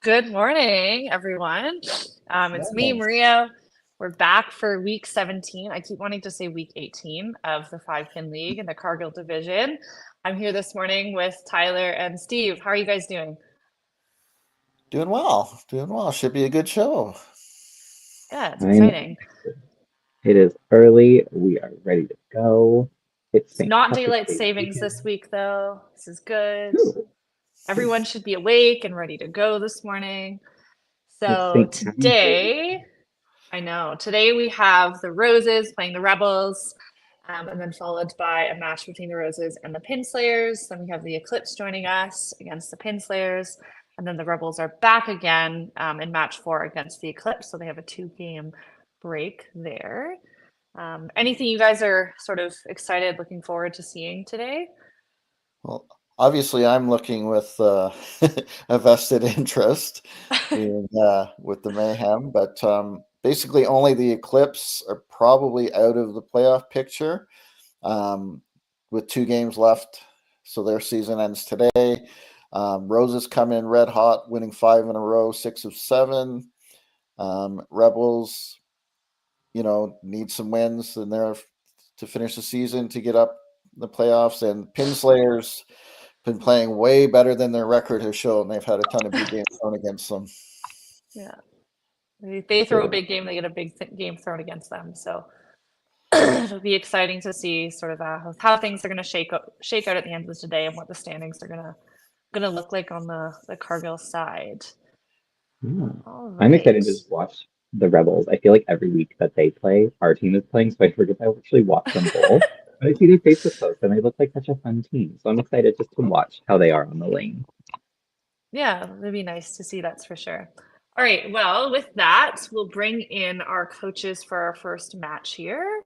Good morning, everyone. It's me, Maria. We're back for week 17. I keep wanting to say week 18 of the 5-pin league in the Cargill division. I'm here this morning with Tyler and Steve. How are you guys doing? Doing well. Doing well. Should be a good show. Yeah, it's I'm exciting. It is early. We are ready to go. It's It's St. not Patrick's daylight Day savings weekend. this week, though. This is good. Ooh, Everyone should be awake and ready to go this morning. it's So St. Patty's Day weekend. today, I know. Today we have the Roses playing the Rebels, and then followed by a match between the Roses and the Pinslayers. Then we have the Eclipse joining us against the Pinslayers, and then the Rebels are back again in match 4 against the Eclipse. So they have a 2-game break there. Anything you guys are sort of excited, looking forward to seeing today? Well, obviously, I'm looking with a vested interest in with the mayhem, but basically, only the Eclipse are probably out of the playoff picture um, with 2 games left. So their season ends today. Roses come in red hot, winning 5 in a row, 6 of 7. Rebels, need some wins in there to finish the season to get up the playoffs. And Pinslayers been playing way better than their record has shown. They've had a ton of big games thrown against them. Yeah, they throw a Sure. big game, they get a big game thrown against them. So it'll be exciting to see sort of how things are going to shake out at the end of the day and what the standings are gonna look like on the Cargill side. Yeah. All I'm excited right. to just watch the Rebels. I feel like every week that they play, our team is playing, so I forget I actually watch them both. But I see their Facebook posts and they look like such a fun team. So I'm excited just to watch how they are on the lane. Yeah, it'd be nice to see, that's for sure. All right, well, with that, we'll bring in our coaches for our first match here.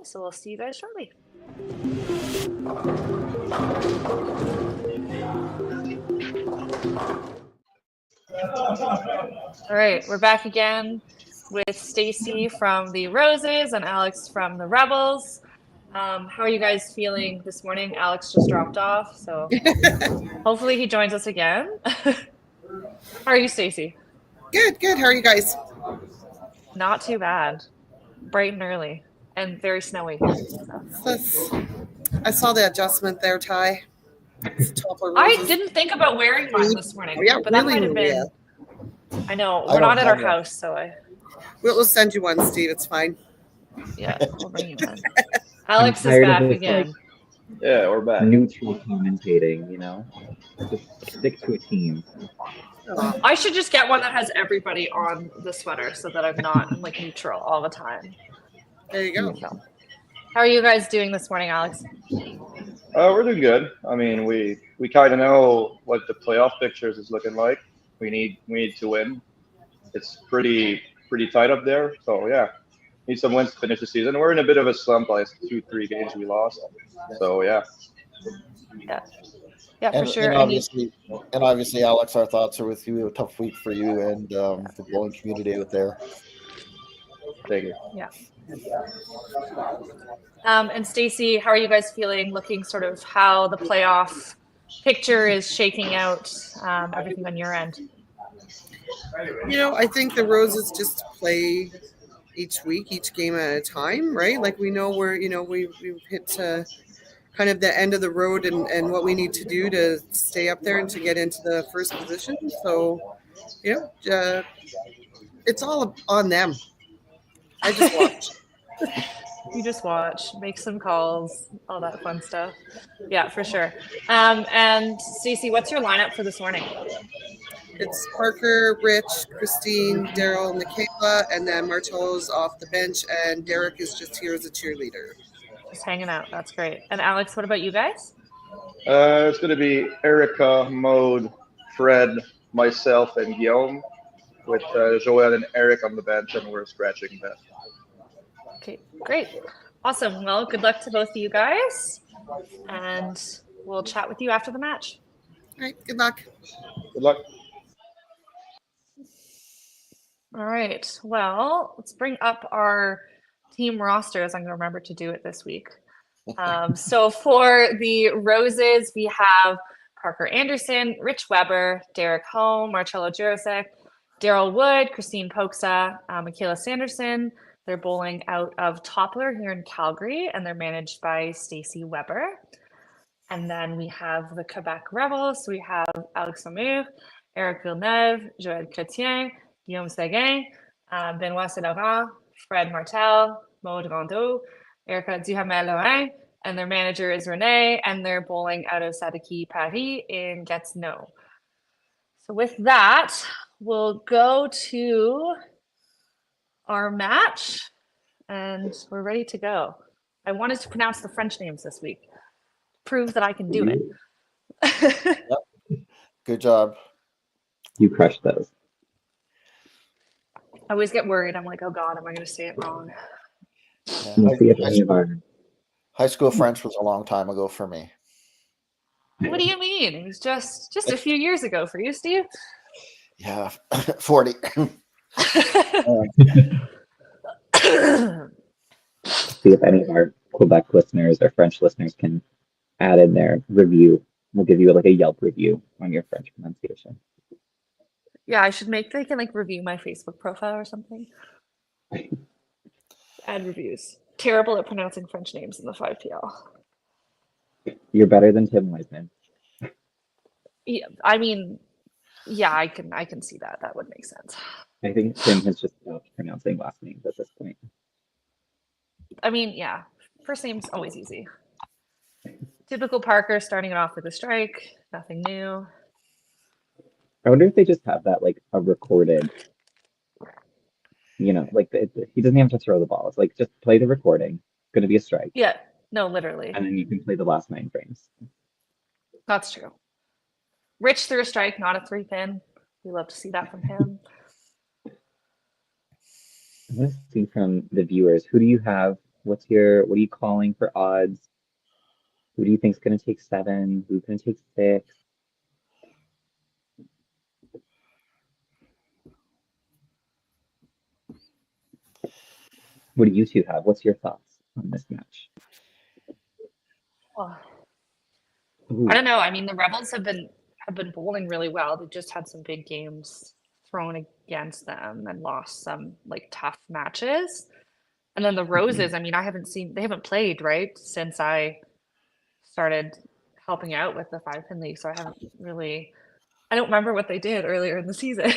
So we'll see you guys shortly. All right, we're back again with Stacy from the Roses and Alex from the Rebels. How are you guys feeling this morning? Alex just dropped off, so hopefully he joins us again. How are you, Stacy? Good, good. How are you guys? Not too bad. Bright and early and very snowy here. So That's, I saw the adjustment there, Ty. It's top of I roses. didn't think about wearing one this morning, Yeah, but that really, might have Maria. been. I know I we're don't not at our have one. house, so We'll send you one, Steve. It's fine. yeah, we'll bring you one. I'm Alex is tired of back this like again. Yeah, we're back. neutral commentating. Just stick to a team. Oh, I should just get one that has everybody on the sweater so that I'm not like neutral all the time. there you go. So, how are you guys doing this morning, Alex? We're doing good. I mean, we kind of know what the playoff pictures is looking like. We need to win. It's pretty tight up there. So yeah, need some wins to finish the season. We're in a bit of a slump. Like 2, 3 games we lost. So yeah, Yeah, yeah, for And sure. and And you, obviously, and obviously, Alex, our thoughts are with you. A tough week for you and the bowling community out there. thank you. yeah. And Stacy, how are you guys feeling? Looking sort of how the playoff picture is shaking out. Everything on your end. I think the Roses just play each week, each game at a time, right? Like we know we've hit to kind of the end of the road and what we need to do to stay up there and to get into the first position. So, it's all on them. I just watch. You just watch, make some calls, all that fun stuff. Yeah, for sure. And Stacey, what's your lineup for this morning? It's Parker, Rich, Christine, Daryl, Michaela, and then Martello's off the bench, and Derek is just here as a cheerleader. Just hanging out. That's great. And Alex, what about you guys? It's gonna be Erica, Mode, Fred, myself, and Guillaume, with Joel and Eric on the bench, and we're scratching that. Okay, great. Awesome. Well, good luck to both of you guys. And we'll chat with you after the match. All right, good luck. Good luck. All right. Well, let's bring up our team rosters. I'm going to remember to do it this week. So for the Roses, we have Parker Anderson, Rich Weber, Derek Hull, Marcello Jurasek, Daryl Wood, Christine Poksa, Michaela Sanderson. They're bowling out of Toppler here in Calgary, and they're managed by Stacy Weber. And then we have the Quebec Rebels. We have Alex Lemaire, Eric Villeneuve, Joël Chrétien, Guillaume Seguin, Benoit Sedora, Fred Martel, Maud Rondeau, Erica Duhamel-Lorrain, and their manager is Renee, and they're bowling out of Sadiki Paris in Gatineau. So with that, we'll go to our match, and we're ready to go. I wanted to pronounce the French names this week. Prove that I can do it. Good job. You crushed those. I always get worried. I'm like, oh God, am I going to say it wrong? Yeah, Let's see if any of our high school French was a long time ago for me. What do you mean? It was just a few years ago for you, Steve. Yeah, 40. see if any of our Quebec listeners or French listeners can add in their review. We'll give you like a Yelp review on your French pronunciation. Yeah, I should they can like review my Facebook profile or something. Add reviews. Terrible at pronouncing French names in the 5PL. You're better than Tim Wiseman. Yeah, I mean, yeah, I can see that. That would make sense. I think Tim has just stopped pronouncing last names at this point. I mean, yeah, first name's always easy. Typical Parker starting it off with a strike, nothing new. I wonder if they just have that like a recorded, you know, like he doesn't have to throw the ball. It's like just play the recording. It's going to be a strike. Yeah, no, literally. And then you can play the last 9 frames. That's true. Rich threw a strike, not a 3-pin. We love to see that from him. Let's see from the viewers. Who do you have? What are you calling for odds? Who do you think is going to take 7? Who's going to take 6? What do you two have? What's your thoughts on this match? Oh. I don't know. I mean, the Rebels have been bowling really well. They've just had some big games thrown against them and lost some like tough matches. And then the Roses, I mean, they haven't played, right, since I started helping out with the 5-pin league. So I don't remember what they did earlier in the season.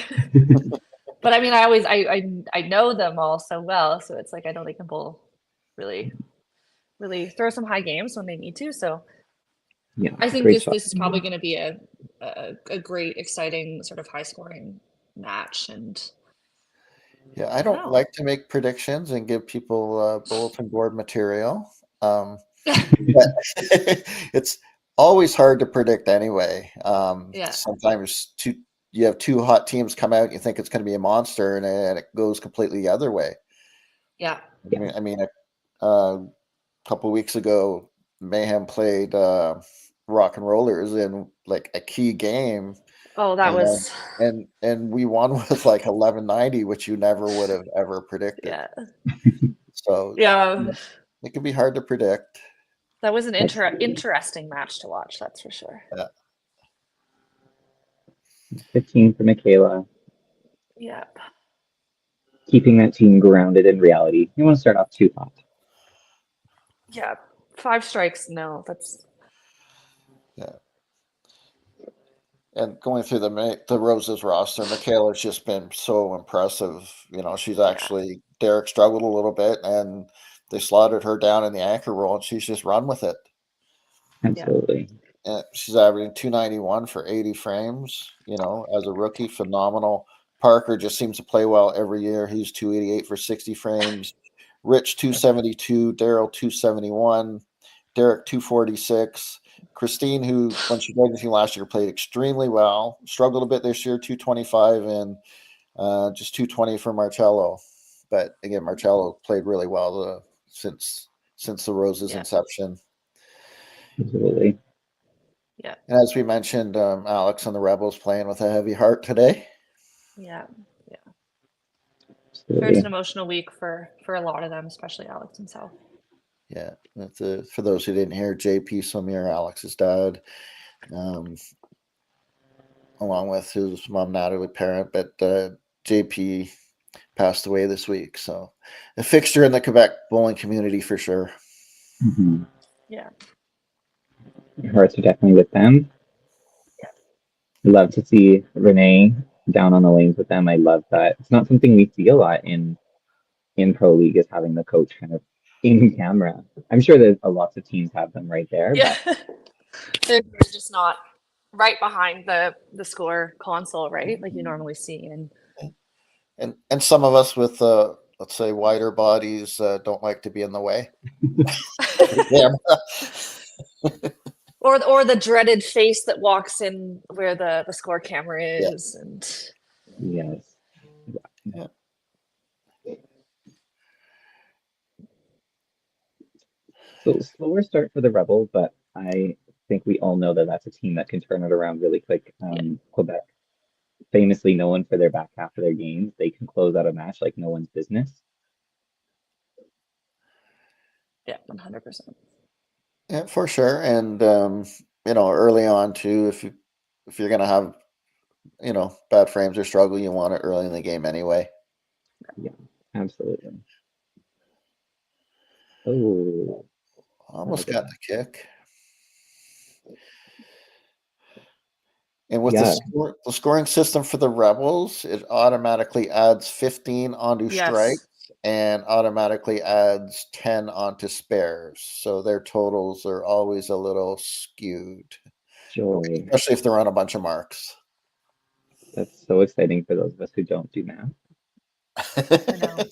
But I mean, I know them all so well. So it's like, I know they can bowl really, really throw some high games when they need to. So yeah, I think this is probably going to be a great, exciting sort of high scoring match. And yeah, I don't like to make predictions and give people bulletin board material. But it's always hard to predict anyway. Yeah. Sometimes you have 2 hot teams come out, you think it's going to be a monster, and it goes completely the other way. Yeah. I mean, a couple of weeks ago, Mayhem played Rock and Rollers in like a key game. Oh, that was and we won with like 1190, which you never would have ever predicted. Yeah. So Yeah. it can be hard to predict. That was an interesting match to watch, that's for sure. Yeah. 15 for Michaela. Yep. Keeping that team grounded in reality. You want to start off too hot. Yeah. 5 strikes, no, that's And going through the Roses roster, Michaela's just been so impressive. You know, she's actually Derek struggled a little bit, and they slotted her down in the anchor role, and she's just run with it. Absolutely. And she's averaging 291 for 80 frames. You know, as a rookie, phenomenal. Parker just seems to play well every year. He's 288 for 60 frames. Rich 272, Daryl 271, Derek 246. Christine, who when she played the team last year, played extremely well. Struggled a bit this year, 225, and just 220 for Marcello. But again, Marcello played really well since the Roses' inception. Absolutely. Yeah. And as we mentioned, Alex and the Rebels playing with a heavy heart today. Yeah. Absolutely. It's an emotional week for a lot of them, especially Alex himself. Yeah, for those who didn't hear, JP Samir, Alex's dad, along with his mom, Natalie Parent, but JP passed away this week. So a fixture in the Quebec bowling community for sure. Mm-hmm. Yeah. Our hearts are definitely with them. Love to see Renee down on the lanes with them. I love that. It's not something we see a lot in pro league, is having the coach kind of in camera. I'm sure that lots of teams have them right there, Yeah. but They're just not right behind the score console, right? Like you normally see in. And some of us with let's say wider bodies don't like to be in the way. Yeah. Or the dreaded face that walks in where the score camera is, and yes. Yeah. So slower start for the Rebels, but I think we all know that that's a team that can turn it around really quick. Quebec, famously known for their back half of their games, they can close out a match like no one's business. yeah, 100%. Yeah, for sure. And early on too, if you're gonna have bad frames or struggle, you want it early in the game anyway. Yeah, absolutely. Oh, Almost got the kick. And with yeah, the scoring system for the Rebels, it automatically adds 15 onto strikes Yes. and automatically adds 10 onto spares. So their totals are always a little skewed, joy. especially if they're on a bunch of marks. That's so exciting for those of us who don't do math. I know.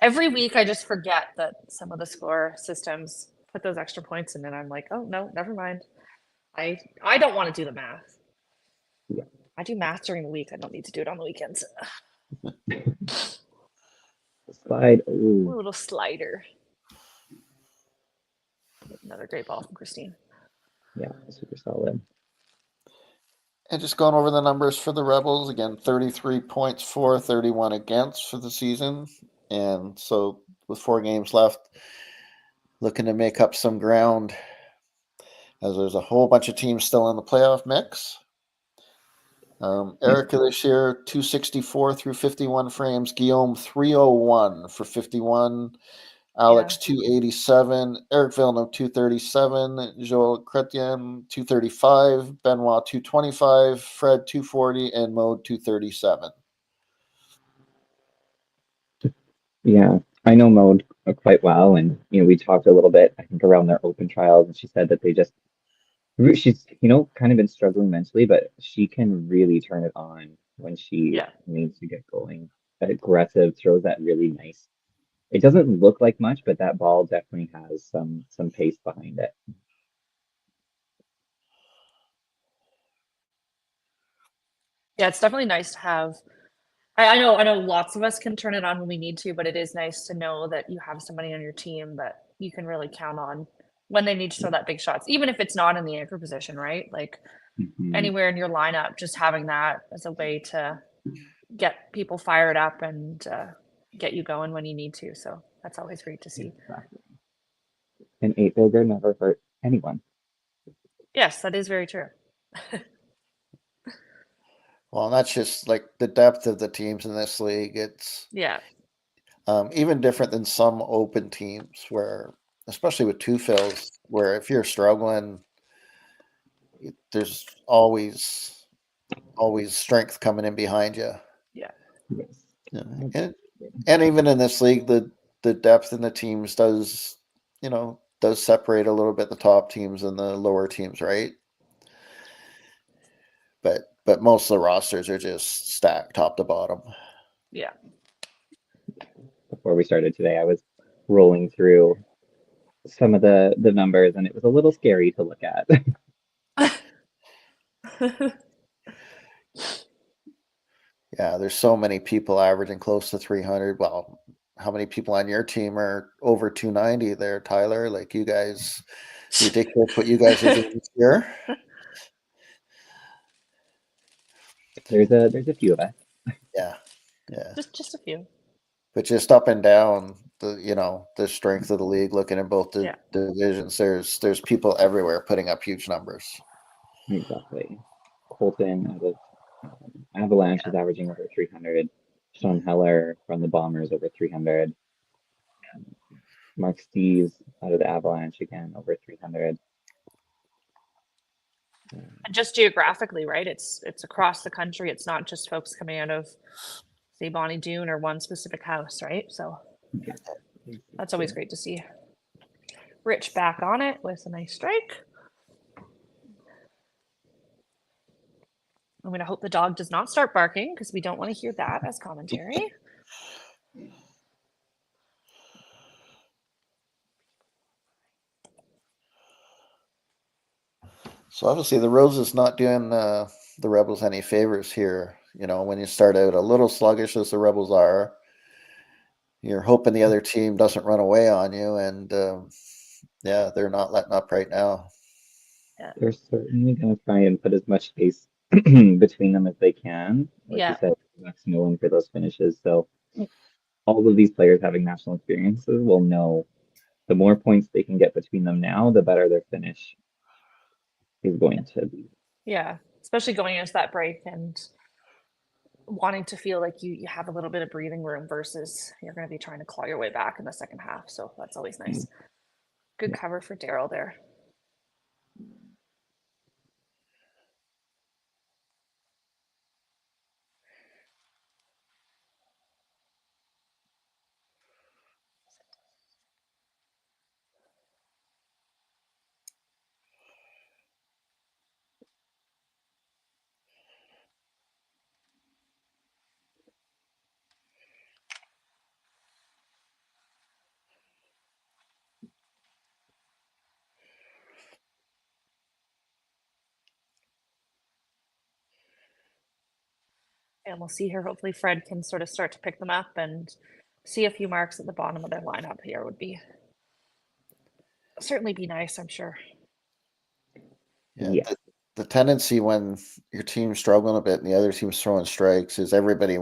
Every week I just forget that some of the score systems put those extra points in, and I'm like, oh no, never mind. I don't want to do the math. Yeah. I do math during the week. I don't need to do it on the weekends. Slide. A Ooh, little slider. Another great ball from Christine. yeah, super solid. And just going over the numbers for the Rebels again, 33 points for, 31 against for the season. And so with 4 games left, looking to make up some ground as there's a whole bunch of teams still in the playoff mix. Erica this year, 264 through 51 frames. Guillaume, 301 for 51. Alex, 287. Eric Villeneuve, 237. Joel Chrétien, 235. Benoit, 225. Fred, 240. And Mode, 237. Yeah, I know Mode quite well, and we talked a little bit, I think, around their open trials, and she said that she's kind of been struggling mentally, but she can really turn it on when she Yeah. needs to get going. Aggressive, throws that really nice. It doesn't look like much, but that ball definitely has some pace behind it. Yeah, it's definitely nice to have. I know lots of us can turn it on when we need to, but it is nice to know that you have somebody on your team that you can really count on when they need to throw that big shots, even if it's not in the anchor position, right? Like Mhm. anywhere in your lineup, just having that as a way to get people fired up and get you going when you need to. So that's always great to see. Exactly. An eight-bagger never hurt anyone. Yes, that is very true. Well, that's just like the depth of the teams in this league. It's Yeah. even different than some open teams where, especially with two fills, where if you're struggling, there's always strength coming in behind you. Yeah. Yes. And even in this league, the depth in the teams does separate a little bit the top teams and the lower teams, right? But most of the rosters are just stacked top to bottom. Yeah. Before we started today, I was rolling through some of the numbers, and it was a little scary to look at. Yeah, there's so many people averaging close to 300. Well, how many people on your team are over 290 there, Tyler? Like you guys, ridiculous what you guys are doing this year. There's a few of us. Yeah. Just a few. But just up and down the strength of the league, looking at both the Yeah. divisions, there's people everywhere putting up huge numbers. Exactly. Colton out of Avalanche is averaging over 300. Sean Heller from the Bombers over 300. Mark Steves out of the Avalanche again over 300. And just geographically, right? It's across the country. It's not just folks coming out of, say, Bonnie Doon or one specific house, right? So Yeah. that's always great to see. Rich back on it with a nice strike. I'm going to hope the dog does not start barking because we don't want to hear that as commentary. So obviously the Roses not doing the Rebels any favors here. You know, when you start out a little sluggish as the Rebels are, you're hoping the other team doesn't run away on you, and yeah, they're not letting up right now. They're certainly going to try and put as much space between them as they can. Like you said, Max knowing for those finishes. So all of these players having national experiences will know the more points they can get between them now, the better their finish is going to be. Yeah, especially going into that break and wanting to feel like you have a little bit of breathing room versus you're going to be trying to claw your way back in the second half. So that's always nice. Good cover for Daryl there. And we'll see here. Hopefully Fred can sort of start to pick them up and see a few marks at the bottom of their lineup here would be certainly be nice, I'm sure. Yeah. The tendency when your team's struggling a bit and the other team's throwing strikes is everybody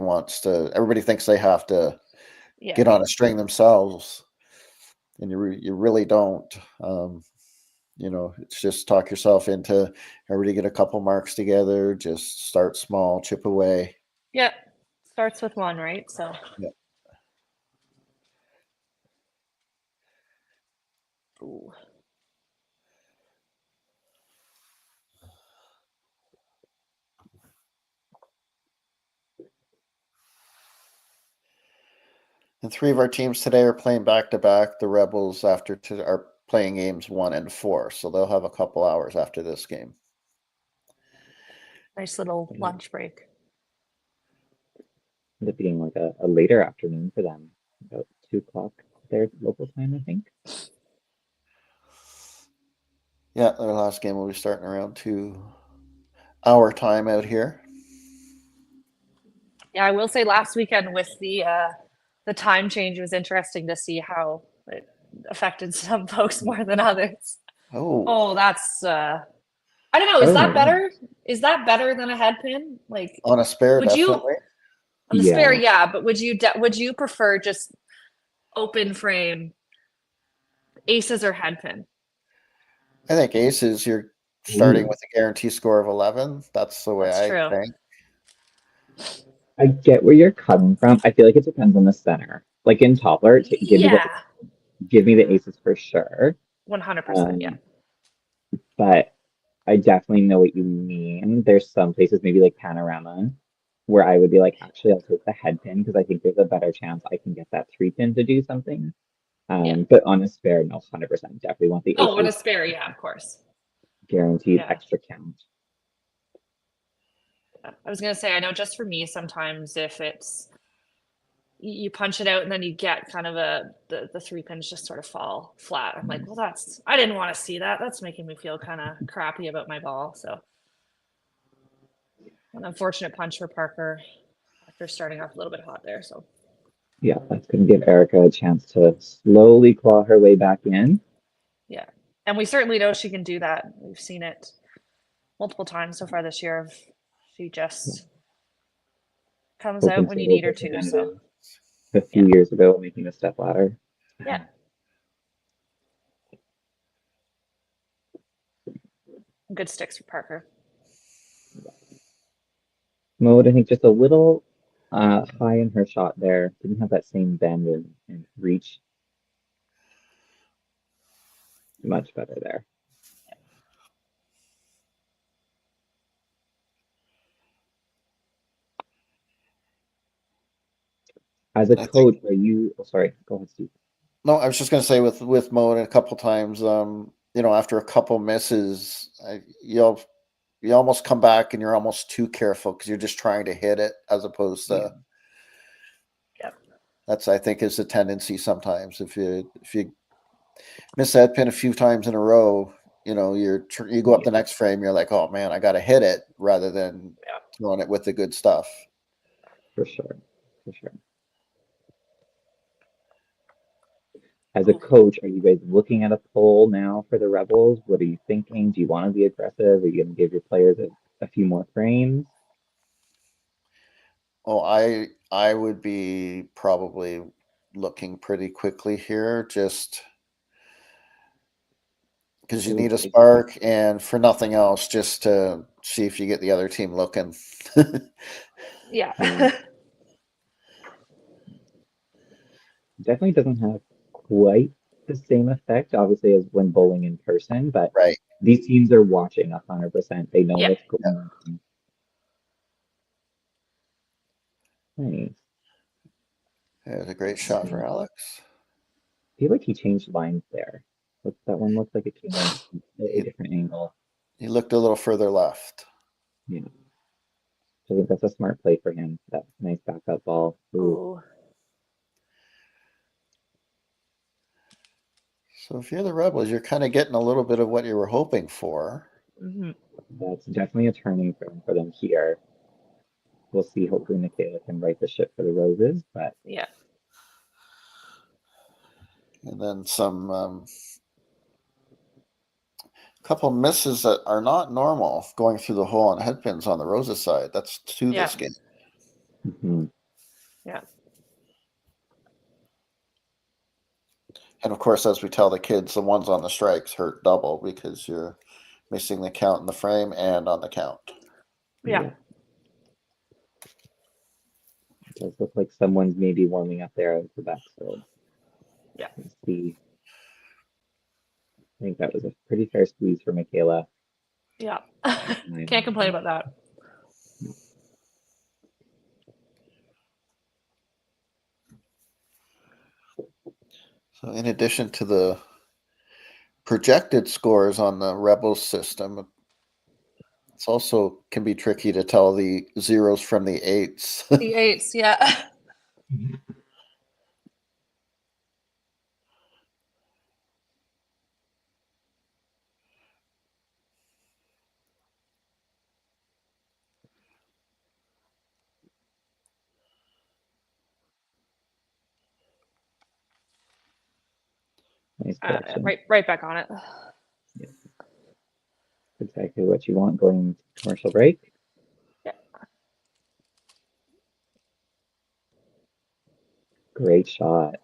thinks they have to get on a string themselves, and you really don't. You know, it's just talk yourself into everybody get a couple marks together, just start small, chip away. Yeah, starts with one, right? So yeah. Ooh. And 3 of our teams today are playing back to back. The Rebels are playing games 1 and 4, so they'll have a couple hours after this game. Nice little lunch break. It being like a later afternoon for them, about 2 o'clock their local time, I think. Yeah, their last game will be starting around 2-hour time out here. Yeah, I will say last weekend with the time change, it was interesting to see how it affected some folks more than others. Oh, that's I don't know. Is that better? Is that better than a head pin? Like on a spare, would definitely. On the spare, yeah, but would you prefer just open frame aces or head pin? I think aces, you're starting with a guarantee score of 11. That's the way I think. I get where you're coming from. I feel like it depends on the center. Like in Toppler, give me the aces for sure. 100%, yeah. But I definitely know what you mean. There's some places, maybe like Panorama, where I would be like, actually, I'll take the head pin because I think there's a better chance I can get that 3-pin to do something. But on a spare, no, 100%. Definitely want the aces. Oh, on a spare, yeah, of course. Guaranteed extra count. I was going to say, I know just for me, sometimes if it's, you punch it out and then you get kind of the 3 pins just sort of fall flat. I'm like, well, I didn't want to see that. That's making me feel kind of crappy about my ball. So an unfortunate punch for Parker after starting off a little bit hot there. So yeah, that's going to give Erica a chance to slowly claw her way back in. Yeah, and we certainly know she can do that. We've seen it multiple times so far this year. She just comes out when you need her to. So a few years ago, making a step ladder. Yeah. Good sticks for Parker. Mode, I think just a little high in her shot there. Didn't have that same bend and reach. Much better there. As a I think coach, are you? Oh, sorry, go ahead, Steve. no, I was just going to say with Moen a couple times, after a couple misses, you almost come back and you're almost too careful because you're just trying to hit it as opposed to. Yep. That's I think is the tendency sometimes if you miss that pin a few times in a row, you go up the next frame, you're like, oh man, I got to hit it rather than throwing it with the good stuff. For sure. As a coach, are you guys looking at a poll now for the Rebels? What are you thinking? Do you want to be aggressive? Are you going to give your players a few more frames? Oh, I would be probably looking pretty quickly here, just because you need a spark, and for nothing else, just to see if you get the other team looking. Yeah. Definitely doesn't have quite the same effect, obviously, as when bowling in person, but Right. these teams are watching 100%. They know Yeah. what's going on. Nice. There's a great shot for Alex. I feel like he changed lines there. That one looks like it came in from a different angle. He looked a little further left. Yeah. So I think that's a smart play for him. That nice backup ball. Ooh. So if you're the Rebels, you're kind of getting a little bit of what you were hoping for. Mm-hmm. That's definitely a turning point for them here. We'll see. Hopefully, Michaela can right the ship for the Roses, but yeah. And then some couple misses that are not normal going through the hole on headpins on the Roses side. That's two this game. Mm-hmm. Yeah. And of course, as we tell the kids, the ones on the strikes hurt double because you're missing the count in the frame and on the count. Yeah. It does look like someone's maybe warming up there at the back, so Yeah. let's see. I think that was a pretty fair squeeze for Michaela. Yeah. Can't complain about that. So in addition to the projected scores on the Rebels system, it's also can be tricky to tell the zeros from the eights. The eights, yeah. Nice correction. Right back on it. Yeah. Exactly what you want going to commercial break. Yeah. Great shot.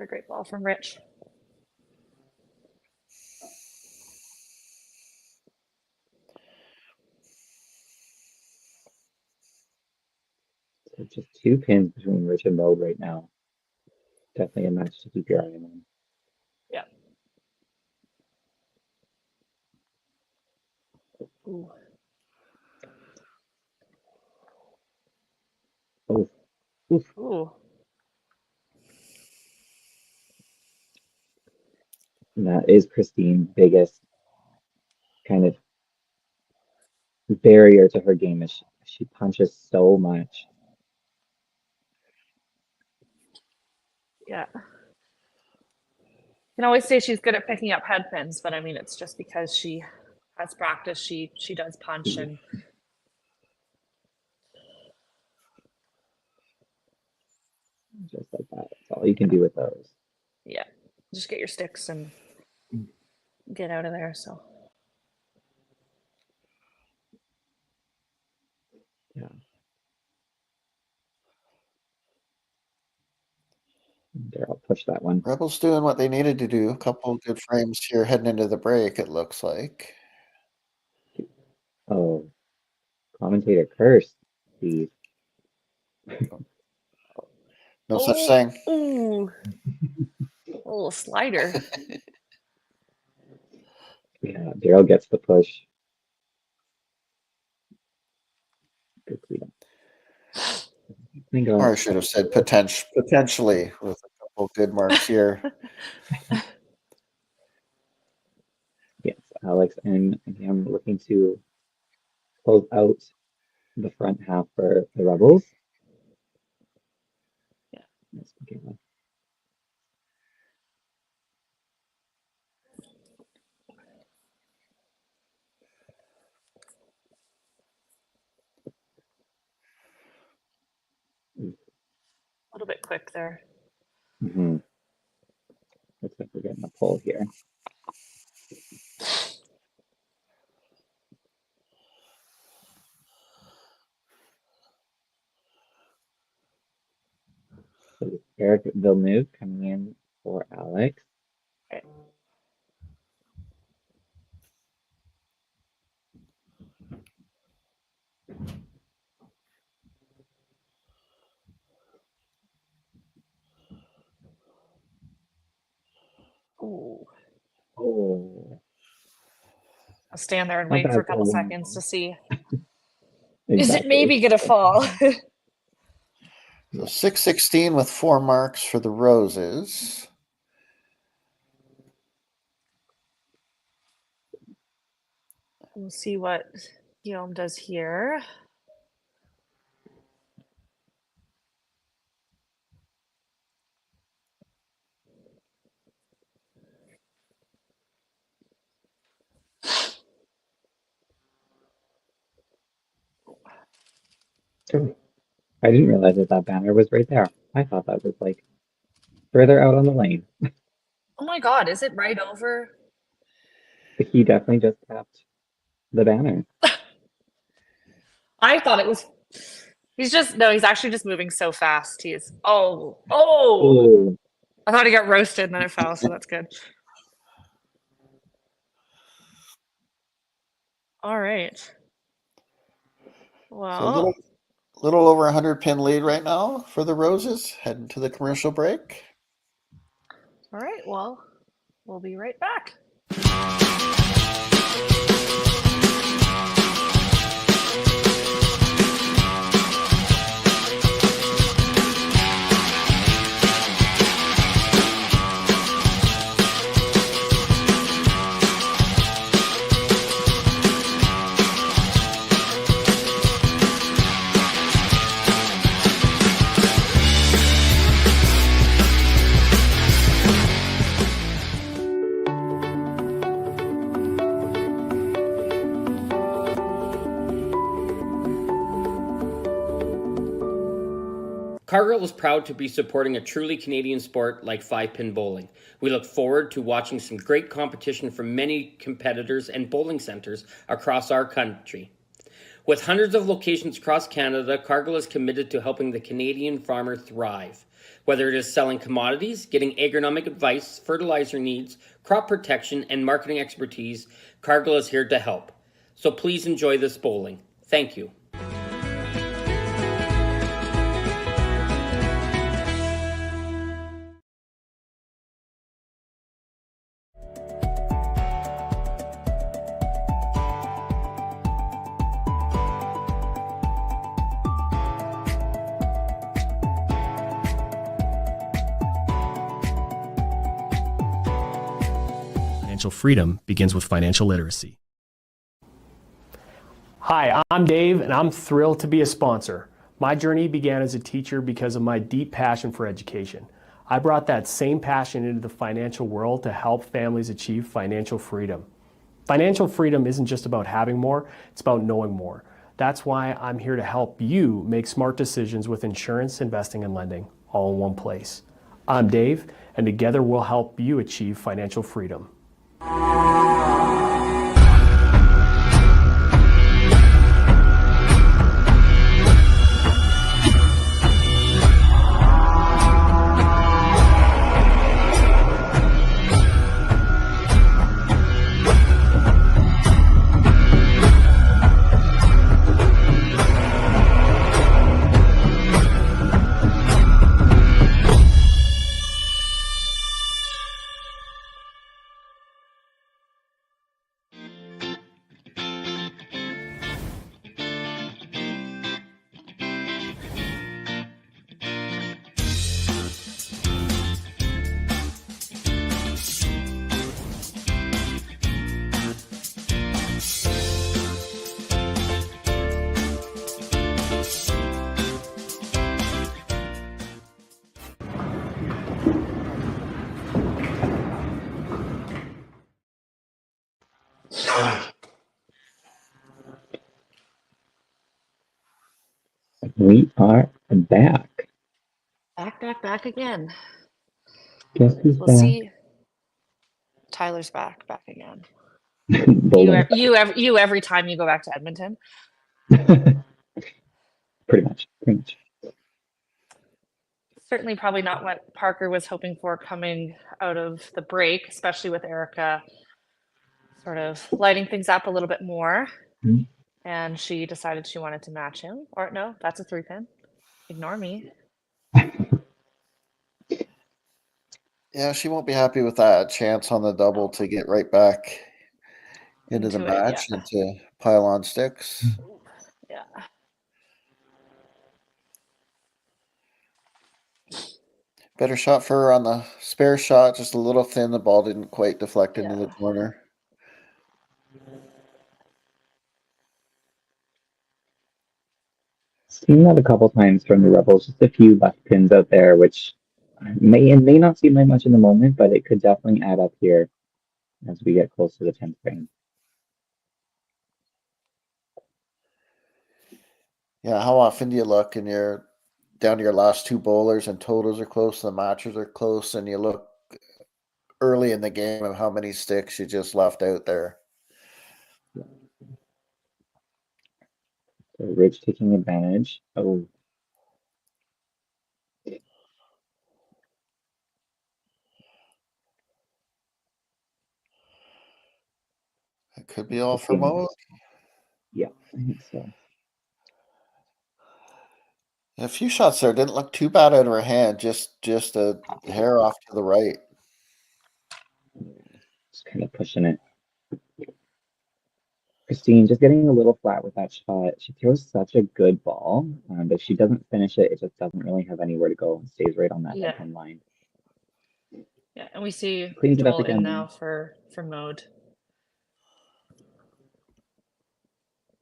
A great ball from Rich. So just 2 pins between Rich and Mode right now. Definitely a match to keep your eye on. Yeah. Ooh. Oh. Oof. Ooh. And that is Christine's biggest kind of barrier to her game is she punches so much. Yeah. You can always say she's good at picking up head pins, but I mean it's just because she has practice. She does punch and Just like that. That's all you can do with those. yeah. Just get your sticks and get out of there. So Yeah. There, I'll push that one. Rebels doing what they needed to do. A couple of good frames here heading into the break, it looks like. Oh, commentator curse. Please. No such thing. Ooh. A little slider. Yeah, Daryl gets the push. Good freedom. Or I should have said potentially with a couple good marks here. Yes, Alex and him looking to close out the front half for the Rebels. Yeah. A little bit quick there. Mm-hmm. Looks like we're getting a pull here. So Eric Villeneuve coming in for Alex. Okay. Ooh. Oh. I'll stand there and Not wait bad for a for couple a woman. seconds to see. Exactly. Is it maybe gonna fall? So 616 with 4 marks for the Roses. We'll see what Guillaume does here. I didn't realize that banner was right there. I thought that was like further out on the lane. Oh my God, is it right over? But he definitely just tapped the banner. I thought it was. He's actually just moving so fast. Oh. Oh, I thought he got roasted and then it fell, so that's good. All right. So Well, a little over 100 pin lead right now for the Roses, heading to the commercial break. all right. Well, we'll be right back. Cargill is proud to be supporting a truly Canadian sport like 5-pin bowling. We look forward to watching some great competition from many competitors and bowling centres across our country. With hundreds of locations across Canada, Cargill is committed to helping the Canadian farmer thrive. Whether it is selling commodities, getting agronomic advice, fertilizer needs, crop protection, and marketing expertise, Cargill is here to help. So please enjoy this bowling. Thank you. Financial freedom begins with financial literacy. Hi, I'm Dave, and I'm thrilled to be a sponsor. My journey began as a teacher because of my deep passion for education. I brought that same passion into the financial world to help families achieve financial freedom. Financial freedom isn't just about having more, it's about knowing more. That's why I'm here to help you make smart decisions with insurance, investing, and lending, all in one place. I'm Dave, and together we'll help you achieve financial freedom. We are back. Back again. Guess who's We'll back? see. Tyler's back again. Bowling. You every time you go back to Edmonton. Pretty much. Certainly probably not what Parker was hoping for coming out of the break, especially with Erica sort of lighting things up a little bit more. Mhm. And she decided she wanted to match him. Or no, that's a 3-pin. Ignore me. Yeah, she won't be happy with that chance on the double to get right back into the Into it, match yeah. and to pile on sticks. Yeah. Better shot for her on the spare shot, just a little thin. The ball didn't quite deflect into the corner. Seen that a couple times from the Rebels, just a few left pins out there, which may not seem like much in the moment, but it could definitely add up here as we get close to the 10th frame. Yeah, how often do you look and you're down to your last two bowlers and totals are close, the matches are close, and you look early in the game of how many sticks you just left out there? So Ridge taking advantage. Oh, It could be all for Mo. yeah, I think so. A few shots there didn't look too bad out of her hand, just a hair off to the right. Just kind of pushing it. Christine just getting a little flat with that shot. She throws such a good ball, but if she doesn't finish it, it just doesn't really have anywhere to go. It stays right on that Yeah. head line. Yeah, and we see Cleans it up Joel in again. now for mode.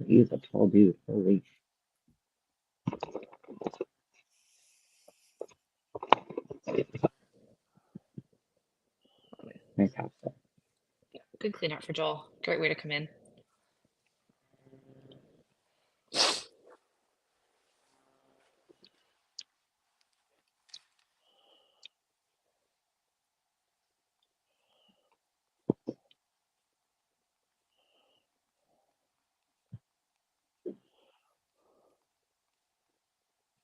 He's a tall dude. Holy. Nice half set. Yeah, good clean up for Joel. Great way to come in.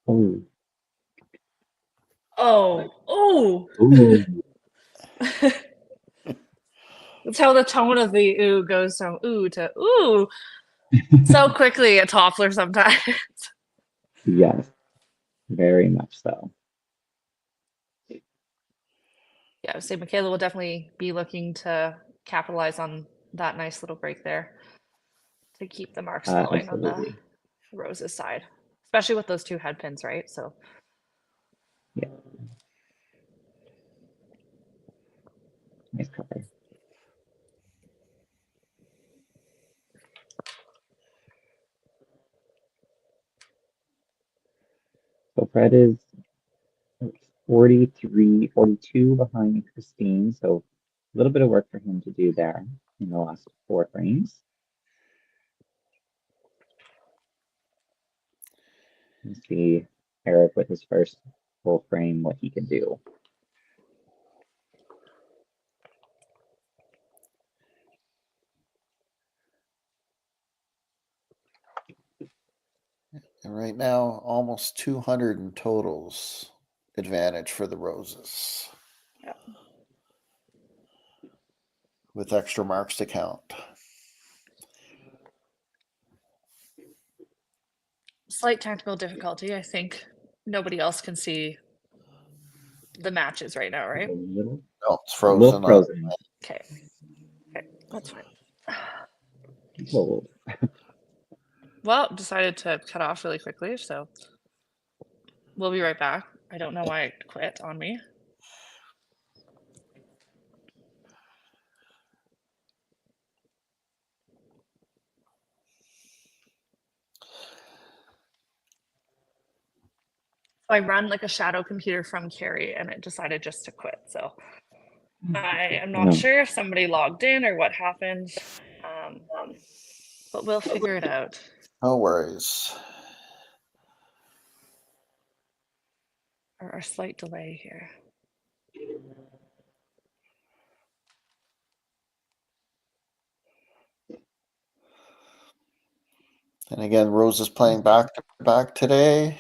Oh. Oh. Ooh. That's how the tone of the ooh goes from ooh to ooh so quickly at Toffler sometimes. Yes. Very much so. Yeah, I would say Michaela will definitely be looking to capitalize on that nice little break there to keep the marks flowing on the Absolutely. Rose's side, especially with those two head pins, right? So Yeah. Nice cover. So Fred is 43, 42 behind Christine. So a little bit of work for him to do there in the last 4 frames. Let's see Eric with his first full frame, what he can do. And right now, almost 200 in totals advantage for the Roses. yeah. With extra marks to count. Slight technical difficulty. I think nobody else can see the matches right now, right? No, it's A little frozen. frozen. Okay, that's fine. Hold. Well, decided to cut off really quickly, so we'll be right back. I don't know why it quit on me. So I run like a shadow computer from Carrie and it decided just to quit. So I am not sure if somebody logged in or what happened, but we'll figure it out. No worries. or a slight delay here. And again, Rose is playing back to back today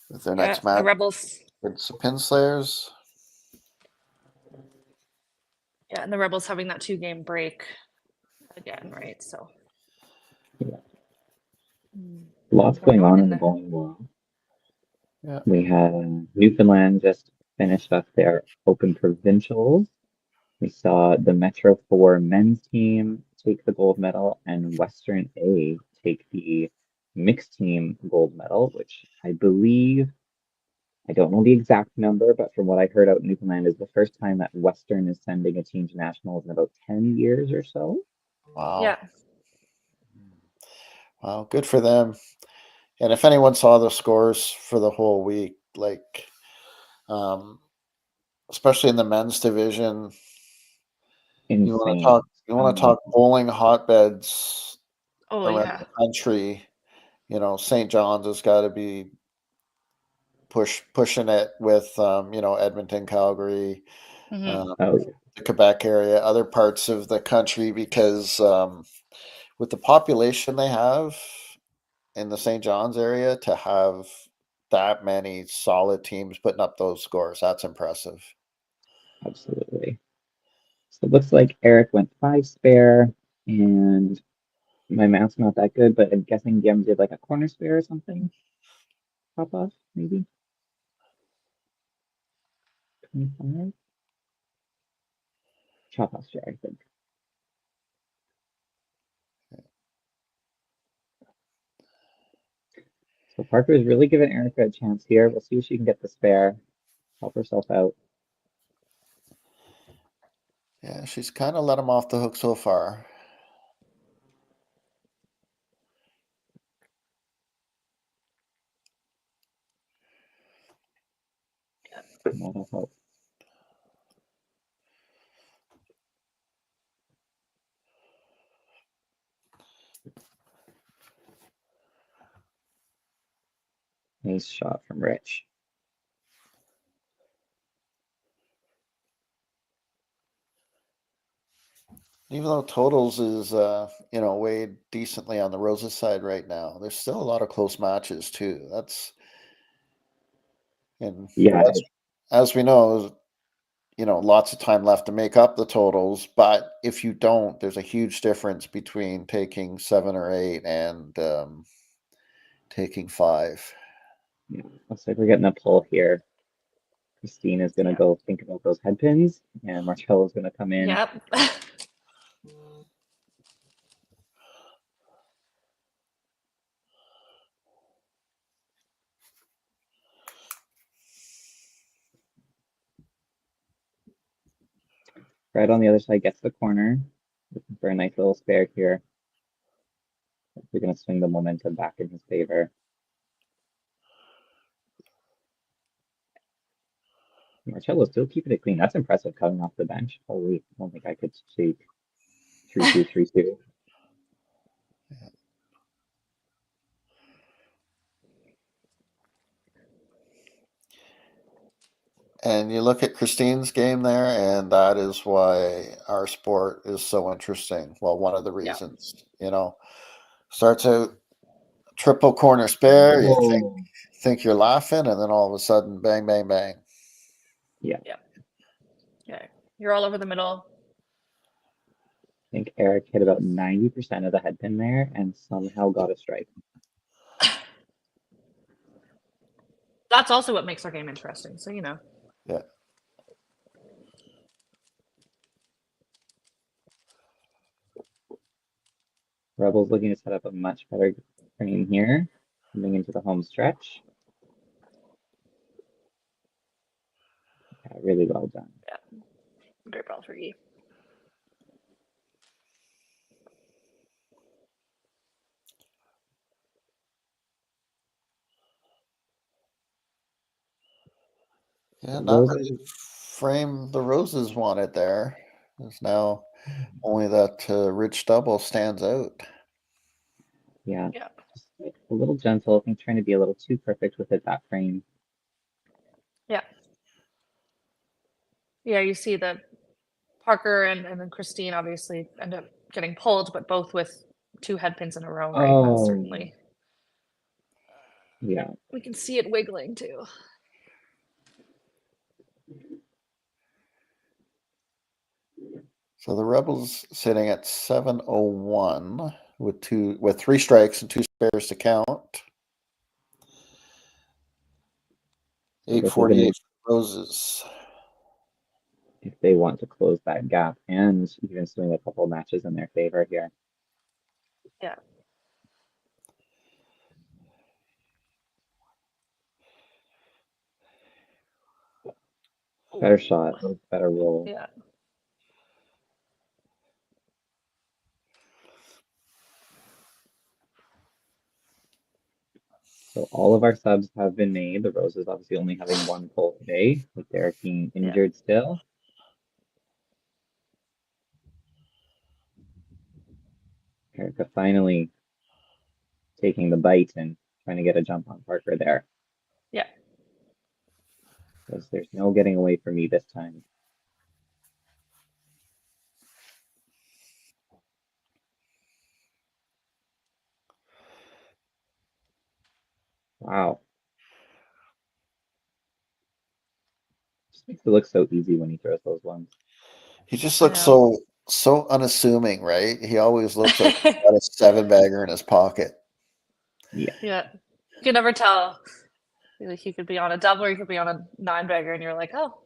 with their next The match Rebels. against the Pinslayers. Yeah, and the Rebels having that 2-game break again, right? So Yeah. Lots going on in the bowling world. Yeah. We have Newfoundland just finished up their Open Provincials. We saw the Metro 4 men's team take the gold medal and Western A take the mixed team gold medal, which I believe, I don't know the exact number, but from what I heard out in Newfoundland is the first time that Western is sending a team to nationals in about 10 years or so. Wow. yeah, Wow, good for them. And if anyone saw the scores for the whole week, like especially in the men's division, Insane. you want to talk bowling hotbeds around yeah, the country. St. John's has got to be pushing it with Edmonton, Calgary, the Quebec area, other parts of the country, because with the population they have in the St. John's area, to have that many solid teams putting up those scores, that's impressive. Absolutely. So it looks like Eric went 5 spare, and my math's not that good, but I'm guessing Gem did like a corner spare or something. Pop off, maybe? 25? Chop off share, I think. So Parker is really giving Erica a chance here. We'll see if she can get the spare, help herself out. Yeah, she's kind of let him off the hook so far. That'll help. Nice shot from Rich. Even though totals is weighed decently on the Roses side right now, there's still a lot of close matches too. As we know, lots of time left to make up the totals. But if you don't, there's a huge difference between taking 7 or 8 and taking 5. Yeah, looks like we're getting a pull here. Christine is going to go think about those head pins, and Marcello is going to come in. Yep. Fred on the other side gets the corner. Looking for a nice little spare here. We're going to swing the momentum back in his favor. Marcello's still keeping it clean. That's impressive coming off the bench. Holy, I don't think I could shake 3-2, 3-2. And you look at Christine's game there, and that is why our sport is so interesting. Well, one of the reasons, starts out triple corner spare. You think you're laughing, and then all of a sudden, bang, bang, bang. Yeah. You're all over the middle. I think Eric hit about 90% of the head pin there and somehow got a strike. That's also what makes our game interesting. So, Yeah. Rebels looking to set up a much better frame here, coming into the home stretch. Yeah, really well done. Yeah. Great ball for you. Yeah, not really frame the Roses wanted there. There's now only that Rich double stands out. Yeah. A little gentle. I think trying to be a little too perfect with it, that frame. Yeah. Yeah, you see the Parker and then Christine obviously end up getting pulled, but both with 2 head pins in a row, right? That's Oh, certainly, yeah. we can see it wiggling too. So the Rebels sitting at 701 with 3 strikes and 2 spares to count. So this is gonna, 848 Roses. if they want to close that gap and even swing a couple matches in their favor here. Yeah. Better shot, better roll. Yeah. So all of our subs have been made. The Roses obviously only having 1 pull today, with Derek being injured still. Erica finally taking the bite and trying to get a jump on Parker there. Yeah. Because there's no getting away from me this time. Wow. Just makes it look so easy when he throws those ones. He just I looks know. so unassuming, right? He always looks like he's got a 7-bagger in his pocket. Yeah. Yeah. You can never tell. Like he could be on a double or he could be on a 9-bagger and you're like, oh,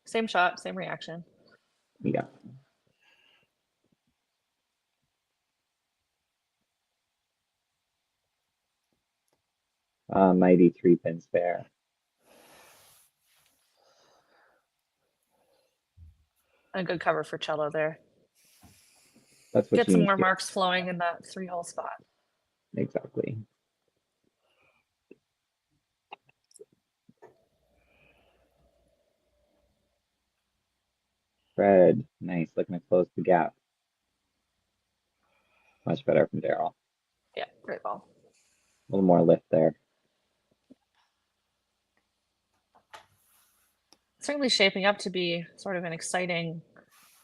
same shot, same reaction. Yeah. Mighty 3-pin spare. A good cover for cello there. That's what Get you some need more to do. marks flowing in that 3-hole spot. Exactly. Fred, nice. Looking to close the gap. Much better from Daryl. Yeah, great ball. A little more lift there. Certainly shaping up to be sort of an exciting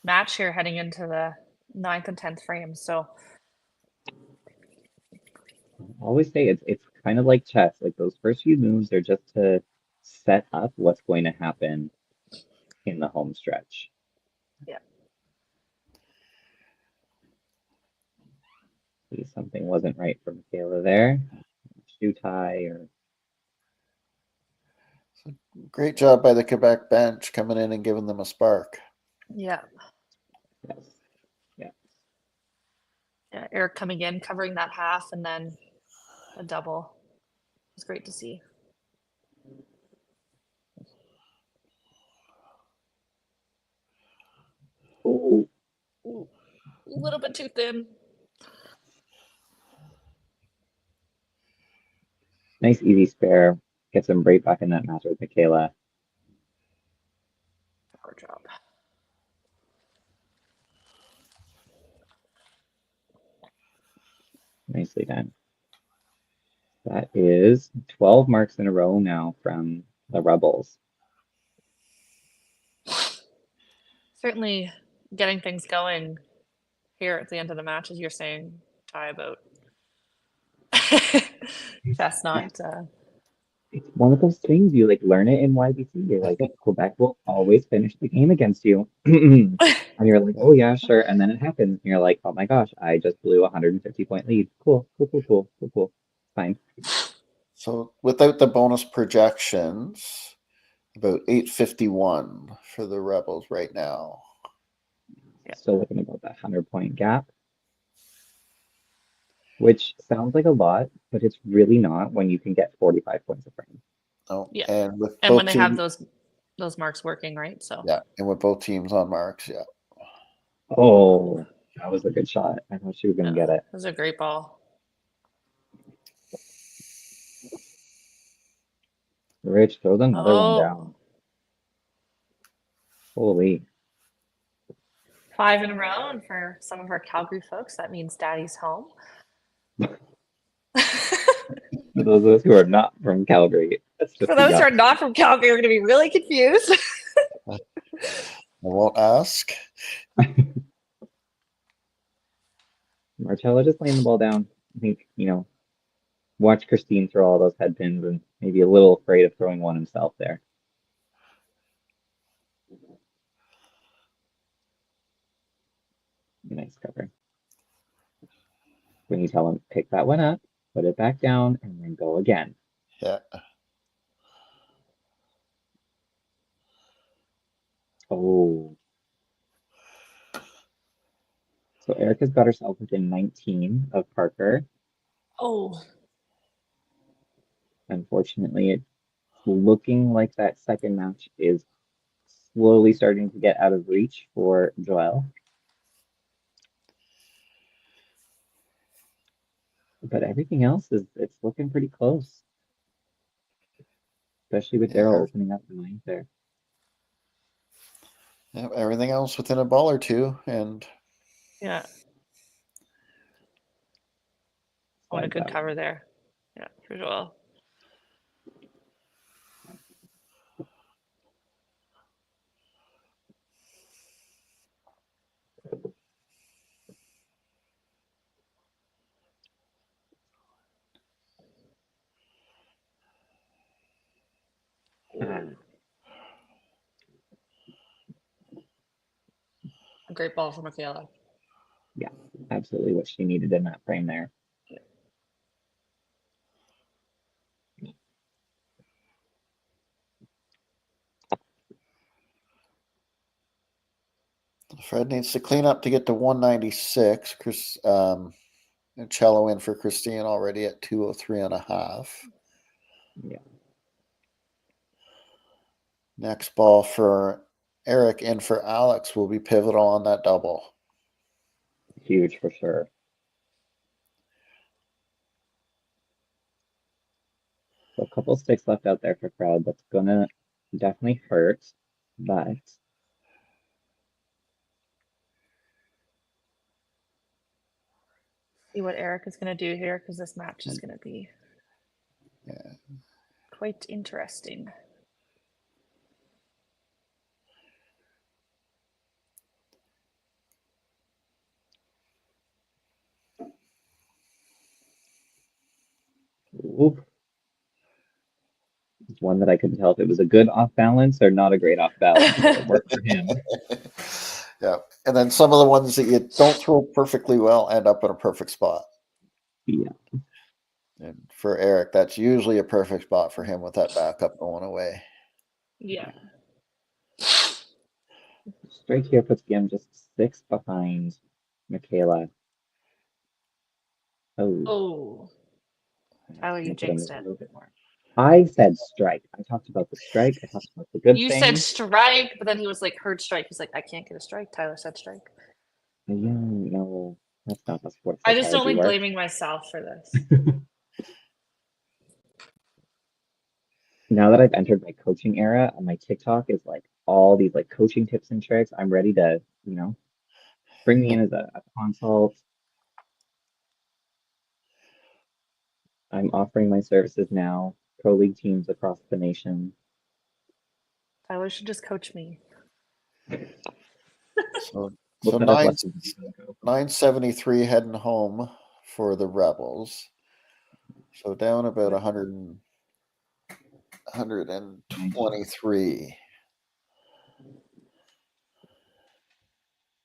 match here heading into the 9th and 10th frames. So I always say it's kind of like chess. Like those first few moves are just to set up what's going to happen in the home stretch. yeah. See, something wasn't right for Michaela there. Shoe tie or Great job by the Quebec bench coming in and giving them a spark. Yeah. yes. Yeah. Yeah. Eric coming in, covering that half and then a double. It was great to see. Ooh. Ooh, a little bit too thin. Nice easy spare. Gets him right back in that match with Michaela. Power drop. Nicely done. That is 12 marks in a row now from the Rebels. Certainly getting things going here at the end of the match, as you're saying, Ty, about that's not It's one of those things you like learn it in YBC. You're like, Quebec will always finish the game against you. And you're like, oh yeah, sure. And then it happens. And you're like, oh my gosh, I just blew a 150-point lead. Cool. Fine. So without the bonus projections, about 851 for the Rebels right now. Still looking about that 100-point gap, which sounds like a lot, but it's really not when you can get 45 points a frame. Oh, yeah. and with And both when they teams, have those marks working, right? So yeah, and with both teams on marks, yeah. Oh, that was a good shot. I thought she was going to get it. It was a great ball. Rich throws another one down. Holy. 5 in a row, and for some of our Calgary folks, that means Daddy's home. For those of us who are not from Calgary, that's just For the those who yuck. are not from Calgary, are going to be really confused. I won't ask. Marcella just laying the ball down. I think, watch Christine throw all those head pins and maybe a little afraid of throwing one himself there. Nice cover. When you tell him, pick that one up, put it back down, and then go again. Yeah. Oh. So Erica's got herself within 19 of Parker. Oh, Unfortunately, it's looking like that second match is slowly starting to get out of reach for Joelle. But everything else it's looking pretty close. Especially with Daryl opening up the lines there. Yeah, everything else within a ball or two, and yeah. What a good cover there. Yeah, for Joel. A great ball for Michaela. Yeah, absolutely what she needed in that frame there. Fred needs to clean up to get to 196. Chris, cello in for Christine already at 203.5. Yeah. Next ball for Eric in for Alex will be pivotal on that double. Huge for sure. So a couple sticks left out there for Fred. That's gonna definitely hurt, but See what Eric is going to do here because this match is going to be quite interesting. ooh, it's one that I couldn't tell if it was a good off balance or not a great off balance, but it worked for him. Yeah, and then some of the ones that you don't throw perfectly well end up in a perfect spot. Yeah. And for Eric, that's usually a perfect spot for him with that backup going away. Yeah. Straight here puts him just 6 behind Michaela. Oh. Oh. Tyler, you Gonna put him jinxed a it. little bit more. I said strike. I talked about the strike. I talked about the good You things. said strike, but then he was like, heard strike. He's like, I can't get a strike. Tyler said strike. Yeah, no, that's not the sports I just don't psychology like works. blaming myself for this. Now that I've entered my coaching era, and my TikTok is like all these like coaching tips and tricks. I'm ready to, bring me in as a consult. I'm offering my services now, pro league teams across the nation. Tyler should just coach me. So, We'll so set up lessons. 973 heading home for the Rebels. So down about 123.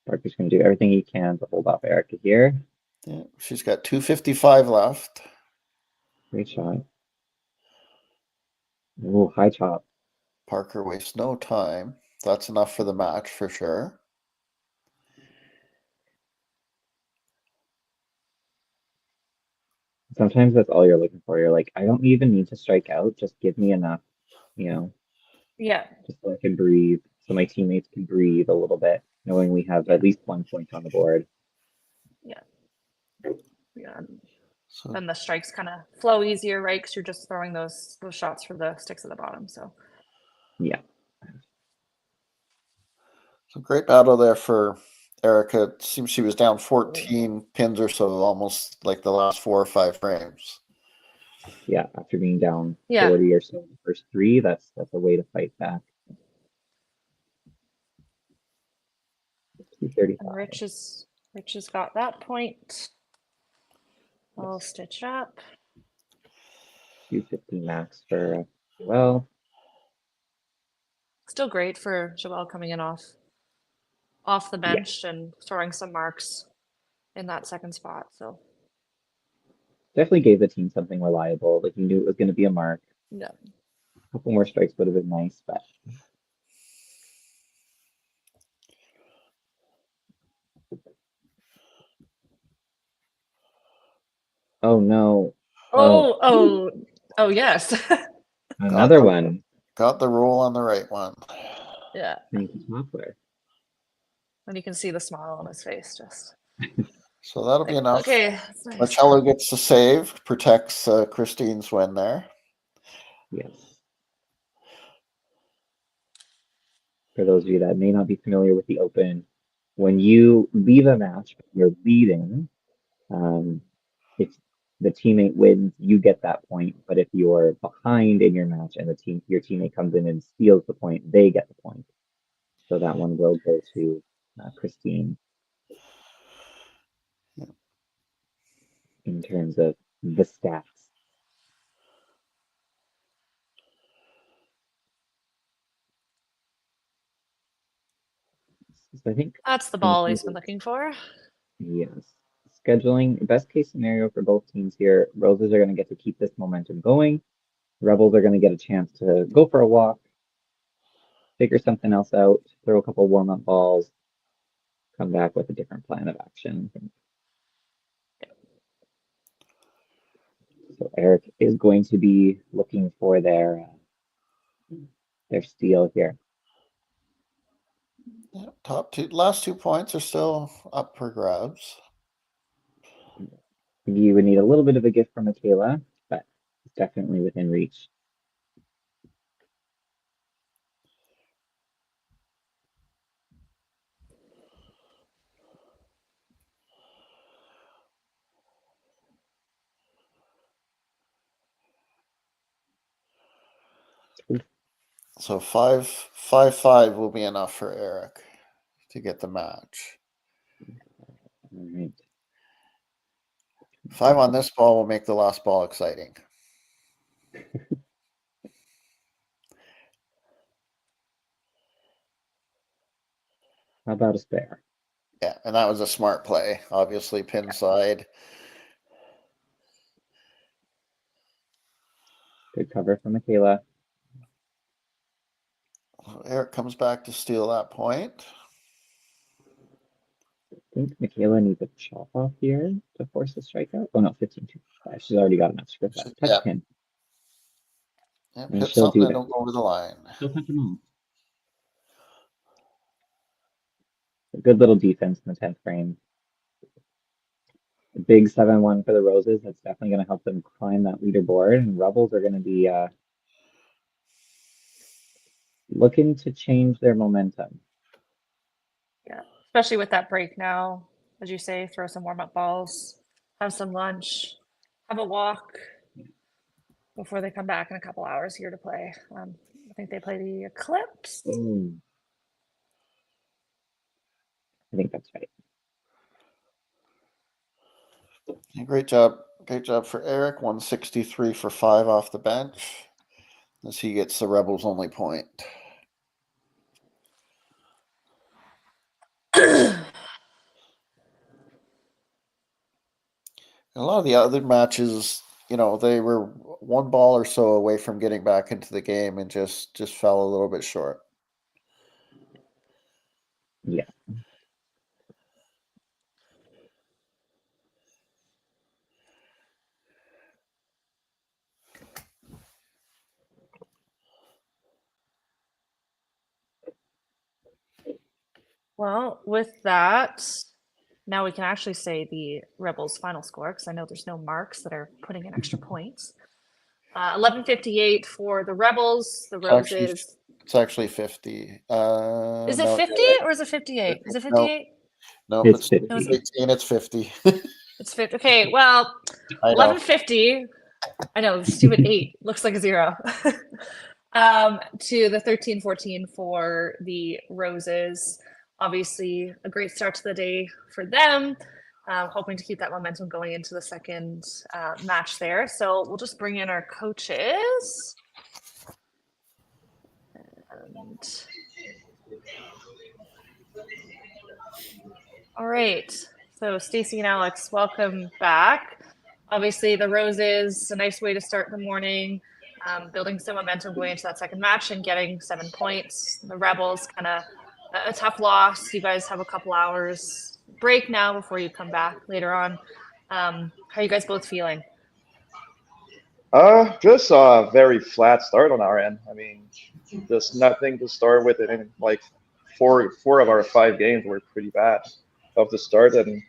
Parker's going to do everything he can to hold off Erica here. Yeah, she's got 255 left. Great shot. Ooh, high chop. Parker wastes no time. That's enough for the match for sure. Sometimes that's all you're looking for. You're like, I don't even need to strike out. Just give me enough, Yeah. just so I can breathe, so my teammates can breathe a little bit, knowing we have at least 1 point on the board. Yeah. So, Then the strikes kind of flow easier, right? Because you're just throwing those shots for the sticks at the bottom. So Yeah. so great battle there for Erica. It seems she was down 14 pins or so, almost like the last 4 or 5 frames. Yeah, after being down Yeah. 40 or so in the first three, that's a way to fight back. And 235. Rich has got that point. I'll stitch up. 250 max for well. Still great for Joelle coming in off the bench and throwing some marks in that second spot. So Definitely gave the team something reliable. Like you knew it was going to be a mark. yeah. A couple more strikes would have been nice, but oh no. Oh yes. Another one. Got the roll on the right one. Yeah. Thank you, software. And you can see the smile on his face just. So that'll be enough. Okay, that's nice. Marcello gets the save, protects Christine's win there. Yes. For those of you that may not be familiar with the Open, when you leave a match, you're leading. If the teammate wins, you get that point. But if you're behind in your match and your teammate comes in and steals the point, they get the point. So that one will go to Christine in terms of the stats. So I think That's the ball he's been looking for. yes. Scheduling, best case scenario for both teams here, Roses are going to get to keep this momentum going. Rebels are going to get a chance to go for a walk, figure something else out, throw a couple warm-up balls, come back with a different plan of action. So Eric is going to be looking for their steal here. Yeah, last 2 points are still up for grabs. You would need a little bit of a gift from Michaela, but it's definitely within reach. So 5-5 will be enough for Eric to get the match. All right. 5 on this ball will make the last ball exciting. How about a spare? Yeah, and that was a smart play. Obviously, pin side. Good cover from Michaela. Eric comes back to steal that point. I think Michaela needs a chop off here to force a strikeout. Oh no, 15-2. She's already got enough script that. Touch Yeah. pin. Yeah, And hit she'll something do and that. don't go over the line. She'll touch them all. A good little defense in the 10th frame. A big 7-1 for the Roses. That's definitely going to help them climb that leaderboard. And Rebels are going to be looking to change their momentum. Yeah, especially with that break now, as you say, throw some warm-up balls, have some lunch, have a walk before they come back in a couple hours here to play. I think they play the Eclipse. I think that's right. Yeah, great job. Great job for Eric. 163 for 5 off the bench as he gets the Rebels only point. A lot of the other matches, they were one ball or so away from getting back into the game and just fell a little bit short. Yeah. Well, with that, now we can actually say the Rebels' final score because I know there's no marks that are putting in extra points. 11:58 for the Rebels. The Roses. It's actually 50. Is it 50 or is it 58? Is it 58? No, It's it's 50. 18. It's 50. It's 50. Okay, well, 11:50 I know, the stupid 8 looks like a 0. To the 13-14 for the Roses. Obviously, a great start to the day for them. Hoping to keep that momentum going into the second match there. So we'll just bring in our coaches. And... All right. So Stacy and Alex, welcome back. Obviously, the Roses, a nice way to start the morning. Building some momentum going into that second match and getting 7 points. The Rebels, kind of a tough loss. You guys have a couple hours break now before you come back later on. How are you guys both feeling? Just a very flat start on our end. I mean, just nothing to start with. And like four of our 5 games were pretty bad off the start, and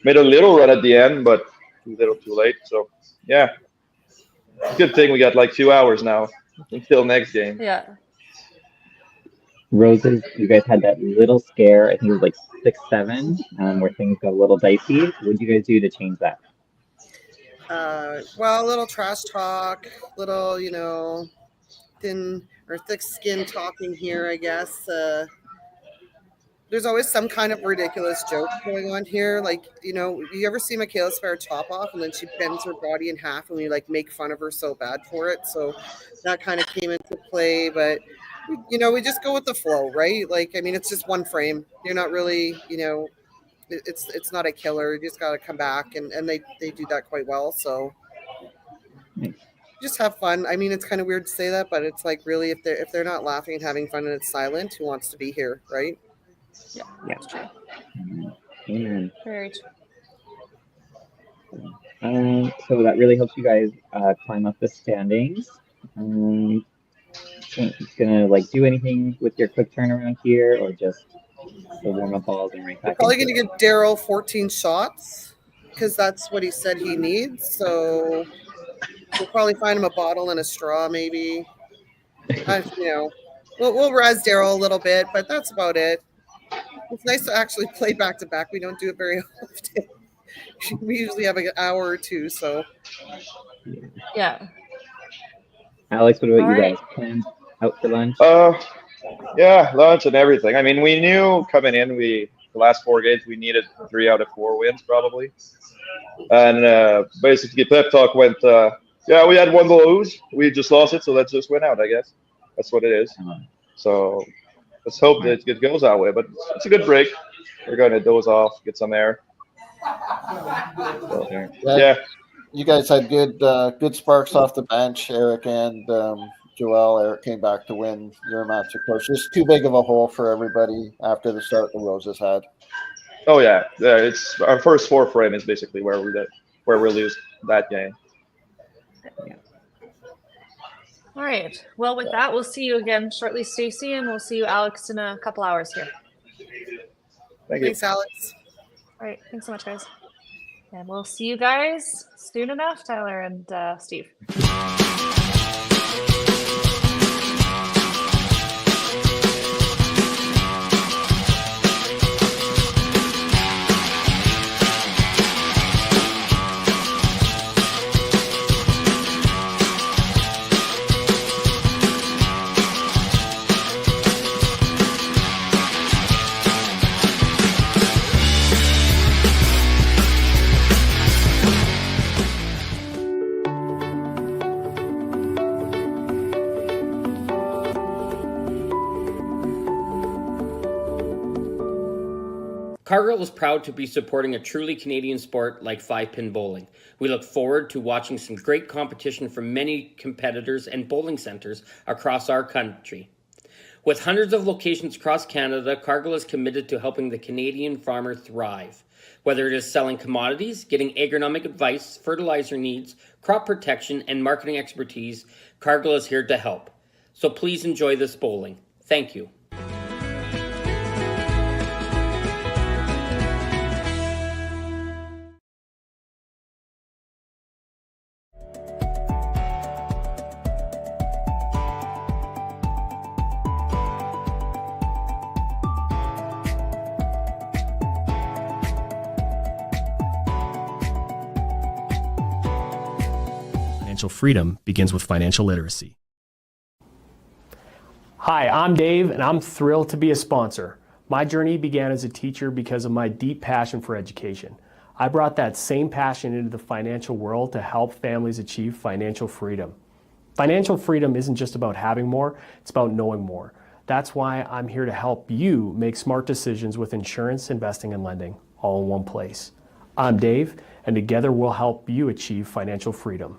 made a little run at the end, but too little, too late. So yeah, good thing we got like 2 hours now until next game. Yeah. Roses, you guys had that little scare. I think it was like 6-7, where things got a little dicey. What did you guys do to change that? Well, a little trash talk, little, thin or thick skin talking here, I guess. There's always some kind of ridiculous joke going on here. Like, you ever see Michaela spare top off and then she bends her body in half and we like make fun of her so bad for it. So that kind of came into play. But, we just go with the flow, right? Like, I mean, it's just one frame. You're not really, it's not a killer. You just got to come back. And they do that quite well. So just have fun. I mean, it's kind of weird to say that, but it's like really if they're not laughing and having fun and it's silent, who wants to be here, right? Yeah, that's true. Amen. Very true. So that really helps you guys climb up the standings. Gonna like do anything with your quick turnaround here, or just the warm up balls and right back? Probably gonna give Daryl 14 shots because that's what he said he needs. So we'll probably find him a bottle and a straw, maybe. We'll razz Daryl a little bit, but that's about it. It's nice to actually play back to back. We don't do it very often. We usually have like an hour or two, so. Yeah. Alex, what about you guys? Plans out for lunch? Yeah, lunch and everything. I mean, we knew coming in, the last 4 games, we needed 3 out of 4 wins probably. And basically pep talk went, yeah, we had 1 to lose. We just lost it, so let's just win out, I guess. That's what it is. So let's hope that it goes that way. But it's a good break. We're going to doze off, get some air. So, yeah. You guys had good sparks off the bench, Eric and Joel. Eric came back to win your match, of course. Just too big of a hole for everybody after the start the Roses had. Oh yeah, it's our first 4 frame is basically where we lose that game. Yeah. All right. Well, with that, we'll see you again shortly, Stacy, and we'll see you, Alex, in a couple hours here. Thank you. Thanks, Alex. All right. Thanks so much, guys. And we'll see you guys soon enough, Tyler and Steve. Cargill is proud to be supporting a truly Canadian sport like 5-pin bowling. We look forward to watching some great competition from many competitors and bowling centres across our country. With hundreds of locations across Canada, Cargill is committed to helping the Canadian farmer thrive. Whether it is selling commodities, getting agronomic advice, fertilizer needs, crop protection, and marketing expertise, Cargill is here to help. So please enjoy this bowling. Thank you. Financial freedom begins with financial literacy. Hi, I'm Dave, and I'm thrilled to be a sponsor. My journey began as a teacher because of my deep passion for education. I brought that same passion into the financial world to help families achieve financial freedom. Financial freedom isn't just about having more, it's about knowing more. That's why I'm here to help you make smart decisions with insurance, investing, and lending, all in one place. I'm Dave, and together we'll help you achieve financial freedom.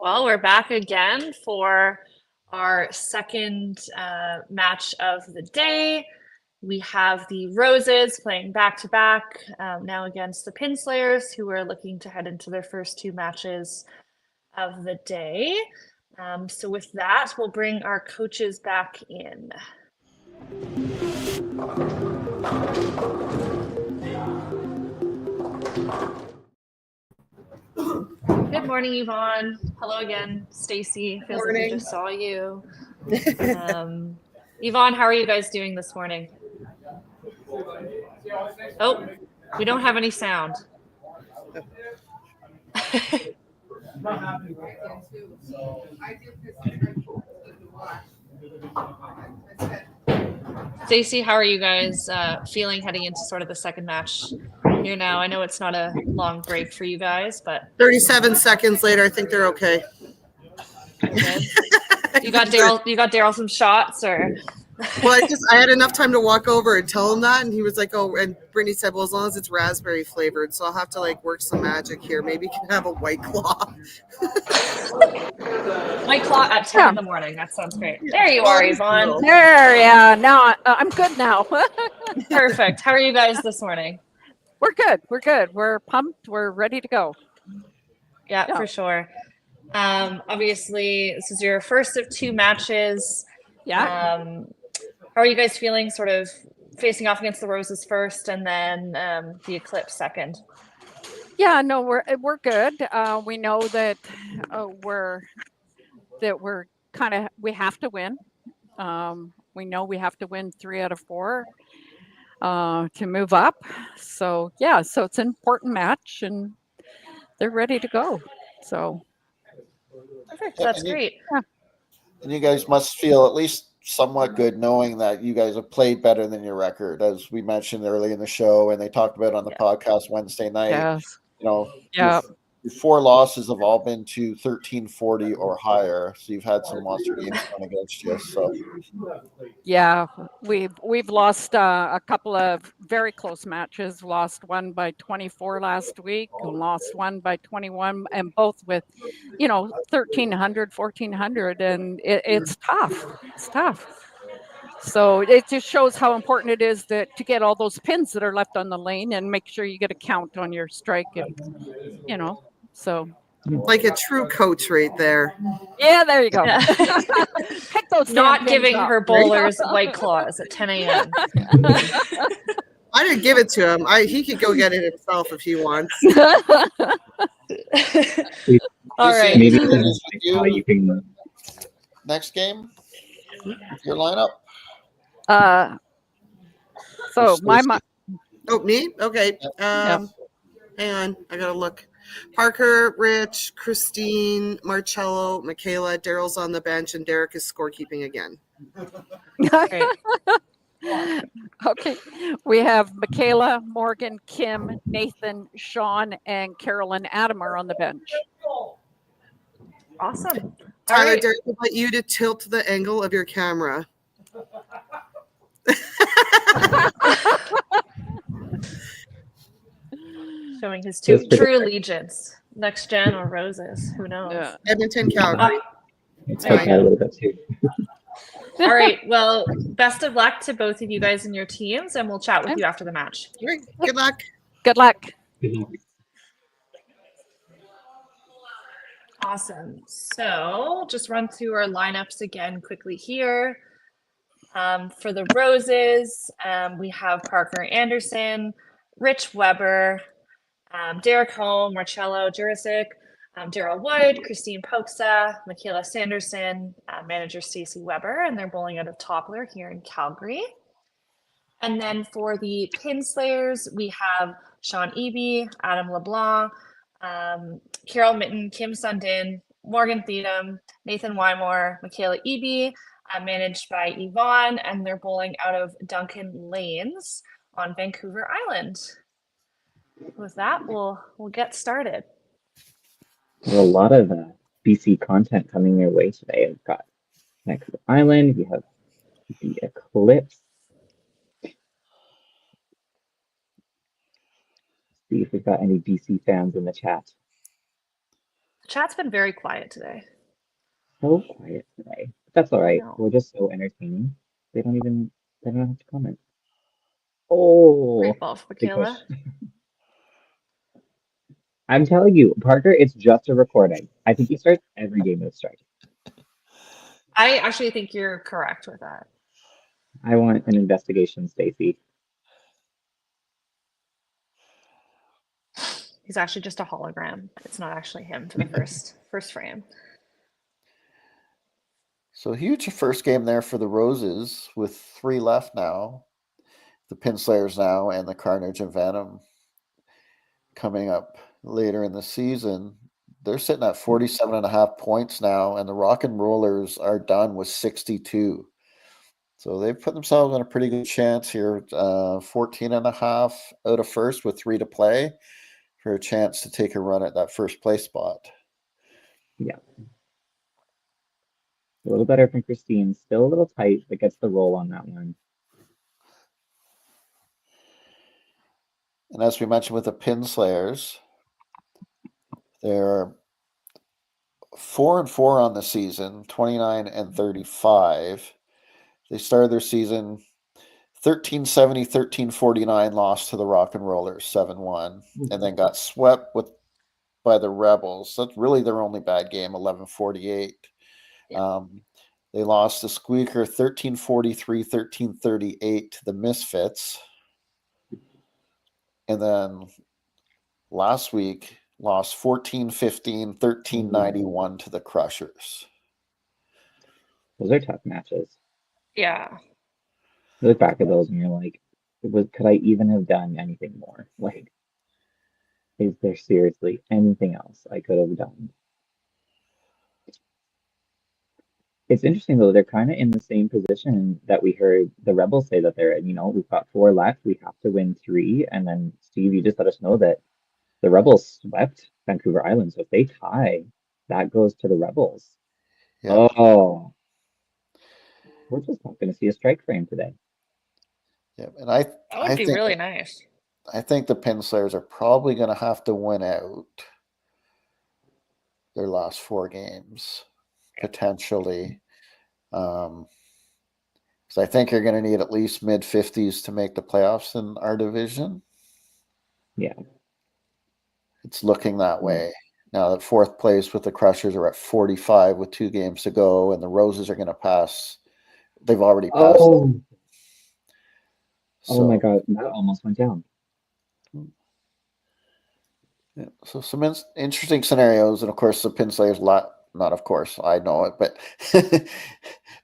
Well, we're back again for our second match of the day. We have the Roses playing back-to-back now against the Pinslayers, who are looking to head into their first two matches of the day. So with that, we'll bring our coaches back in. Good morning, Yvonne. Hello again, Stacy. Feels like I just saw you. Yvonne, how are you guys doing this morning? Oh, we don't have any sound. Stacy, how are you guys feeling heading into sort of the second match here now? I know it's not a long break for you guys, but 37 seconds later, I think they're okay. You got Daryl some shots, or? Well, I had enough time to walk over and tell him that, and he was like, "Oh," and Brittany said, "Well, as long as it's raspberry flavored, so I'll have to like work some magic here. Maybe you can have a White Claw." White Claw at 10 in the morning. That sounds great. There you are, Yvonne. There, yeah. Now I'm good now. Perfect. How are you guys this morning? We're good. We're good. We're pumped. We're ready to go. Yeah, for sure. Obviously, this is your first of two matches. Yeah. How are you guys feeling, sort of facing off against the Roses first and then the Eclipse second? Yeah, no, we're good. We know that we have to win. We know we have to win 3 out of 4 to move up. So yeah, so it's an important match, and they're ready to go. So perfect. That's great. Yeah. And you guys must feel at least somewhat good knowing that you guys have played better than your record, as we mentioned early in the show, and they talked about on the podcast Wednesday night. Yes. You know, Yeah. your 4 losses have all been to 1340 or higher, so you've had some monster games going against you. So yeah, we've lost a couple of very close matches. Lost one by 24 last week, and lost one by 21, and both with 1300, 1400, and it's tough. It's tough. So it just shows how important it is to get all those pins that are left on the lane and make sure you get a count on your strike, and so like a true coach right there. Yeah, there you go. Yeah. Pick those Not giving up. her bowlers White Claws at 10 a.m. I didn't give it to him. He could go get it himself if he wants. All right. Maybe you can next game, your lineup. So my Oh, me? Okay. Hang on. I gotta look. Parker, Rich, Christine, Marcello, Michaela, Daryl's on the bench, and Derek is scorekeeping again. Great. Okay, we have Michaela, Morgan, Kim, Nathan, Sean, and Carolyn Adam are on the bench. Awesome. All Tyler, right. dare I invite you to tilt the angle of your camera? Showing his Just for true allegiance. Next gen or roses. Who knows? Yeah. Edmonton, Calgary. It's There like you that a go. little bit too. All right. Well, best of luck to both of you guys and your teams, and we'll chat with you after the match. Great. Good luck. Good luck. Awesome. So just run through our lineups again quickly here. For the Roses, we have Parker Anderson, Rich Weber, Derek Holm, Marcello Jurisic, Daryl Wood, Christine Poksa, Michaela Sanderson, manager Stacey Weber, and they're bowling out of Toppler here in Calgary. And then for the Pinslayers, we have Sean Eby, Adam LeBlanc, Carol Mitten, Kim Sundin, Morgan Theodem, Nathan Wymore, Michaela Eby, managed by Yvonne, and they're bowling out of Duncan Lanes on Vancouver Island. With that, we'll get started. There's a lot of BC content coming your way today. We've got Vancouver Island. We have the Eclipse. See if we've got any BC fans in the chat. The chat's been very quiet today. So quiet today. But that's all right. No. We're just so entertaining. They don't have to comment. Oh, Great ball for big push. Michaela. I'm telling you, Parker, it's just a recording. I think he starts every game with a strike. I actually think you're correct with that. I want an investigation, Stacey. He's actually just a hologram. It's not actually him for the first frame. So huge first game there for the Roses with 3 left now. The Pinslayers now and the Carnage and Venom coming up later in the season. They're sitting at 47.5 points now, and the Rock and Rollers are done with 62. So they've put themselves in a pretty good chance here. 14.5 out of first with 3 to play for a chance to take a run at that first place spot. Yeah. A little better from Christine. Still a little tight, but gets the roll on that one. And as we mentioned with the Pinslayers, they're 4-4 on the season, 29-35. They started their season 1370, 1349, lost to the Rock and Rollers 7-1, and then got swept by the Rebels. That's really their only bad game, 1148. Yeah. They lost the Squeaker 1343, 1338 to the Misfits. And then last week lost 14-15, 1391 to the Crushers. Those are tough matches. Yeah. You look back at those and you're like, could I even have done anything more? Like, is there seriously anything else I could have done? It's interesting though, they're kind of in the same position that we heard the Rebels say that they're in. We've got 4 left, we have to win 3, and then Steve, you just let us know that the Rebels swept Vancouver Island, so if they tie, that goes to the Rebels. Yep. Oh, we're just not going to see a strike frame today. Yep. And That would be really nice. I think the Pinslayers are probably going to have to win out their last 4 games, potentially. Because I think you're going to need at least mid-50s to make the playoffs in our division. Yeah. It's looking that way. Now that 4th place with the Crushers are at 45 with 2 games to go, and the Roses are going to pass. They've already passed. Oh my So, God, that almost went down. yeah, so some interesting scenarios, and of course the Pinslayers not of course I know it, but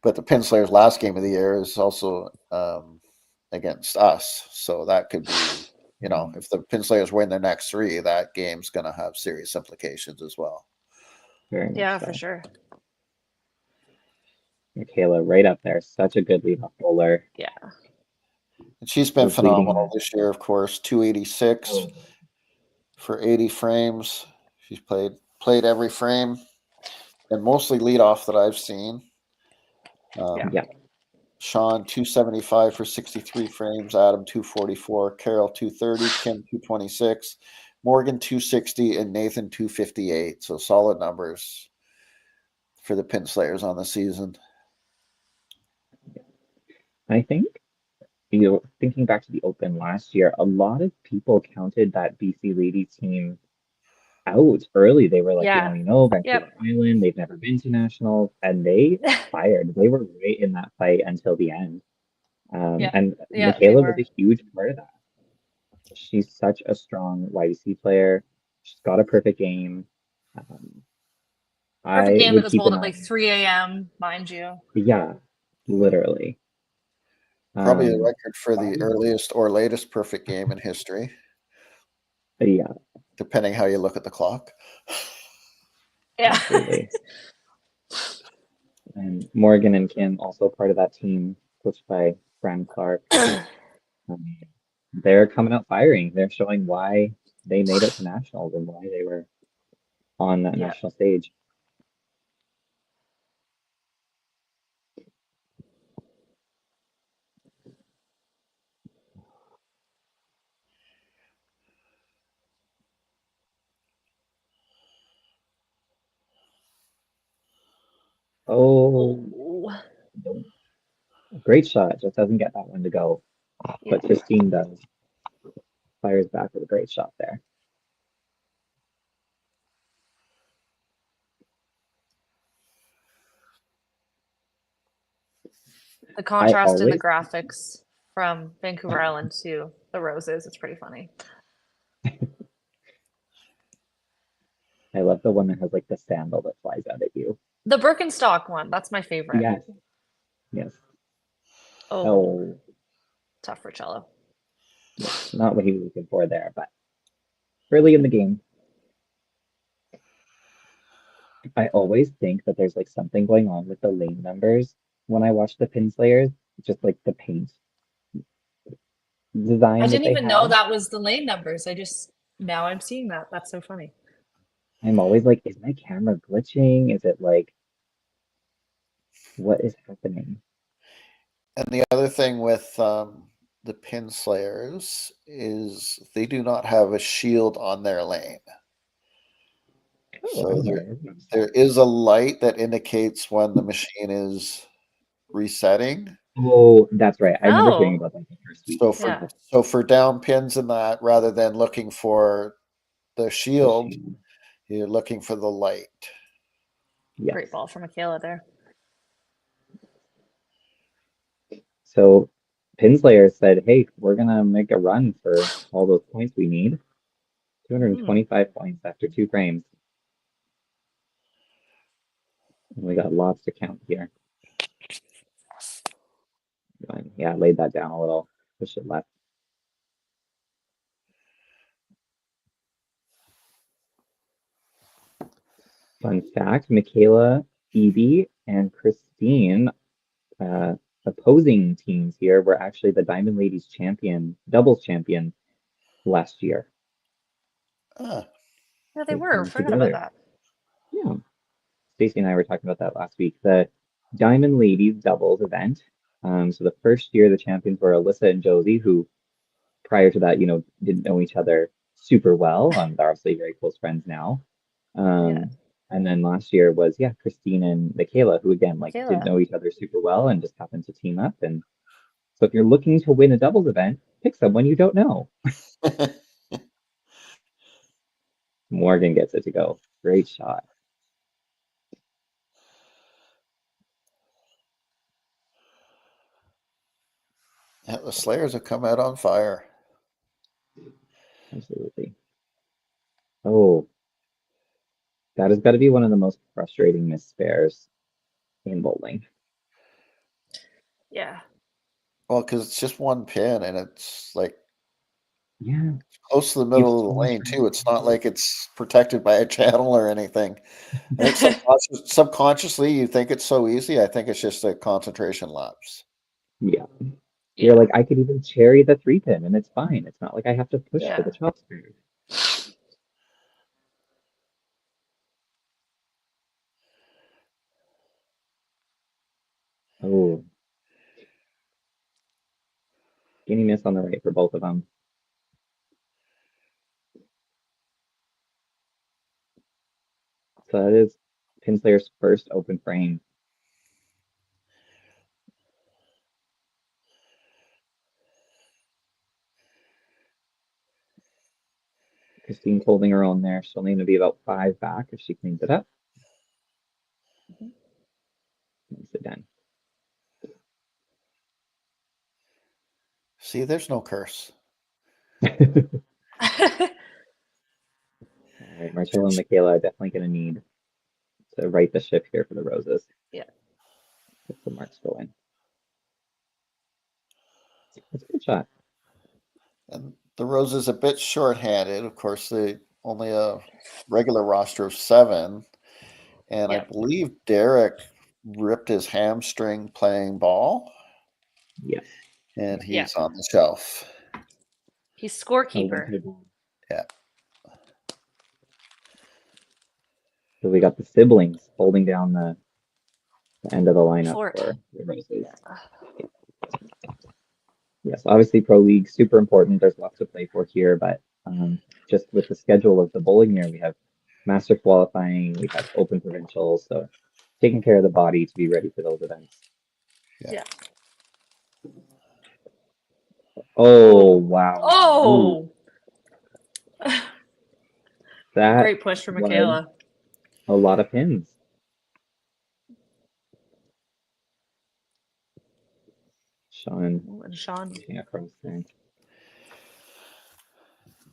but the Pinslayers last game of the year is also against us, so that could be, if the Pinslayers win their next 3, that game's going to have serious implications as well. Very much Yeah, so. for sure. Michaela right up there, such a good leadoff bowler. Yeah. And she's been was leading phenomenal that. this year, of course. 286 Oh, for 80 frames. She's played every frame, and mostly leadoff that I've seen. yeah. Sean 275 for 63 frames, Adam 244, Carol 230, Kim 226, Morgan 260, and Nathan 258. So solid numbers for the Pin Slayers on the season. I think, thinking back to the Open last year, a lot of people counted that BC ladies team out early. They were like, Yeah. Vancouver Island, they've never been to nationals, and they fired. They were right in that fight until the end. And Michaela was a huge part of that. She's such a strong YBC player. She's got a perfect game. Perfect I game that would was keep bowled an at like eye. 3 a.m., mind you. Yeah, literally. Probably the record for the earliest or latest perfect game in history. Yeah. Depending how you look at the clock. Yeah. Absolutely. And Morgan and Kim, also part of that team, coached by Fran Clark. They're coming out firing. They're showing why they made it to nationals and why they were on that national stage. Oh, great shot. Just doesn't get that one to go. But Christine does. Fires back with a great shot there. The contrast in the graphics from Vancouver Island to the Roses, it's pretty funny. I love the one that has like the sandal that flies out at you. The Birkenstock one, that's my favorite. Yes. Yes. Oh. Tough for cello. Not what he was looking for there, but early in the game. I always think that there's like something going on with the lane numbers when I watch the Pin Slayers, just like the paint design I that didn't they even know have. that was the lane numbers. Now I'm seeing that. That's so funny. I'm always like, is my camera glitching? Is it like, what is happening? And the other thing with the Pin Slayers is they do not have a shield on their lane. So there is a light that indicates when the machine is resetting. Oh, that's right. I remember hearing about that the first week. So for down pins and that, rather than looking for the shield, you're looking for the light. Yes. Great ball for Michaela there. So Pinslayer said, hey, we're going to make a run for all those points we need. 225 points after 2 frames. And we got lots to count here. Yeah, laid that down a little. Push it left. Fun fact, Michaela, Evie, and Christine, opposing teams here, were actually the Diamond Ladies doubles champion last year. Yeah, they were. Forgot about that. Yeah. Stacey and I were talking about that last week. The Diamond Ladies doubles event. So the first year the champions were Alyssa and Josie, who prior to that, didn't know each other super well. They're obviously very close friends now. And then last year was, Christine and Michaela, who again, didn't know each other super well and just happened to team up. And so if you're looking to win a doubles event, pick someone you don't know. Morgan gets it to go. Great shot. Yeah, the Slayers have come out on fire. Absolutely. Oh, that has got to be one of the most frustrating missed spares in bowling. Yeah. Well, because it's just one pin and it's like it's close to the middle of the lane too. It's not like it's protected by a channel or anything. I think subconsciously you think it's so easy. I think it's just a concentration lapse. Yeah. You're like, I could even cherry the 3-pin and it's fine. It's not like I have to push for Yeah. the chop screw. Oh, skinny miss on the right for both of them. So that is Pinslayer's first open frame. Christine's holding her own there. She'll need to be about 5 back if she cleans it up. Sit down. See, there's no curse. All right, Marcelo and Michaela are definitely going to need to right the ship here for the roses. Yeah. Get some marks going. That's a good shot. And the Rose is a bit short-handed. Of course, they only a regular roster of 7. And I believe Derek ripped his hamstring playing ball. Yes. And he's on the shelf. He's scorekeeper. Yeah. So we got the siblings holding down the end of the lineup for the Roses. Yes, obviously Pro League, super important. There's lots to play for here, but just with the schedule of the bowling year, we have master qualifying, we have open provincials, so taking care of the body to be ready for those events. Yeah. Oh, wow. Oh! That Great push for Michaela. A lot of pins. Sean. Yeah, across there.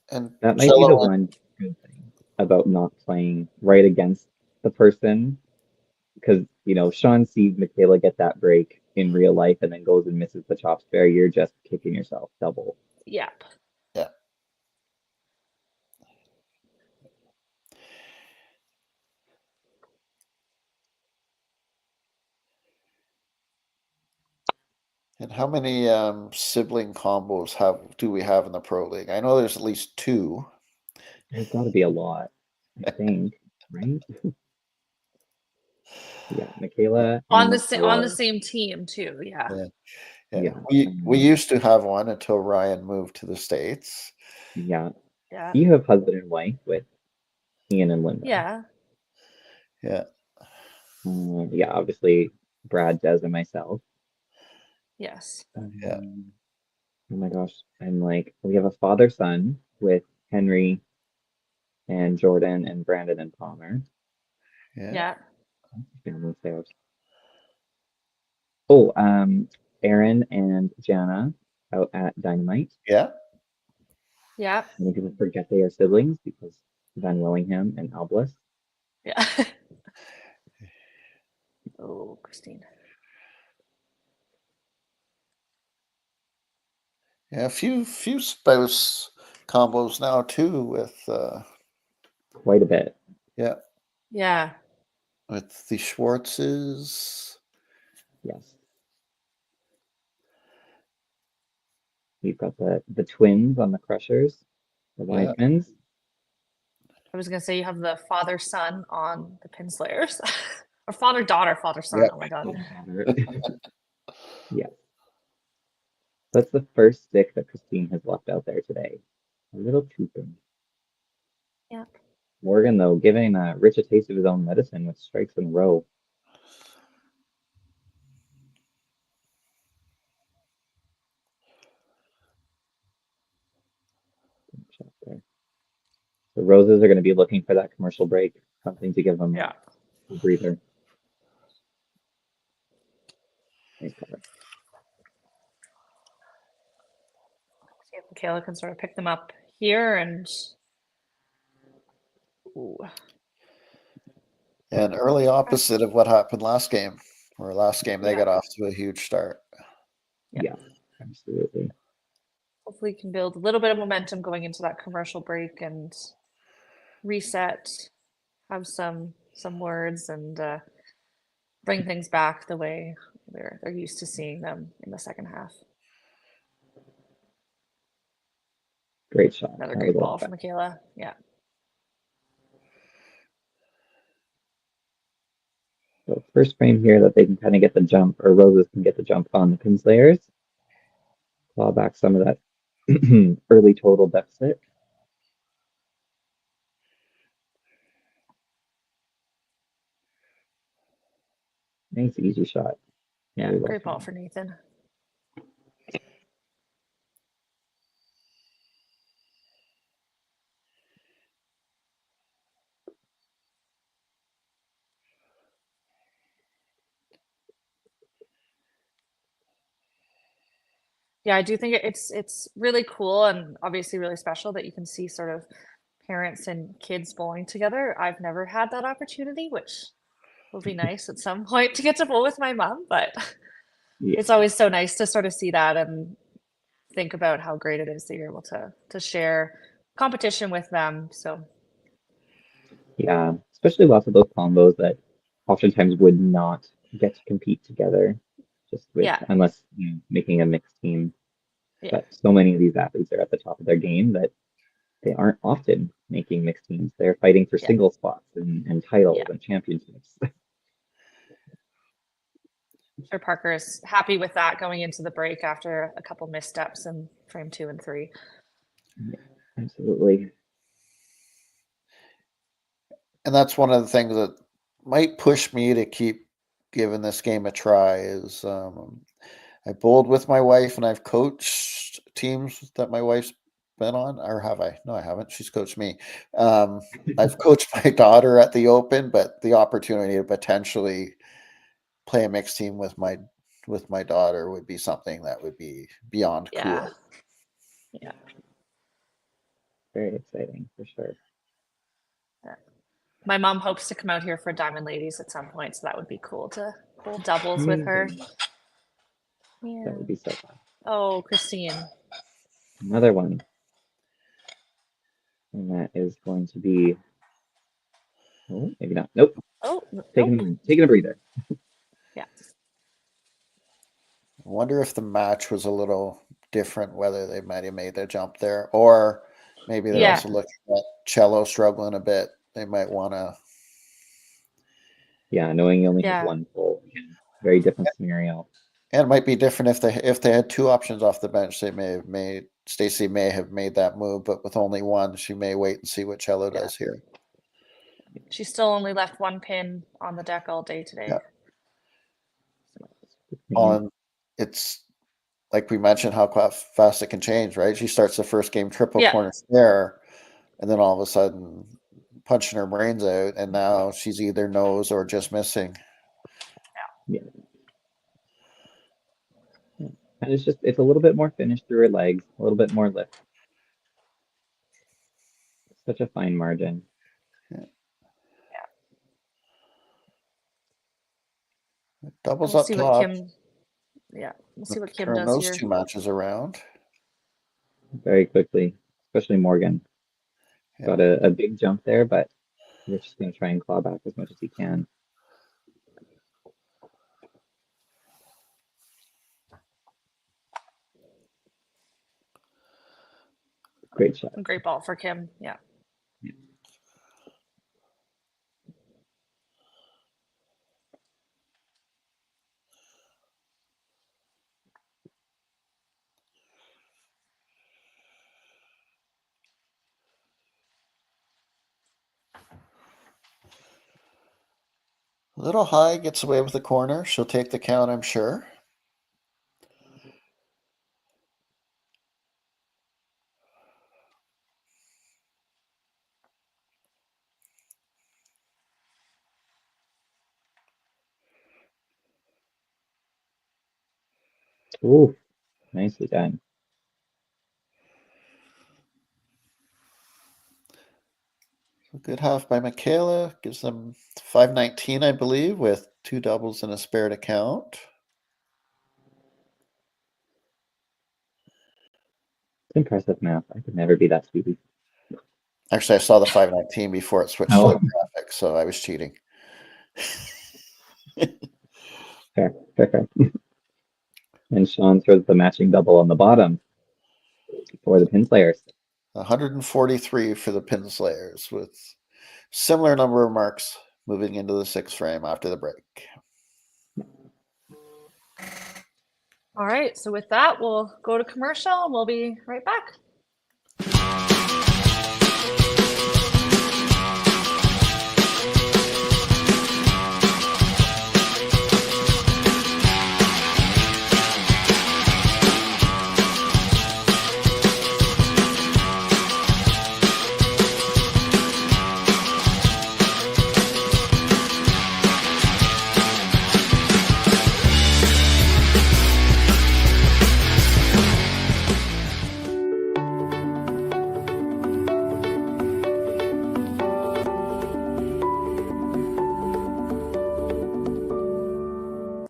And that might be the one good thing about not playing right against the person, because Sean sees Michaela get that break in real life and then goes and misses the chop spare. You're just kicking yourself double. Yeah. Yeah. And how many sibling combos do we have in the Pro League? I know there's at least 2. There's got to be a lot, I think, right? Yeah, Michaela on the same team too. Yeah. We used to have one until Ryan moved to the States. Yeah. Yeah. You have husband and wife with Ian and Linda. Yeah. Yeah. Yeah, obviously Brad, Des, and myself. Yes. Yeah. Oh my gosh. I'm like, we have a father-son with Henry and Jordan and Brandon and Palmer. Yeah. Family affairs. Oh, Aaron and Jana out at Dynamite. Yeah. Yeah. Many people forget they are siblings because Van Willingham and Albus. Yeah. Oh, Christine. Yeah, a few spouse combos now too with quite a bit. Yeah. Yeah. With the Schwartzes. Yes. We've got the twins on the Crushers, the Weidmans. I was gonna say you have the father-son on the Pinslayers. Or father-daughter, father-son. Oh my god. Yeah. That's the first stick that Christine has left out there today. A little Toopin. Yep. Morgan, though, giving Rich a taste of his own medicine with strikes in a row. The Roses are going to be looking for that commercial break, something to give them a breather. Nice cover. See if Michaela can sort of pick them up here and. Ooh. And early opposite of what happened last game. Where last game they got off to a huge start. Yeah, absolutely. Hopefully can build a little bit of momentum going into that commercial break and reset, have some words and bring things back the way they're used to seeing them in the second half. Great shot. Another That great was a lot ball of from fun. Michaela. Yeah. So first frame here that they can kind of get the jump, or Roses can get the jump on the Pinslayers. Claw back some of that early total deficit. Nice easy shot. Yeah, Very well great ball shot. for Nathan. Yeah, I do think it's really cool and obviously really special that you can see sort of parents and kids bowling together. I've never had that opportunity, which will be nice at some point to get to bowl with my mom, but Yeah. it's always so nice to sort of see that and think about how great it is that you're able to share competition with them. So Yeah, especially lots of those combos that oftentimes would not get to compete together, just with yeah, unless making a mixed team. yeah, But so many of these athletes are at the top of their game that they aren't often making mixed teams. They're fighting for yeah, single spots and titles yeah. and championships. I'm sure Parker is happy with that going into the break after a couple missteps in frame 2 and 3. Yeah, absolutely. And that's one of the things that might push me to keep giving this game a try is I bowled with my wife and I've coached teams that my wife's been on, or have I? No, I haven't. She's coached me. I've coached my daughter at the Open, but the opportunity to potentially play a mixed team with my daughter would be something that would be beyond Yeah. cool. Yeah. Very exciting for sure. My mom hopes to come out here for Diamond Ladies at some point, so that would be cool to bowl doubles with her. Yeah. That would be so fun. Oh, Christine. Another one. And that is going to be, oh, maybe not. Nope. Oh, Taking a breather. yeah. I wonder if the match was a little different, whether they might have made their jump there, or maybe they're Yeah. also looking at Cello struggling a bit. They might want to. Yeah, knowing you only have Yeah. one pull. Very different scenario. And it might be different if they had two options off the bench. They may have made Stacy may have made that move, but with only one, she may wait and see what Cello does here. She still only left one pin on the deck all day today. Yeah. It's like we mentioned how fast it can change, right? She starts the first game triple corner there, and then all of a sudden punching her brains out, and now she's either nose or just missing. Yeah. And it's a little bit more finish through her legs, a little bit more lift. Such a fine margin. Yeah. Doubles we'll up see top. what Kim. Yeah, we'll see what Kim Turn does those here. two matches around very quickly, especially Morgan. Yeah. Got a big jump there, but we're just going to try and claw back as much as he can. Great shot. Great ball for Kim. Yeah. A little high, gets away with the corner. She'll take the count, I'm sure. Ooh, nicely done. A good half by Michaela. Gives them 519, I believe, with two doubles and a spare to count. It's impressive math. I could never be that speedy. Actually, I saw the 519 before it switched to the graphic, so I was cheating. Fair. And Sean throws the matching double on the bottom for the pin players. 143 for the Pin Slayers, with similar number of marks moving into the 6th frame after the break. All right, so with that, we'll go to commercial and we'll be right back.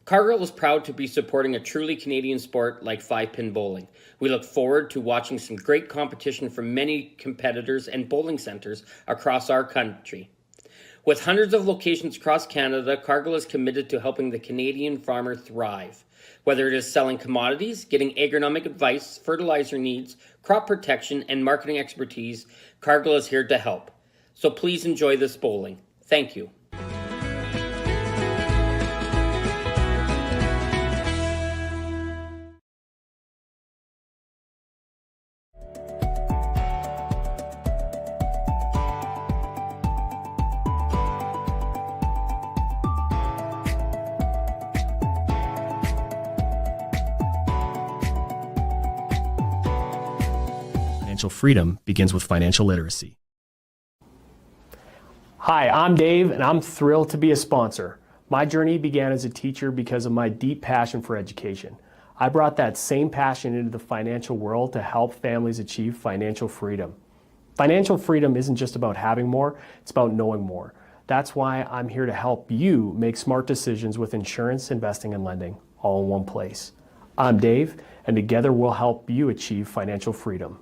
Cargill is proud to be supporting a truly Canadian sport like 5-pin bowling. We look forward to watching some great competition from many competitors and bowling centres across our country. With hundreds of locations across Canada, Cargill is committed to helping the Canadian farmer thrive. Whether it is selling commodities, getting agronomic advice, fertilizer needs, crop protection, and marketing expertise, Cargill is here to help. So please enjoy this bowling. Thank you. Financial freedom begins with financial literacy. Hi, I'm Dave, and I'm thrilled to be a sponsor. My journey began as a teacher because of my deep passion for education. I brought that same passion into the financial world to help families achieve financial freedom. Financial freedom isn't just about having more, it's about knowing more. That's why I'm here to help you make smart decisions with insurance, investing, and lending, all in one place. I'm Dave, and together we'll help you achieve financial freedom.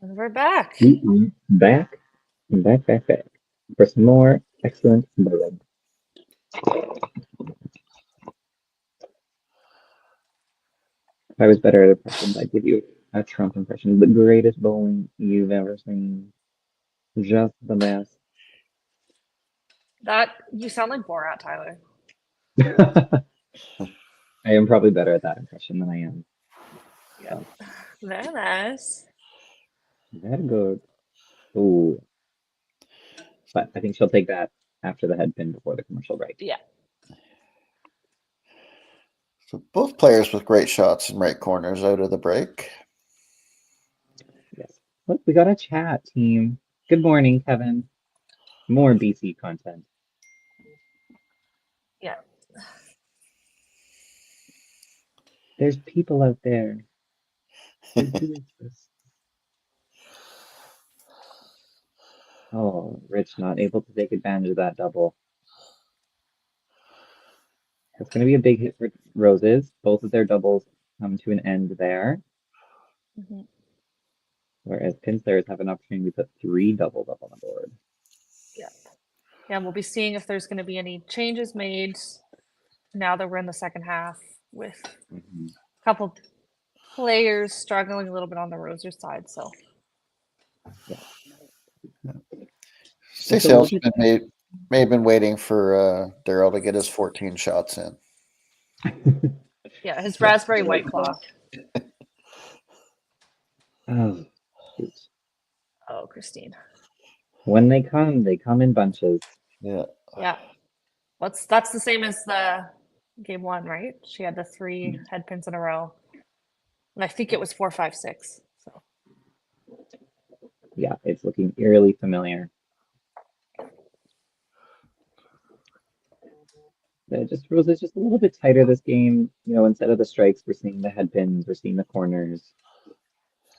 And we're back. Back for some more excellent bowling. If I was better at impressions, I'd give you a Trump impression. The greatest bowling you've ever seen. Just the best. That you sound like Borat, Tyler. I am probably better at that impression than I am. Yeah. Very nice. Very good. Ooh. But I think she'll take that after the head pin before the commercial break. Yeah. So both players with great shots in right corners out of the break. Yes. Look, we got a chat, team. Good morning, Kevin. More BC content. Yeah. There's people out there who do exist. Oh, Rich not able to take advantage of that double. It's going to be a big hit for Roses. Both of their doubles come to an end there. Mm-hmm. Whereas Pinslayers have an opportunity to put 3 doubles up on the board. Yeah. Yeah, we'll be seeing if there's going to be any changes made now that we're in the second half with a couple players struggling a little bit on the Rosers side. So, yeah. Stacey also may have been waiting for Daryl to get his 14 shots in. Yeah, his raspberry white claw. Oh, shoot. Oh, Christine. When they come in bunches. Yeah. Yeah. That's the same as the game one, right? She had the 3 head pins in a row. And I think it was 4, 5, 6. So Yeah, it's looking eerily familiar. Rose is just a little bit tighter this game. You know, instead of the strikes, we're seeing the head pins, we're seeing the corners,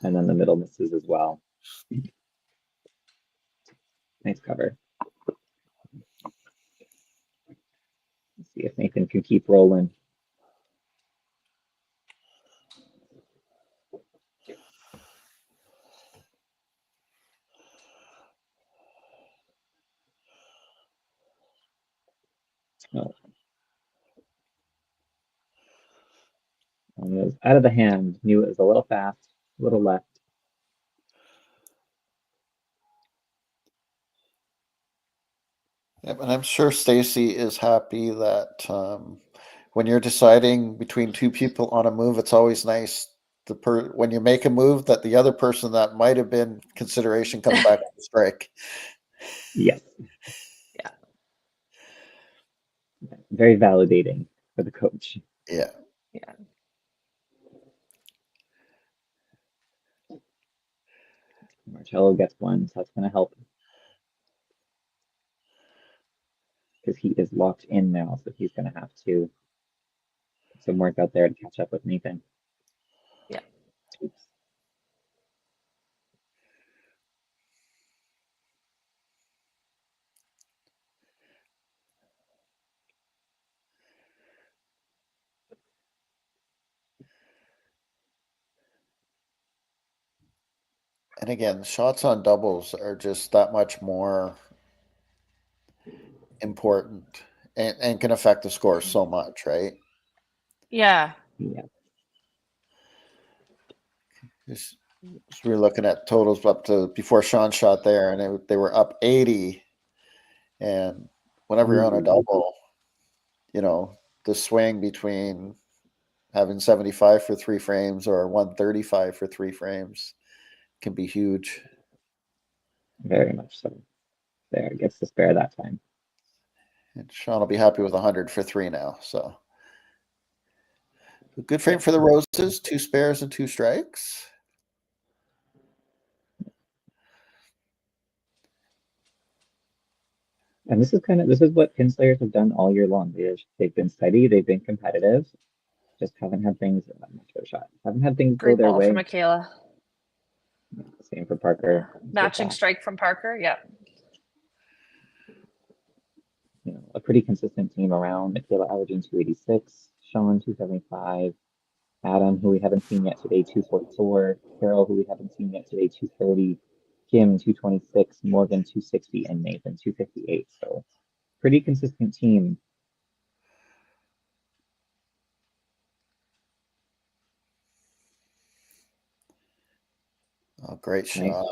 and then the middle misses as well. Nice cover. Let's see if Nathan can keep rolling. Oh. It was out of the hand. Knew it was a little fast, a little left. Yep, and I'm sure Stacy is happy that when you're deciding between two people on a move, it's always nice when you make a move that the other person that might have been consideration comes back to strike. Yes. yeah. Very validating for the coach. Yeah. Yeah. Marcello gets one, so that's going to help. Because he is locked in now, so he's going to have to put some work out there to catch up with Nathan. Yeah. Oops. And again, shots on doubles are just that much more important and can affect the score so much, right? Yeah. Yeah. Just, we were looking at totals up to before Sean shot there, and they were up 80. And whenever you're on a double, you know, the swing between having 75 for 3 frames or 135 for 3 frames can be huge. Very much so. There, gets to spare that time. And Sean will be happy with 100 for 3 now. So a good frame for the Roses, 2 spares and 2 strikes. And this is what Pinslayers have done all year long. They've been steady, they've been competitive, just haven't had things much of a shot. Haven't had things go Great their ball way. for Michaela. Same for Parker. Matching strike from Parker. Yeah. You know, a pretty consistent team around. Michaela averaging 286, Sean 275, Adam, who we haven't seen yet today, 244, Carol, who we haven't seen yet today, 230, Kim 226, Morgan 260, and Nathan 258. So pretty consistent team. Oh, great shot. Nice.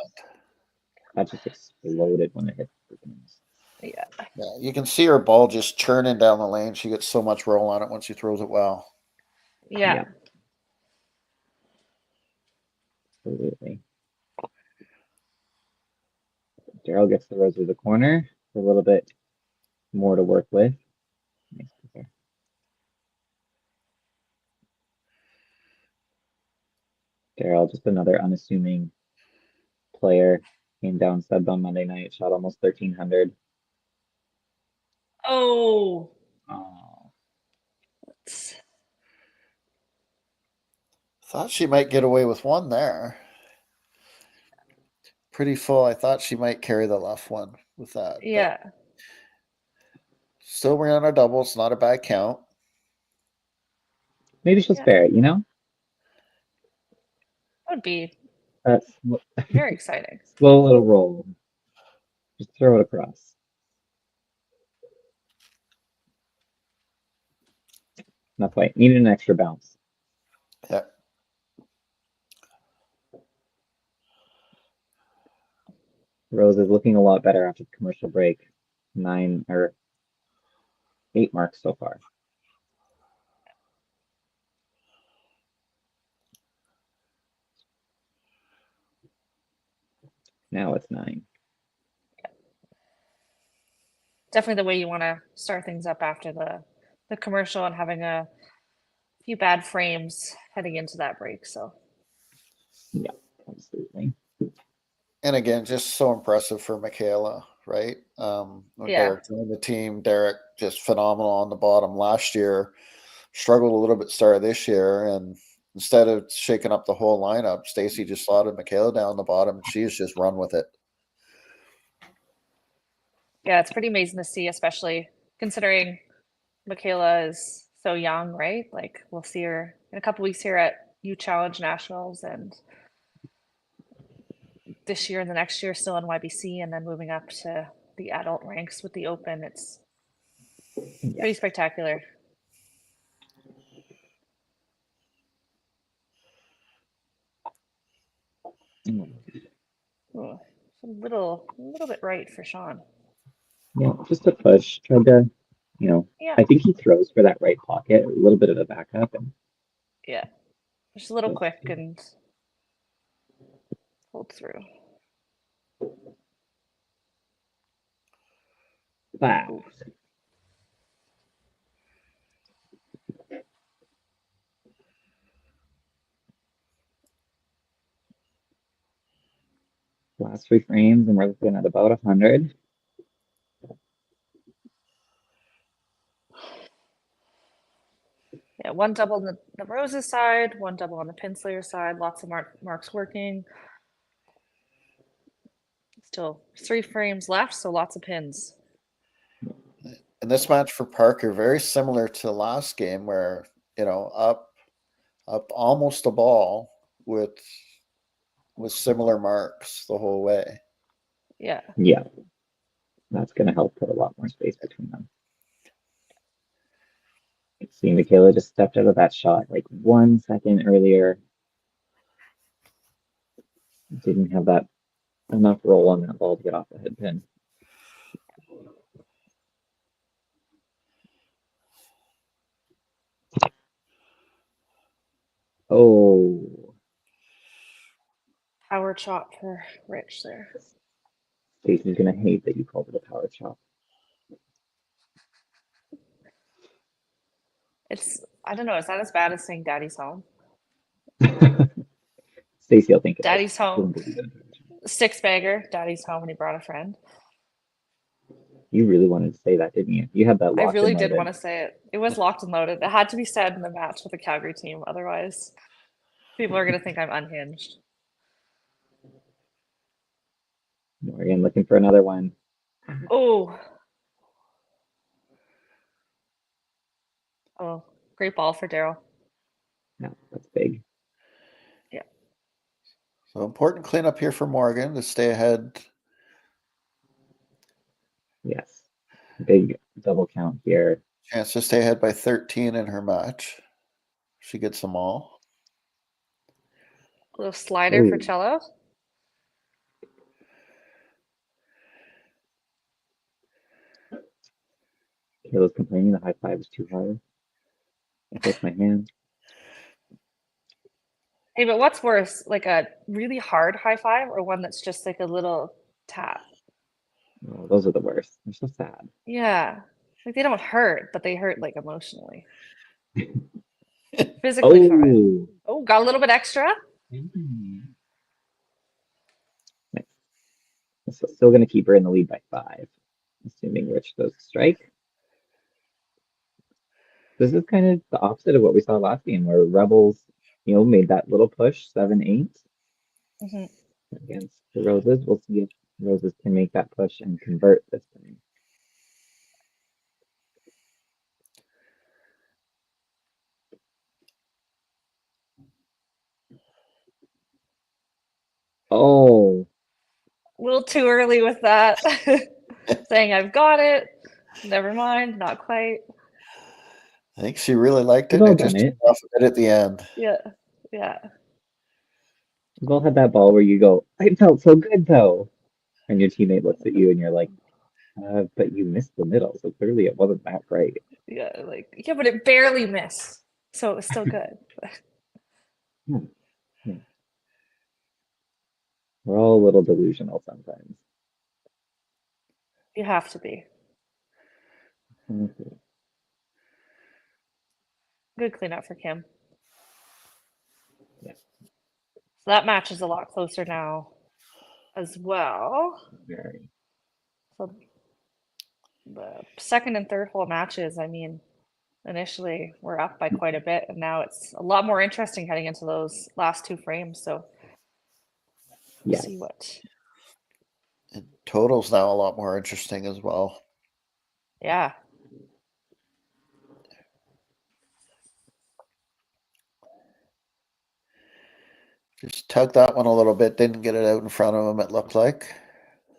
That just exploded when it hit the pins. Yeah. Yeah, you can see her ball just churning down the lane. She gets so much roll on it once she throws it well. Yeah. Absolutely. Daryl gets the rose of the corner. A little bit more to work with. Nice there. Daryl, just another unassuming player. Came down subbed on Monday night, shot almost 1,300. Oh. Thought she might get away with one there. Pretty full. I thought she might carry the left one with that. Yeah. Still, we're on our doubles. Not a bad count. Maybe she'll spare it, you know? That would be That's very exciting. slow little roll. Just throw it across. Not quite. Needed an extra bounce. Yeah. Rose is looking a lot better after the commercial break. 9 or 8 marks so far. Now it's 9. Definitely the way you want to start things up after the commercial and having a few bad frames heading into that break. So Yeah, absolutely. And again, just so impressive for Michaela, right? When Yeah. Derek joined the team, Derek just phenomenal on the bottom last year, struggled a little bit start of this year, and instead of shaking up the whole lineup, Stacy just slotted Michaela down the bottom. She's just run with it. yeah, it's pretty amazing to see, especially considering Michaela is so young, right? Like we'll see her in a couple weeks here at U Challenge Nationals, and this year and the next year still in YBC, and then moving up to the adult ranks with the Open. It's pretty spectacular. Oh, it's a little bit right for Sean. Yeah, just a push. Tried to, Yeah. I think he throws for that right pocket, a little bit of a backup, and Yeah. Just a little quick and hold through. wow. Last 3 frames, and we're looking at about 100. Yeah, one double on the Roses side, one double on the Pinslayer side. Lots of marks working. Still 3 frames left, so lots of pins. And this match for Parker, very similar to the last game where, up almost a ball with similar marks the whole way. Yeah. Yeah. That's going to help put a lot more space between them. See, Michaela just stepped out of that shot like 1 second earlier. Didn't have that enough roll on that ball to get off the head pin. Oh. Power chop for Rich there. Jason's going to hate that you called it a power chop. I don't know, is that as bad as saying Daddy's home? Stacey, I'll think it Daddy's is. home. 6-bagger. Daddy's home when he brought a friend. You really wanted to say that, didn't you? You had that locked I really and did loaded. want to say it. It was locked and loaded. It had to be said in the match with the Calgary team. Otherwise, people are going to think I'm unhinged. Morgan looking for another one. Oh. Oh, great ball for Daryl. Yeah, that's big. Yeah. So important cleanup here for Morgan to stay ahead. Yes. Big double count here. Chance to stay ahead by 13 in her match. She gets them all. A little slider for Ooh. Cello. Kayla's complaining the high five is too hard. I broke my hand. Hey, but what's worse, like a really hard high five or one that's just like a little tap? Oh, those are the worst. They're so sad. Yeah. Like they don't hurt, but they hurt like emotionally. Physically fine. Oh, got a little bit extra. Nice. So still going to keep her in the lead by 5, assuming Rich goes to strike. This is kind of the opposite of what we saw last game, where Rebels, made that little push, 7-8 against the Roses. We'll see if Roses can make that push and convert this time. Oh. A little too early with that. Saying I've got it. Never mind, not quite. I think she really liked it. We've all It just done it. took off a bit at the end. Yeah. Yeah. We've all had that ball where you go, I felt so good though. And your teammate looks at you and you're like, but you missed the middle, so clearly it wasn't that great. Yeah, but it barely missed. So it was still good. Yeah. We're all a little delusional sometimes. You have to be. Mhm. Good cleanup for Kim. Yeah. So that match is a lot closer now as well. Very. So the second and third hole matches, I mean, initially we're up by quite a bit, and now it's a lot more interesting heading into those last two frames. So we'll Yes. see what. And total's now a lot more interesting as well. Yeah. Just tugged that one a little bit, didn't get it out in front of him, it looked like.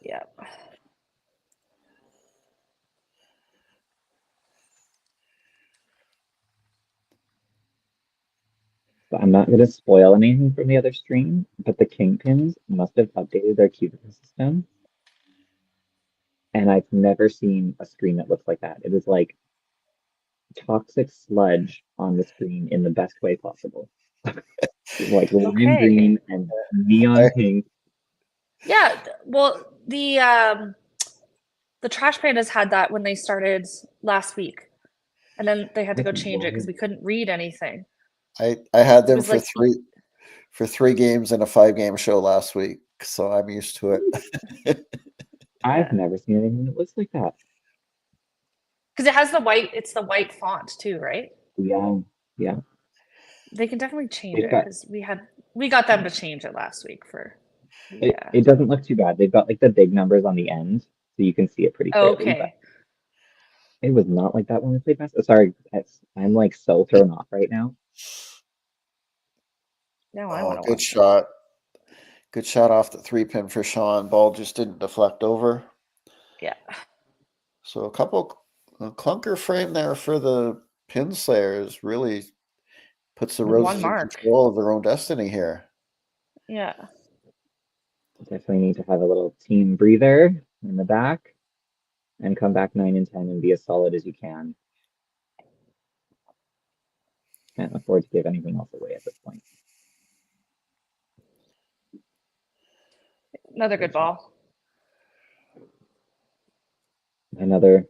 Yeah. But I'm not going to spoil anything from the other stream, but the Kingpins must have updated their cubicle system. And I've never seen a screen that looks like that. It is like toxic sludge on the screen in the best way possible. Like lime Okay. green and neon pink. Yeah. Well, the Trash Pandas had that when they started last week, and then they had to go That's change it because wild. we couldn't read anything. I had It them was like for 3 games in a 5-game show last week, so I'm used to it. I've never seen anything that looks like that. because it has the white. It's the white font too, right? Yeah, yeah. They can definitely change They've it got because we got them to change it last week for. Yeah. it doesn't look too bad. They've got like the big numbers on the end, so you can see it pretty clearly. But Okay. it was not like that when we played Mass. Oh, sorry, I'm like so thrown off right now. Now I Oh, want to good watch it. shot. Good shot off the 3-pin for Sean. Ball just didn't deflect over. Yeah. So a clunker frame there for the pin slayers really puts the One Roses in mark. control of their own destiny here. Yeah. Definitely need to have a little team breather in the back and come back 9 and 10 and be as solid as you can. Can't afford to give anything else away at this point. Another good ball. Another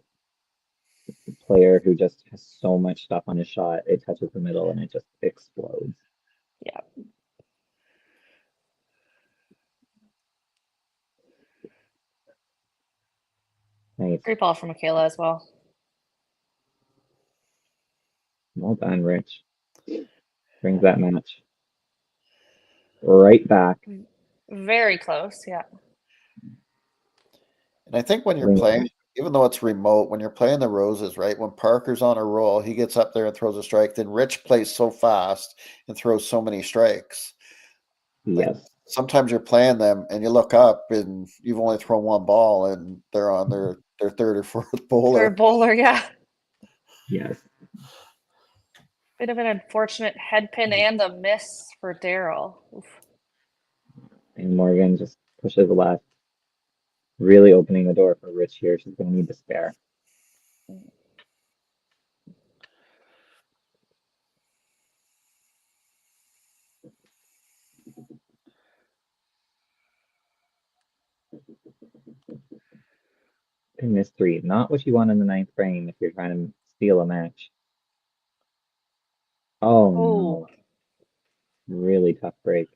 player who just has so much stuff on his shot. It touches the middle and it just explodes. Yeah. Nice. Great ball from Michaela as well. Well done, Rich. Brings that match right back. Very close. Yeah. And I think when you're Brings playing, even though it's remote, when you're playing the Roses, right? When Parker's on a roll, he gets up there and throws a strike. Then Rich plays so fast and throws so many strikes. Like Yes. sometimes you're playing them and you look up and you've only thrown one ball and they're on their third or fourth bowler. Third bowler. Yeah. Yes. Bit of an unfortunate head pin and a miss for Daryl. And Morgan just pushes left, really opening the door for Rich here. She's going to need to spare. Pin miss 3. Not what you want in the 9th frame if you're trying to steal a match. Oh no. Really tough break.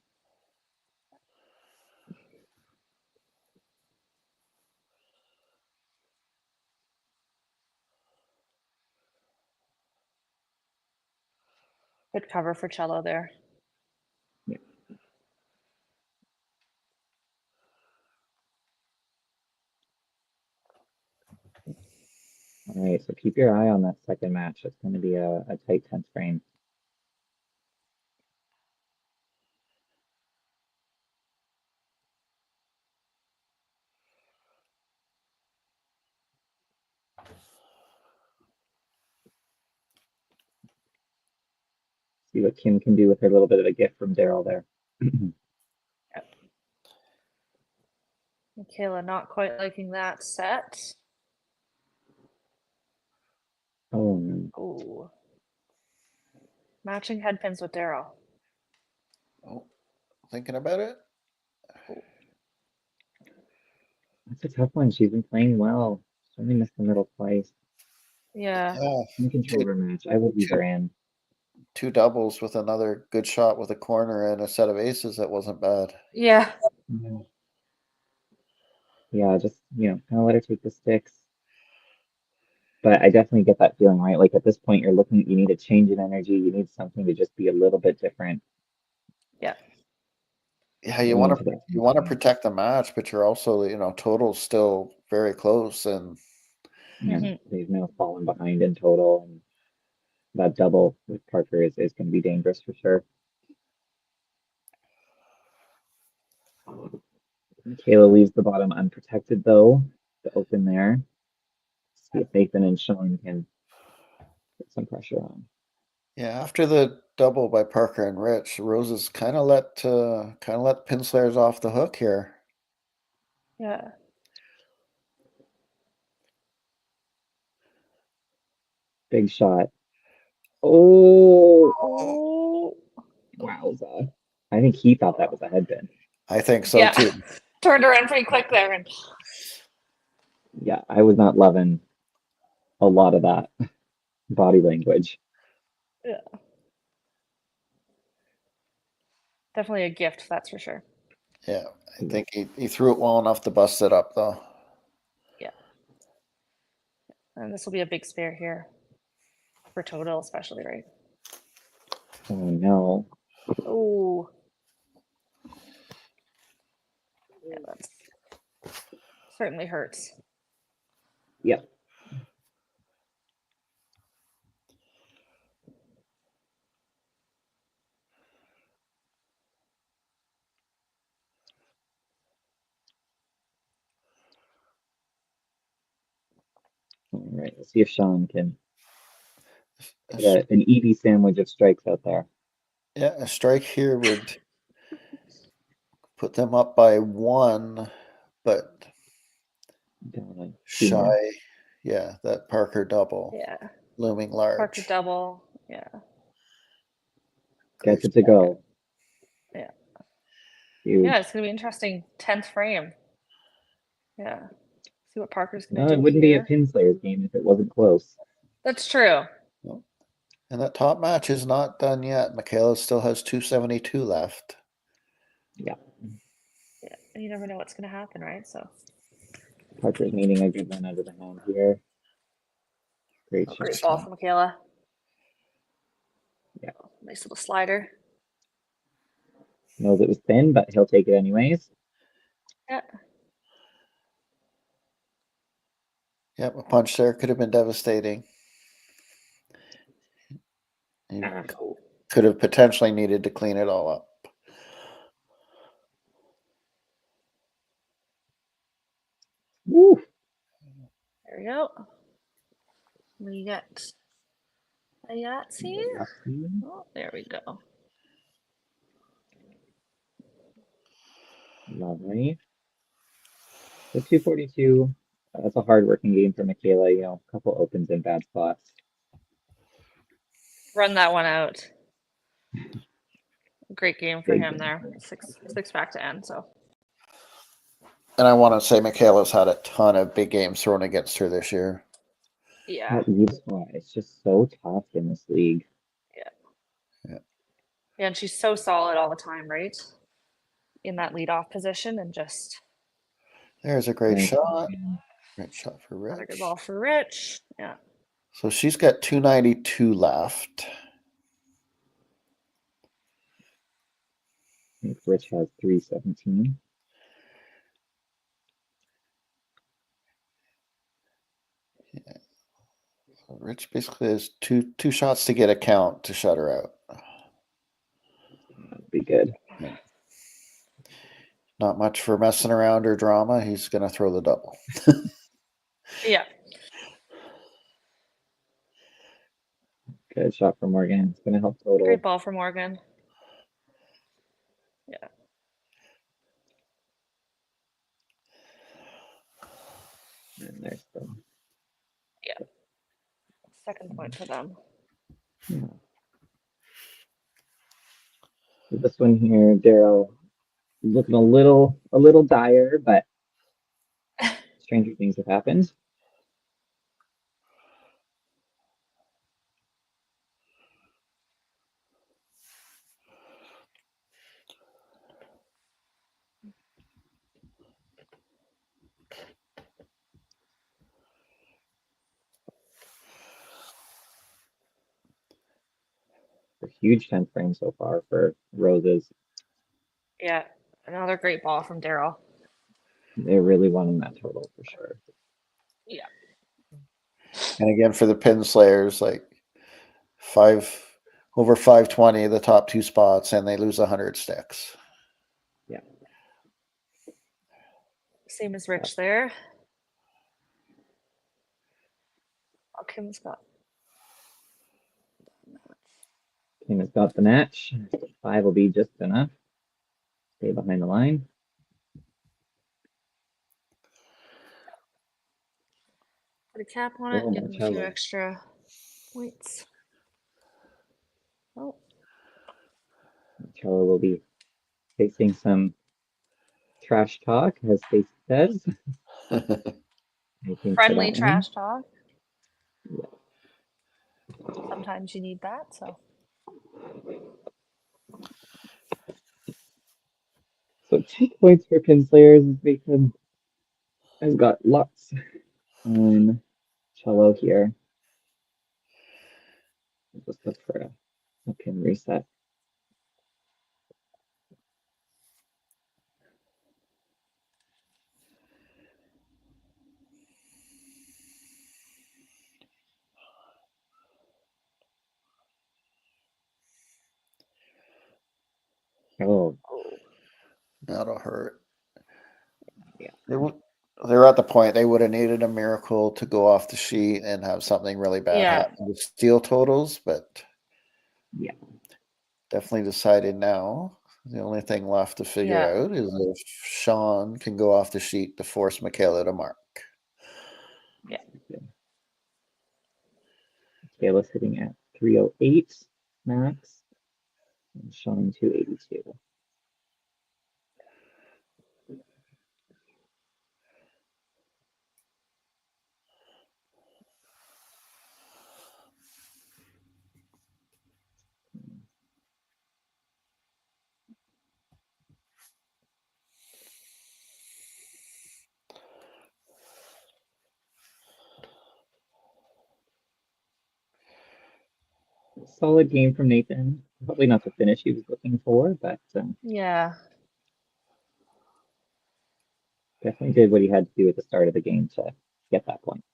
Good cover for Cello there. Yeah. All right, so keep your eye on that second match. It's going to be a tight 10th frame. See what Kim can do with her little bit of a gift from Daryl there. Yep. Michaela not quite liking that set. Oh no. Ooh. Matching head pins with Daryl. Oh, thinking about it. That's a tough one. She's been playing well. She only missed the middle twice. Yeah. Yeah, In control of her match. I would leave her in. two doubles with another good shot with a corner and a set of aces. That wasn't bad. Yeah. Yeah, yeah, just kind of let her take the sticks. But I definitely get that feeling, right? Like at this point, you're looking, you need a change in energy. You need something to just be a little bit different Yeah. Yeah, you going want into to that. you want to protect the match, but you're also total's still very close, and Yeah, Mhm. they've now fallen behind in total, and that double with Parker is going to be dangerous for sure. Michaela leaves the bottom unprotected though, to open there. See if Nathan and Sean can put some pressure on. yeah, after the double by Parker and Rich, Roses kind of let Pinslayers off the hook here. Yeah. Big shot. Oh, Oh. wowza. I think he thought that was a headbin. I think so Yeah. too. Turned around pretty quick there, and Yeah, I was not loving a lot of that body language. yeah, definitely a gift, that's for sure. Yeah, I think he threw it well enough to bust it up though. Yeah. And this will be a big spare here for total, especially, right? Oh no. Oh. Yeah, that's certainly hurts. Yep. All right, let's see if Sean can get an easy sandwich of strikes out there. Yeah, a strike here would put them up by one, but Don't wanna do shy. more. Yeah, that Parker double Yeah. looming Parker large. double. Yeah. Gets it to go. Yeah. Huge. Yeah, it's going to be interesting. 10th frame. Yeah. See what Parker's going No, to it do wouldn't be a here. Pinslayers game if it wasn't close. That's true. And that top match is not done yet. Michaela still has 272 left. Yeah, Yeah. And you never know what's going to happen, right? So, Parker's needing a good one out of the hand here. Great shot. great ball from Michaela. Yeah. Nice little slider. Knows it was thin, but he'll take it anyways. Yeah. Yep, a punch there could have been devastating. He could have potentially needed to clean it all up. Woo! There we go. We get a Yahtzee. Oh, there we go. Lovely. So 242. That's a hard working game for Michaela. A couple opens in bad spots. Run that one out. Great game for Big him game. there. Six back to end. So. And I want to say Michaela's had a ton of big games thrown against her this year. Yeah. That lead spot is just so tough in this league. Yeah, and she's so solid all the time, right? In that leadoff position, and just There's a great Nice. shot. Great shot for another Rich. good ball for Rich. Yeah. So she's got 292 left. I think Rich has 317. Yeah. So Rich basically has two shots to get a count to shut her out. That'd be good. Yeah. Not much for messing around or drama. He's going to throw the double. Yeah. Good shot for Morgan. It's going to help total. Great ball for Morgan. Yeah. And there's the Yeah. Second point for them. yeah. So this one here, Daryl looking a little dire, but stranger things have happened. A huge 10th frame so far for Roses. Yeah, another great ball from Daryl. They're really wanting that total for sure. Yeah. And again, for the pin slayers, like over 520, the top two spots, and they lose 100 sticks. Yeah. Same as Rich there. Oh, Kim's got. Kim has got the match. 5 will be just enough. Stay behind the line. Put a cap on it, Oh, give him a few Marcello. extra points. Oh, Marcello will be facing some trash talk, as Stacey says. I think for friendly that one. trash talk. Yeah. Sometimes you need that, so. So 2 points for Pinslayers. Bacon has got lots on cello here. Just look for a pin reset. Oh, That'll hurt. yeah. They're at the point they would have needed a miracle to go off the sheet and have something really bad Yeah. happen with steal totals, but Yeah. definitely decided now. The only thing left to figure out is if Sean can go off the sheet to force Michaela to mark. Yeah. Michaela's sitting at 308 max and Sean 282. Solid game from Nathan. Probably not the finish he was looking for, but Yeah. definitely did what he had to do at the start of the game to get that point.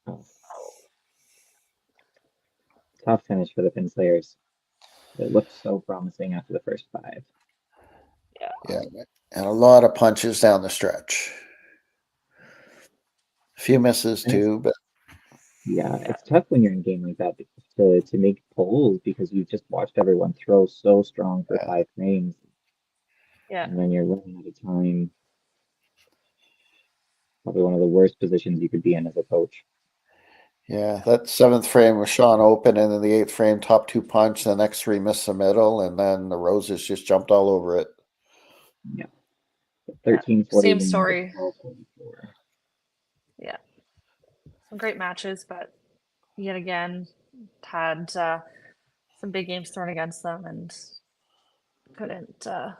Oh. Tough finish for the Pinslayers. It looked so promising after the first 5. Yeah, and a lot of punches down the stretch. A few misses too, but yeah, it's tough when you're in a game like that to make polls because you've just watched everyone throw so strong for 5 frames. Yeah. And then you're running out of time. Probably one of the worst positions you could be in as a coach. yeah, that 7th frame was Sean open, and then the 8th frame top 2 punch. The next 3 missed the middle, and then the Roses just jumped all over it. Yeah, 13-40. Same story. Yeah, some great matches, but yet again had some big games thrown against them and couldn't. All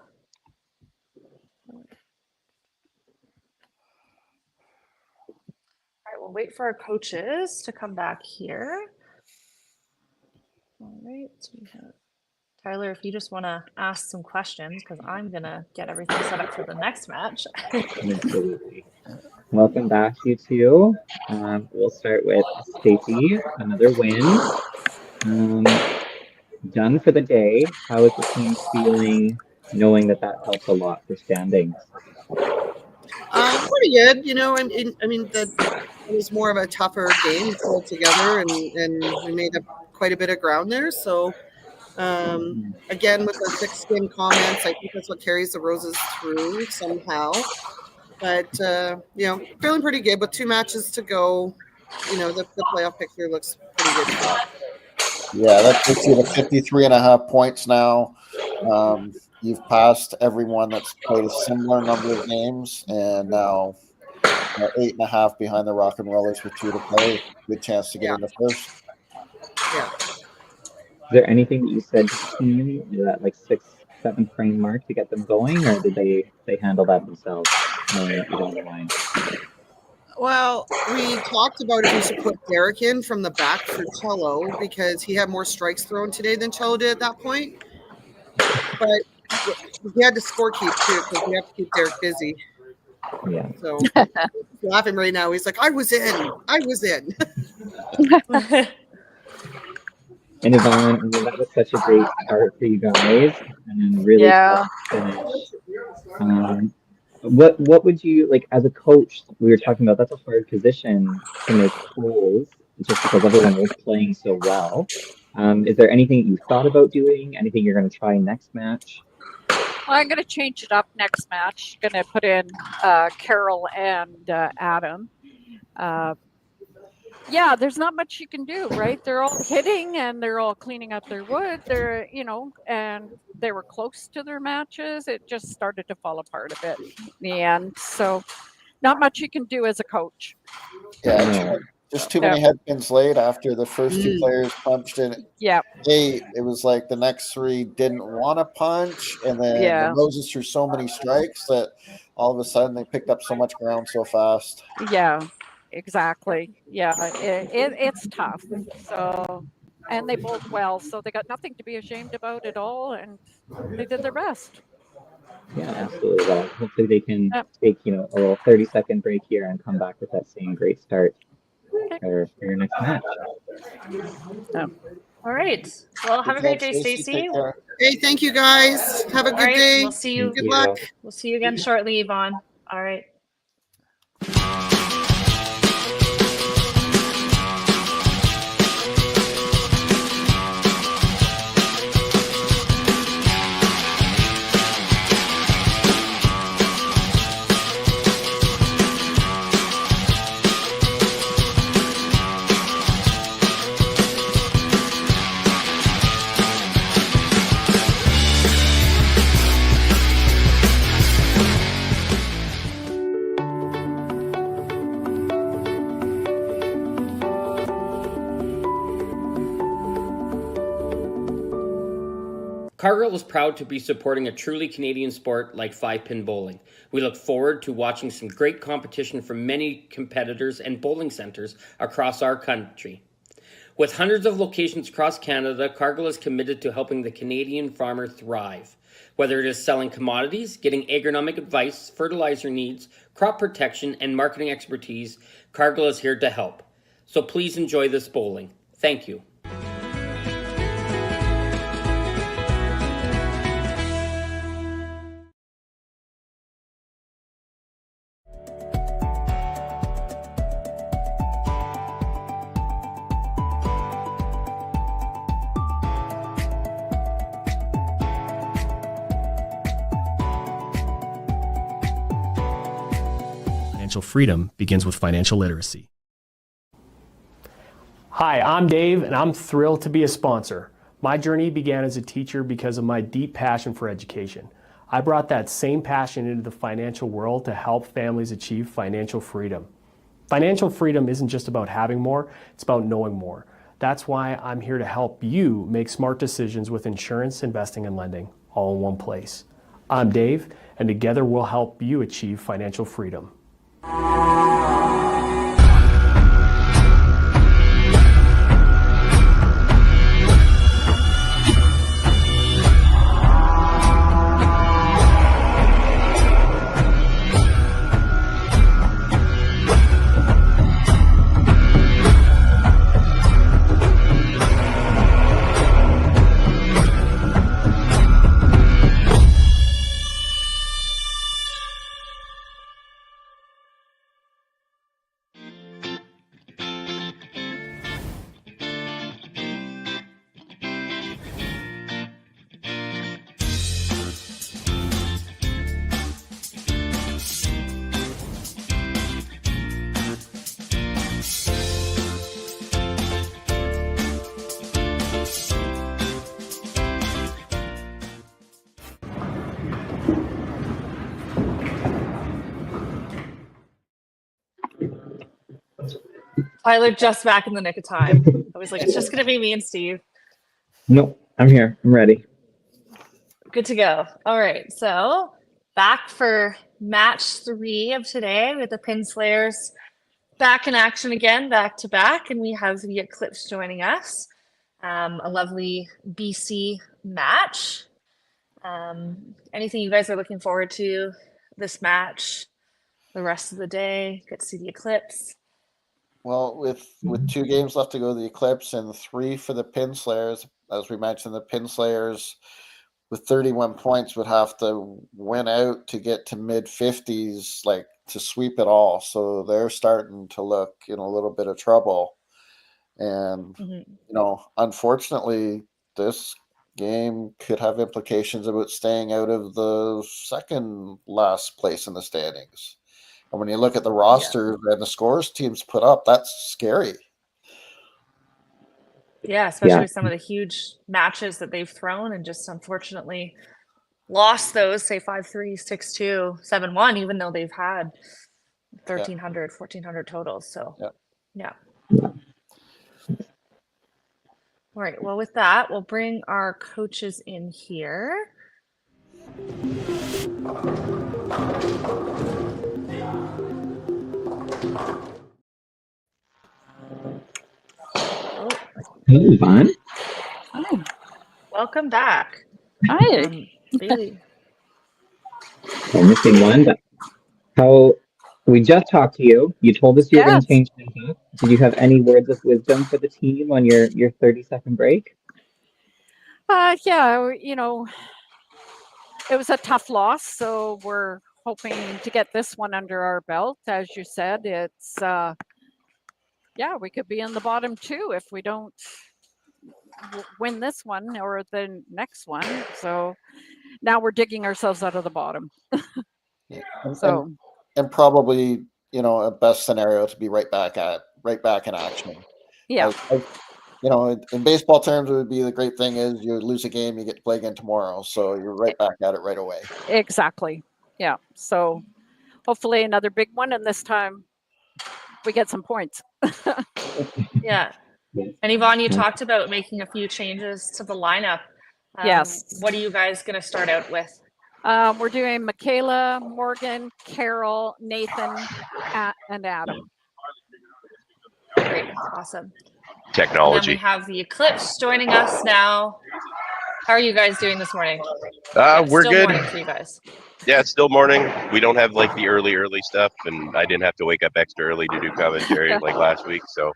right, we'll wait for our coaches to come back here. All right, so we have Tyler, if you just want to ask some questions, because I'm going to get everything set up for the next match. Absolutely. Welcome back, you two. We'll start with Stacey, another win. Done for the day. How is the team feeling knowing that helps a lot for standings? Pretty good. You know, I mean that it was more of a tougher game altogether, and we made up quite a bit of ground there. So again, with the thick skin comments, I think that's what carries the Roses through somehow. But you know, feeling pretty good with 2 matches to go. You know, the playoff picture looks pretty good. Yeah, that puts you to 53.5 points now. You've passed everyone that's played a similar number of games, and now 8.5 behind the Rock and Rollers with 2 to play. Good chance to get Yeah. into first. Yeah. Is there anything that you said to the team, that like 6-7 frame mark to get them going, or did they handle that themselves, knowing that you're on the line? Well, we talked about if we should put Derek in from the back for Cello because he had more strikes thrown today than Cello did at that point. But we had to score keep too because we have to keep Derek busy. Yeah. So he's laughing right now. He's like, I was in. And Yvonne, I mean, that was such a great start for you guys, and really Yeah. tough finish. What would you like as a coach? We were talking about that's a hard position to make polls just because everyone was playing so well. Is there anything you thought about doing? Anything you're going to try next match? Well, I'm going to change it up next match. Going to put in Carol and Adam. Yeah, there's not much you can do, right? They're all hitting and they're all cleaning up their wood. They're, and they were close to their matches. It just started to fall apart a bit in the end. So, not much you can do as a coach. Yeah, just too many head pins laid after the first 2 players punched in. Yeah. It was like the next 3 didn't want to punch, and then the Roses threw so many strikes that all of a sudden they picked up so much ground so fast. Yeah, exactly. Yeah, it's tough. So, and they bowled well, so they got nothing to be ashamed about at all, and they did their best. Yeah, absolutely. Well, hopefully they can take a little 30-second break here and come back with that same great start for your next match. All right. Well, have a great day, Stacey. Hey, thank you guys. Have a good day. We'll see you. Good luck. We'll see you again shortly, Yvonne. All right. Cargill is proud to be supporting a truly Canadian sport like 5-pin bowling. We look forward to watching some great competition from many competitors and bowling centres across our country. With hundreds of locations across Canada, Cargill is committed to helping the Canadian farmer thrive. Whether it is selling commodities, getting agronomic advice, fertilizer needs, crop protection, and marketing expertise, Cargill is here to help. So please enjoy this bowling. Thank you. Financial freedom begins with financial literacy. Hi, I'm Dave, and I'm thrilled to be a sponsor. My journey began as a teacher because of my deep passion for education. I brought that same passion into the financial world to help families achieve financial freedom. Financial freedom isn't just about having more, it's about knowing more. That's why I'm here to help you make smart decisions with insurance, investing, and lending, all in one place. I'm Dave, and together we'll help you achieve financial freedom. Tyler just back in the nick of time. I was like, it's just going to be me and Steve. Nope, I'm here. I'm ready. Good to go. All right, so back for match 3 of today with the Pin Slayers back in action again, back to back, and we have the Eclipse joining us. A lovely BC match. Anything you guys are looking forward to this match? The rest of the day, get to see the Eclipse. Well, with 2 games left to go, the Eclipse, and 3 for the Pin Slayers. As we mentioned, the Pin Slayers with 31 points would have to win out to get to mid-50s, like to sweep it all. So they're starting to look in a little bit of trouble. And, unfortunately, this game could have implications about staying out of the second last place in the standings. And when you look at the roster and the scores teams put up, that's scary. Yeah, especially with some of the huge matches that they've thrown and just unfortunately lost those, say 5-3, 6-2, 7-1, even though they've had 1,300, 1,400 totals. So, yeah. All right, well, with that, we'll bring our coaches in here. Hey, Yvonne. Hi. Welcome back. Hi. Bailey. We're missing one, but how we just talked to you. You told us you were going to change things up. Did you have any words of wisdom for the team on your 30-second break? Yeah, it was a tough loss, so we're hoping to get this one under our belt. As you said, it's we could be in the bottom 2 if we don't win this one or the next one. So now we're digging ourselves out of the bottom. And probably, a best scenario to be right back in action. Yeah. In baseball terms, it would be the great thing is you lose a game, you get to play again tomorrow. So you're right back at it right away. Exactly. Yeah. So hopefully another big one, and this time we get some points. Yeah. And Yvonne, you talked about making a few changes to the lineup. Yes. What are you guys going to start out with? We're doing Michaela, Morgan, Carol, Nathan, and Adam. Great. Awesome. Technology. And then we have the Eclipse joining us now. How are you guys doing this morning? We're still good. Morning for you guys. Yeah, it's still morning. We don't have like the early stuff, and I didn't have to wake up extra early to do commentary like last week. So,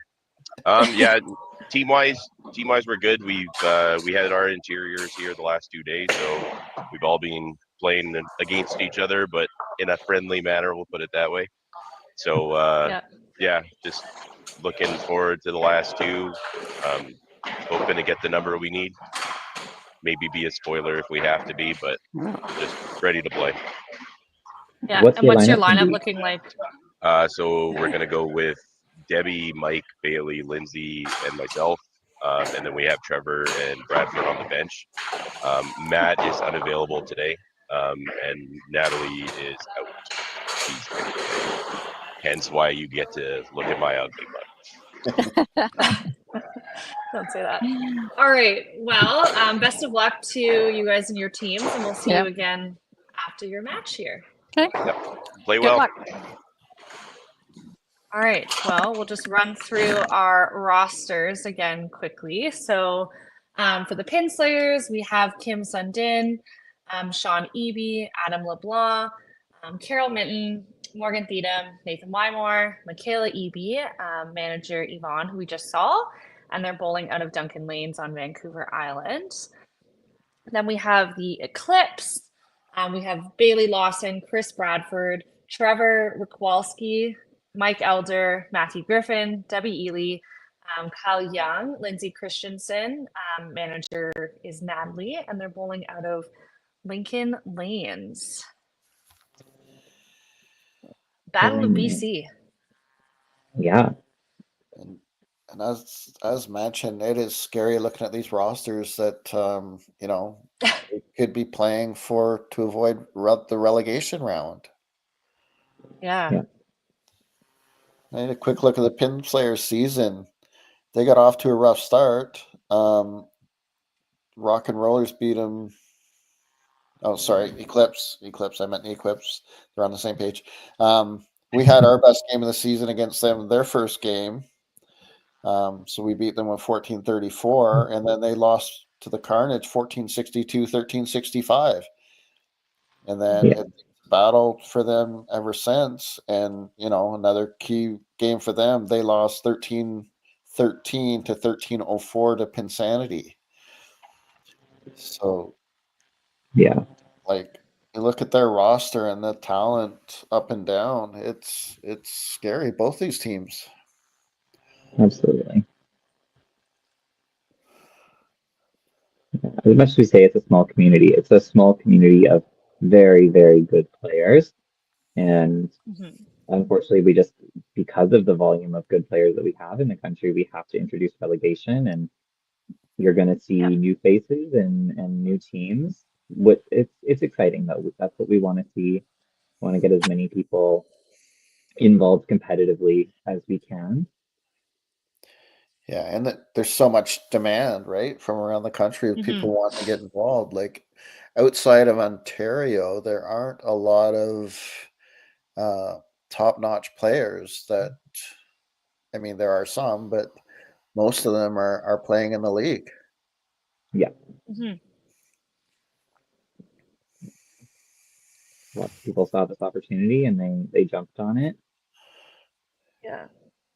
team wise, we're good. We had our interiors here the last 2 days, so we've all been playing against each other, but in a friendly manner. We'll put it that way. So, just looking forward to the last 2. Hoping to get the number we need. Maybe be a spoiler if we have to be, but just ready to play. Yeah, what's your lineup looking like? So we're gonna go with Debbie, Mike, Bailey, Lindsay, and myself, and then we have Trevor and Bradford on the bench. Matt is unavailable today, and Natalie is out. She's ready to play. Hence why you get to look at my ugly butt. Don't say that. All right. Well, best of luck to you guys and your teams, and we'll see you again after your match here. Okay. Play well. All right. Well, we'll just run through our rosters again quickly. So for the Pin Slayers, we have Kim Sundin, Sean Eby, Adam LeBlanc, Carol Minton, Morgan Theedham, Nathan Wymore, Michaela Eby, manager Yvonne, who we just saw, and they're bowling out of Duncan Lanes on Vancouver Island. Then we have the Eclipse. We have Bailey Lawson, Chris Bradford, Trevor Rikwalski, Mike Elder, Matthew Griffin, Debbie Ely, Kyle Young, Lindsay Christensen. Manager is Natalie, and they're bowling out of Lincoln Lanes. Battle of BC. Yeah. And as mentioned, it is scary looking at these rosters that could be playing for to avoid the relegation round. Yeah. I had a quick look at the Pin Slayers season. They got off to a rough start. Rock and Rollers beat them. Oh, sorry, Eclipse. I meant the Eclipse. They're on the same page. We had our best game of the season against them, their first game. So we beat them with 14-34, and then they lost to the Carnage 14-62, 13-65. And then it's battled for them ever since. And, another key game for them, they lost 13-13 to 13-04 to Pinsanity. So, like, you look at their roster and the talent up and down, it's scary, both these teams. Absolutely. As much as we say it's a small community, it's a small community of very, very good players. And unfortunately, we just, because of the volume of good players that we have in the country, we have to introduce relegation, and you're going to see new faces and new teams. It's exciting though. That's what we want to see. Want to get as many people involved competitively as we can. Yeah, and there's so much demand, right, from around the country of people wanting to get involved. Like outside of Ontario, there aren't a lot of top-notch players that, I mean, there are some, but most of them are playing in the league. Yeah. Lots of people saw this opportunity and they jumped on it.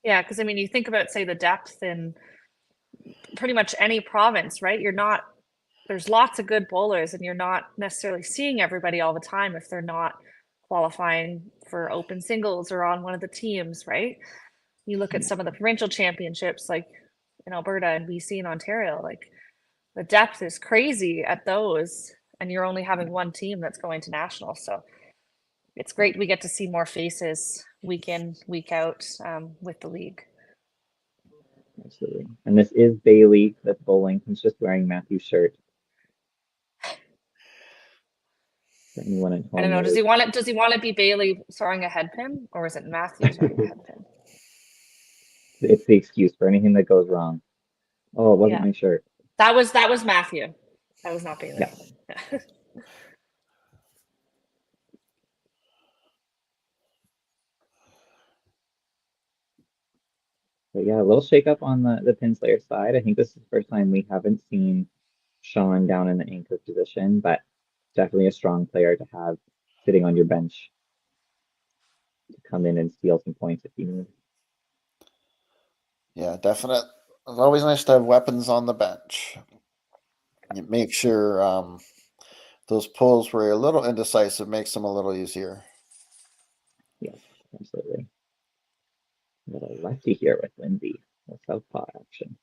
Yeah, because I mean, you think about, say, the depth in pretty much any province, right? There's lots of good bowlers, and you're not necessarily seeing everybody all the time if they're not qualifying for open singles or on one of the teams, right? You look at some of the provincial championships, like in Alberta and BC and Ontario, like the depth is crazy at those, and you're only having one team that's going to national. So it's great we get to see more faces week in, week out with the league. Absolutely. And this is Bailey that's bowling. He's just wearing Matthew's shirt. For anyone at home, I don't know. Does he want to be Bailey throwing a head pin, or is it Matthew throwing a head pin? It's the excuse for anything that goes wrong. Oh, it wasn't my shirt. That was Matthew. That was not Bailey. Yeah. But yeah, a little shakeup on the Pinslayer side. I think this is the first time we haven't seen Sean down in the anchor position, but definitely a strong player to have sitting on your bench to come in and steal some points if you need. Yeah, definite. It's always nice to have weapons on the bench. You make sure those pulls where you're a little indecisive makes them a little easier. Yes, absolutely. Got a lefty here with Lindsay. The southpaw action.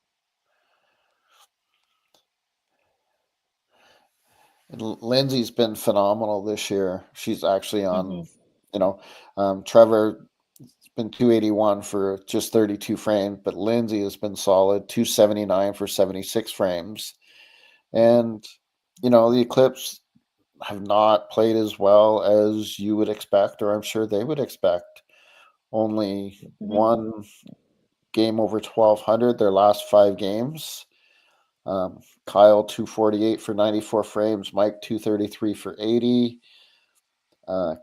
Lindsay's been phenomenal this year. She's actually on, Trevor been 281 for just 32 frames, but Lindsay has been solid, 279 for 76 frames. And, the Eclipse have not played as well as you would expect, or I'm sure they would expect. Only one game over 1,200 their last 5 games. Kyle 248 for 94 frames, Mike 233 for 80,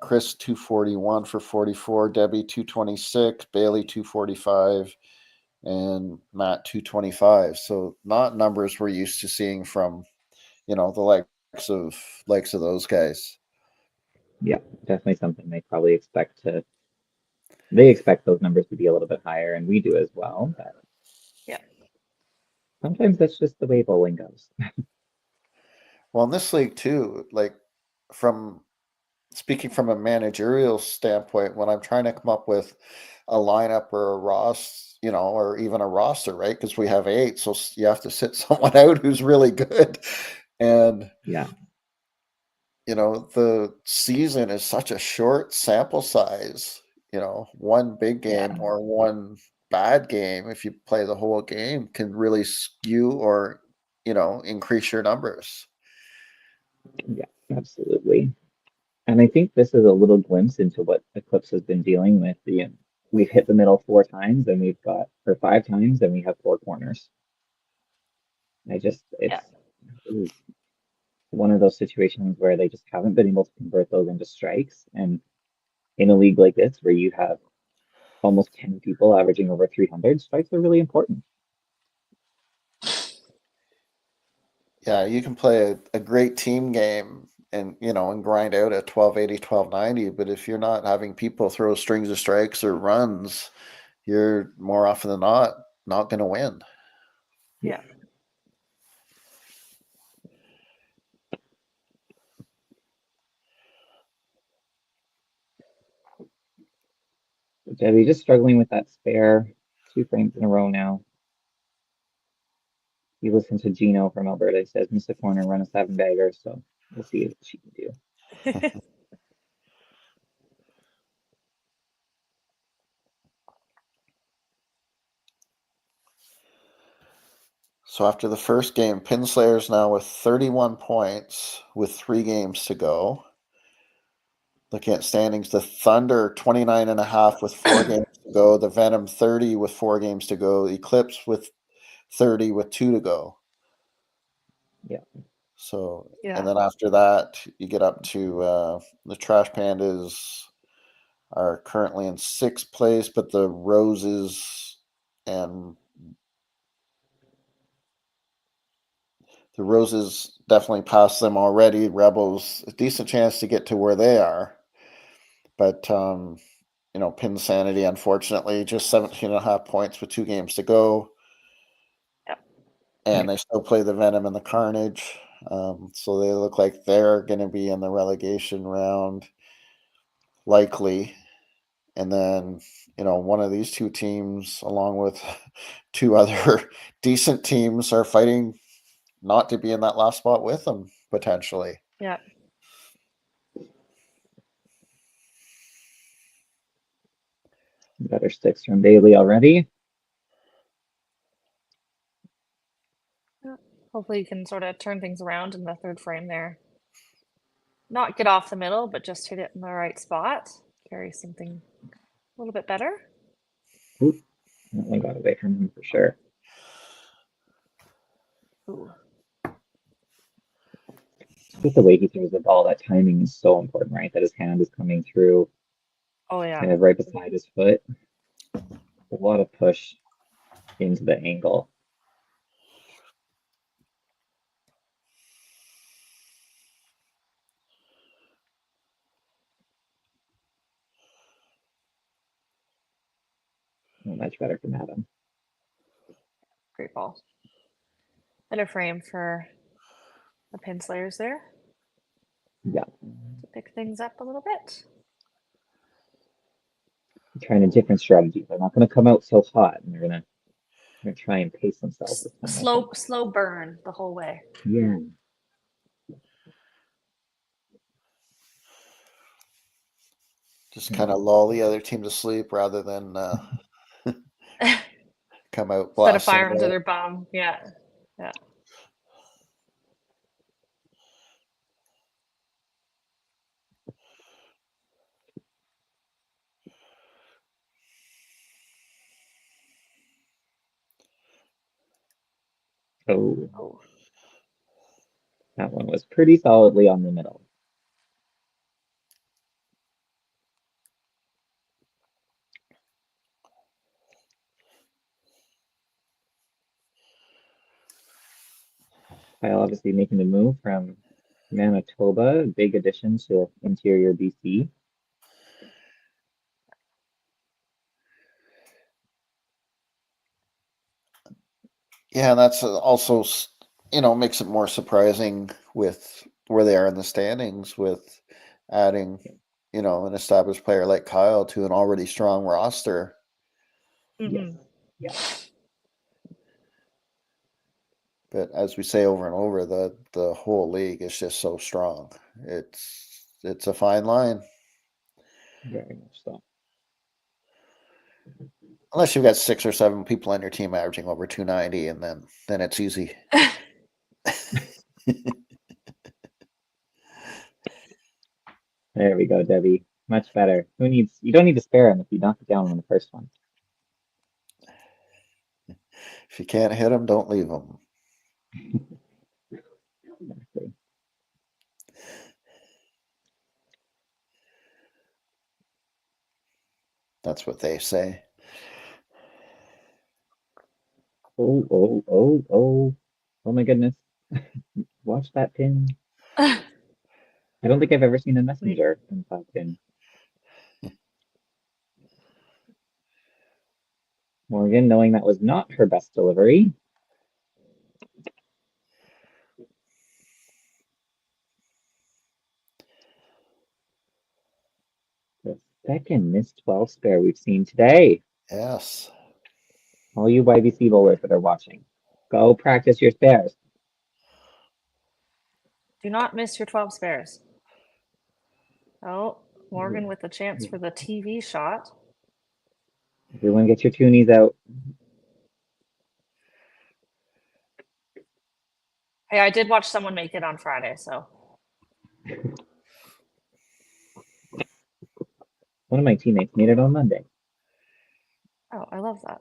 Chris 241 for 44, Debbie 226, Bailey 245, and Matt 225. So not numbers we're used to seeing from the likes of those guys. Yeah, definitely something they probably expect to. They expect those numbers to be a little bit higher, and we do as well. But sometimes that's just the way bowling goes. Well, in this league too, like speaking from a managerial standpoint, when I'm trying to come up with a lineup or a or even a roster, right? Because we have 8, so you have to sit someone out who's really good. And the season is such a short sample size. One big game or one bad game, if you play the whole game, can really skew or increase your numbers. Yeah, absolutely. And I think this is a little glimpse into what Eclipse has been dealing with. We've hit the middle 4 times, and we've got or 5 times, and we have 4 corners. It's one of those situations where they just haven't been able to convert those into strikes. And in a league like this, where you have almost 10 people averaging over 300, strikes are really important. Yeah, you can play a great team game and grind out at 1280, 1290, but if you're not having people throw strings of strikes or runs, you're more often than not going to win. Yeah. Debbie just struggling with that spare 2 frames in a row now. You listen to Gino from Alberta. He says, miss a corner, run a 7-bagger. So we'll see what she can do. So after the first game, Pinslayer's now with 31 points with 3 games to go. Looking at standings, the Thunder 29.5 with 4 games to go. The Venom 30 with 4 games to go. The Eclipse with 30 with 2 to go. Yeah. So, Yeah. and then after that, you get up to the Trash Pandas are currently in 6th place, but the Roses definitely passed them already. Rebels, a decent chance to get to where they are. But, Pin Sanity, unfortunately, just 17.5 points with 2 games to go. Yep. And they still play the Venom and the Carnage. So they look like they're going to be in the relegation round, likely. And then, one of these 2 teams, along with 2 other decent teams, are fighting not to be in that last spot with them, potentially. Yeah. Better sticks from Bailey already. Hopefully you can sort of turn things around in the third frame there. Not get off the middle, but just hit it in the right spot. Carry something a little bit better. Ooh, that one got away from him for sure. Ooh. With the way he throws the ball, that timing is so important, right? That his hand is coming through Oh, yeah. kind of right beside his foot. A lot of push into the angle. Much better from Adam. Great ball. Better frame for the Pinslayers there. Yeah. To pick things up a little bit. Trying a different strategy. They're not going to come out so hot, and they're going to try and pace themselves. Slow burn the whole way. Yeah. Just kind of lull the other team to sleep rather than come out Set a fire blasting under it. their bum. Yeah. Yeah. Oh. That one was pretty solidly on the middle. Kyle obviously making the move from Manitoba, big addition to interior BC. Yeah, and that's also, makes it more surprising with where they are in the standings with adding, an established player like Kyle to an already strong roster. Mm-hmm. Yeah. But as we say over and over, the whole league is just so strong. It's a fine line. Very much so. Unless you've got 6 or 7 people on your team averaging over 290, and then it's easy. There we go, Debbie. Much better. You don't need to spare him if you knock it down on the first one. If you can't hit them, don't leave them. Exactly. That's what they say. Oh my goodness. Watch that pin. I don't think I've ever seen a messenger in that pin. Morgan, knowing that was not her best delivery. The second missed 12 spare we've seen today. Yes. All you YBC bowlers that are watching, go practice your spares. Do not miss your 12 spares. Oh, Morgan with the chance for the TV shot. Everyone get your toonies out. Hey, I did watch someone make it on Friday, so. One of my teammates made it on Monday. Oh, I love that.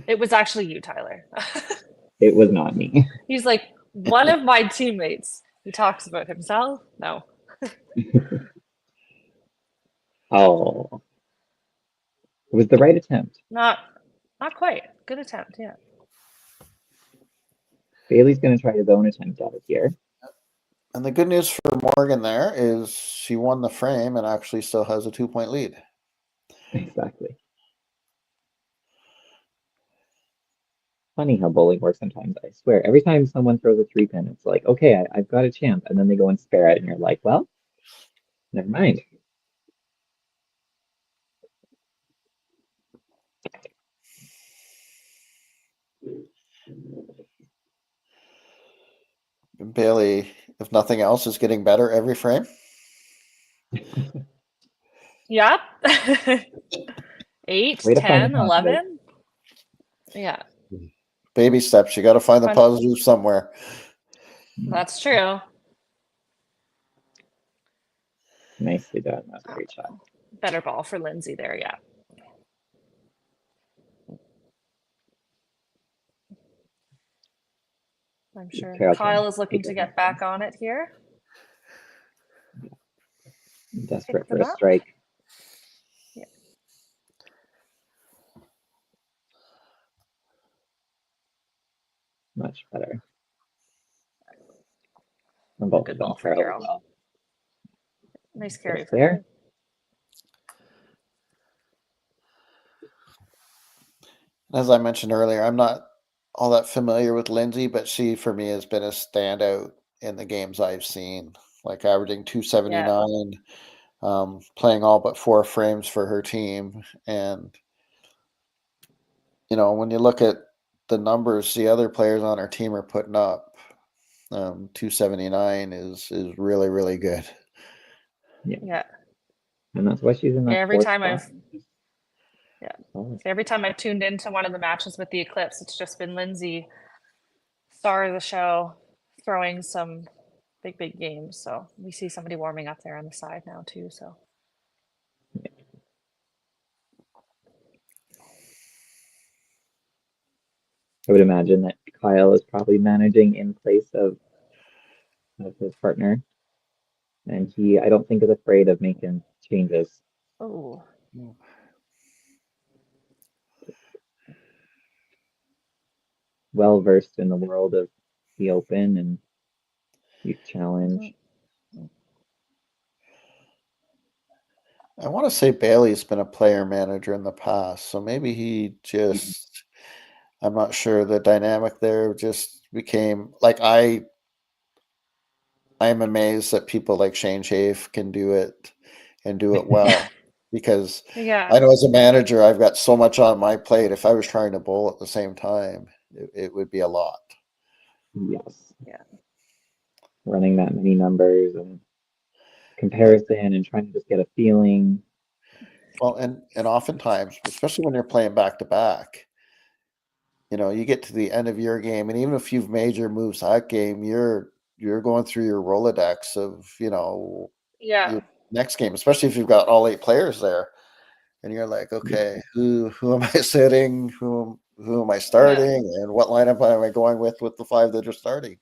It was actually you, Tyler. It was not me. He's like, one of my teammates. He talks about himself. No. Oh. It was the right attempt. Not quite. Good attempt, yeah. Bailey's going to try his own attempt at it here. And the good news for Morgan there is she won the frame and actually still has a 2-point lead. Exactly. Funny how bowling works sometimes, I swear. Every time someone throws a 3-pin, it's like, okay, I've got a chance. And then they go and spare it, and you're like, well, never mind. Bailey, if nothing else, is getting better every frame. Yeah. 8, Way to find 10, the positive. 11. Yeah, Baby steps. You got to find the Fun. positive somewhere. that's true. Nicely done. That's a great shot. Better ball for Lindsay there, yeah. I'm sure Carol Kyle can is looking take to it get next back one. on it here. Desperate Pick for them a up. strike. Yeah. Much better. And both Good of them, ball for Carol as Carol. well. Nice carry Just for there. her. As I mentioned earlier, I'm not all that familiar with Lindsay, but she, for me, has been a standout in the games I've seen, like averaging 279, playing all but 4 frames for her team. And, when you look at the numbers the other players on our team are putting up, 279 is really, really good. Yeah. And that's why she's in that Every fourth time spot. every time I've tuned into one of the matches with the Eclipse, it's just been Lindsay, star of the show, throwing some big games. So we see somebody warming up there on the side now too. So I would imagine that Kyle is probably managing in place of his partner. And I don't think, is afraid of making changes. oh, Well versed in the world of the Open and Youth Challenge. I want to say Bailey's been a player manager in the past, so maybe he just, I'm not sure, the dynamic there just became like I'm amazed that people like Shane Chafe can do it and do it well because yeah. I know as a manager I've got so much on my plate. If I was trying to bowl at the same time, it would be a lot. Yes. Yeah. Running that many numbers and comparison and trying to just get a feeling. Well, and oftentimes, especially when you're playing back to back, you get to the end of your game, and even if you've made your moves that game, you're going through your Rolodex of, Yeah. next game, especially if you've got all 8 players there, and you're like, okay, who am I sitting? Who am I starting? And what lineup am I going with the 5 that are starting?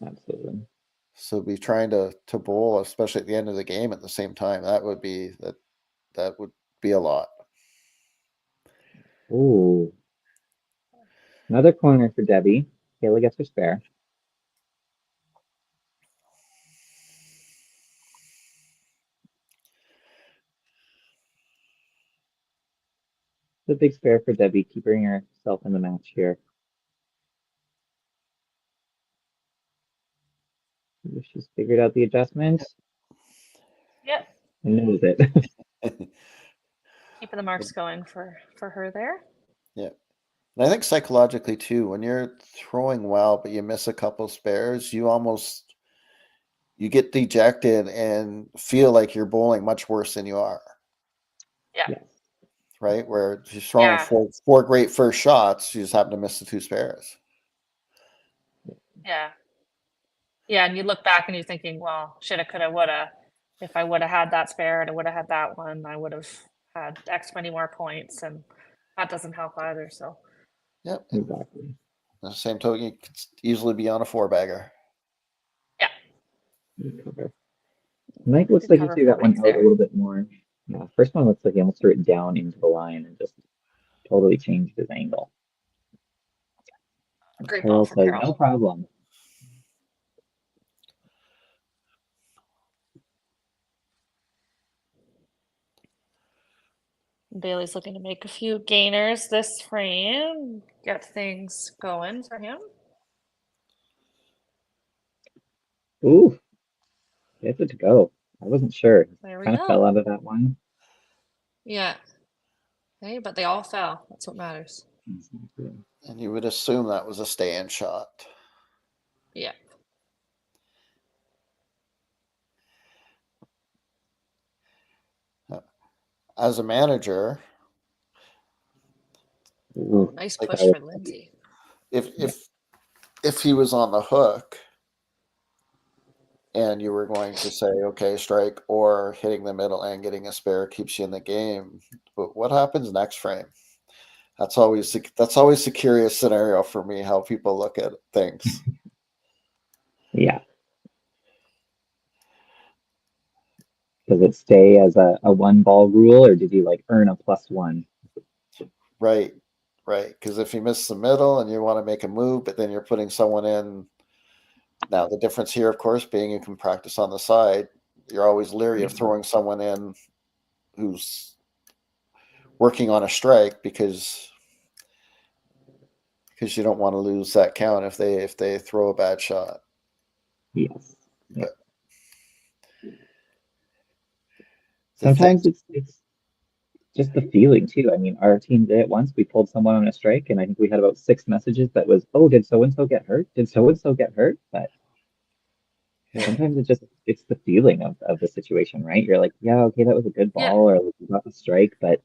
Absolutely. So be trying to bowl, especially at the end of the game at the same time. That would be a lot. Ooh. Another corner for Debbie. Kayla gets her spare. The big spare for Debbie, keeping herself in the match here. She's figured out the adjustment. Yep. And knows it. Keeping the marks going for her there. Yeah. And I think psychologically too, when you're throwing well but you miss a couple spares, you get dejected and feel like you're bowling much worse than you are. Yeah. Yes. Right? Where she's throwing four great first shots, you just happen to miss the 2 spares. Yeah. Yeah, and you look back and you're thinking, well, shoulda, coulda, woulda. If I would have had that spare and I would have had that one, I would have had X many more points, and that doesn't help either. So. Yep. Exactly. The same token, you could easily be on a 4-bagger. Yeah. Cover. Mike looks like he threw that one out a little bit more. Yeah, first one looks like he almost threw it down into the line and just totally changed his angle. Great Carol ball from says, Carol. no problem. Bailey's looking to make a few gainers this frame, get things going for him. Ooh, gets it to go. I wasn't sure. There we Kind of go. fell out of that one. Yeah. Okay, but they all fell. That's what matters. And you would assume that was a stay-in shot. Yeah. As a manager, Ooh, Nice like push for Lindsay. if he was on the hook and you were going to say, okay, strike, or hitting the middle and getting a spare keeps you in the game, but what happens next frame? That's always the curious scenario for me, how people look at things. Yeah. Does it stay as a 1-ball rule, or did you like earn a +1? Right. Because if you miss the middle and you want to make a move, but then you're putting someone in. Now, the difference here, of course, being you can practice on the side, you're always leery of throwing someone in who's working on a strike because you don't want to lose that count if they throw a bad shot. Yes. Yeah. But sometimes it's just the feeling too. I mean, our team did it once. We pulled someone on a strike, and I think we had about 6 messages that was, "Oh, did so and so get hurt? Did so and so get hurt?" But sometimes it's the feeling of the situation, right? You're like, yeah, okay, that was a good ball, or we got the strike, but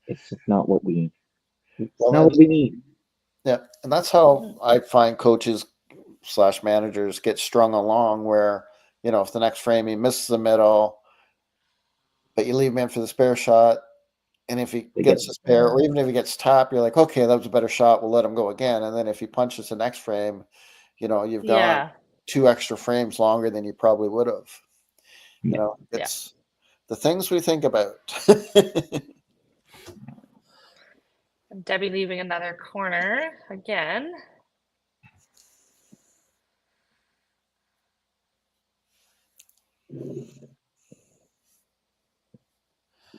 it's just not what we need. Yeah, and that's how I find coaches / managers get strung along. Where if the next frame he misses the middle, but you leave him in for the spare shot, and if he gets a spare, or even if he gets tapped, you're like, okay, that was a better shot. We'll let him go again. And then if he punches the next frame, you've gone 2 extra frames longer than you probably would have. It's the things we think about. And Debbie leaving another corner again.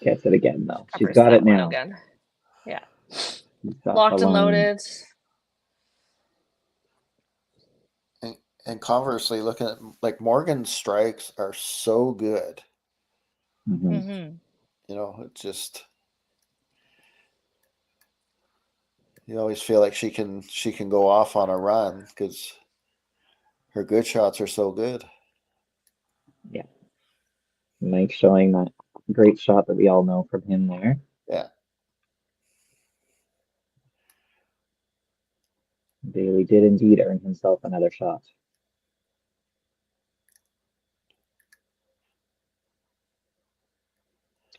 Gets it again, though. She's got it now. Again. Yeah. Locked and loaded. And conversely, looking at like Morgan's strikes are so good. Mm-hmm. It's just you always feel like she can go off on a run because her good shots are so good. Yeah. Mike showing that great shot that we all know from him there. Yeah. Bailey did indeed earn himself another shot.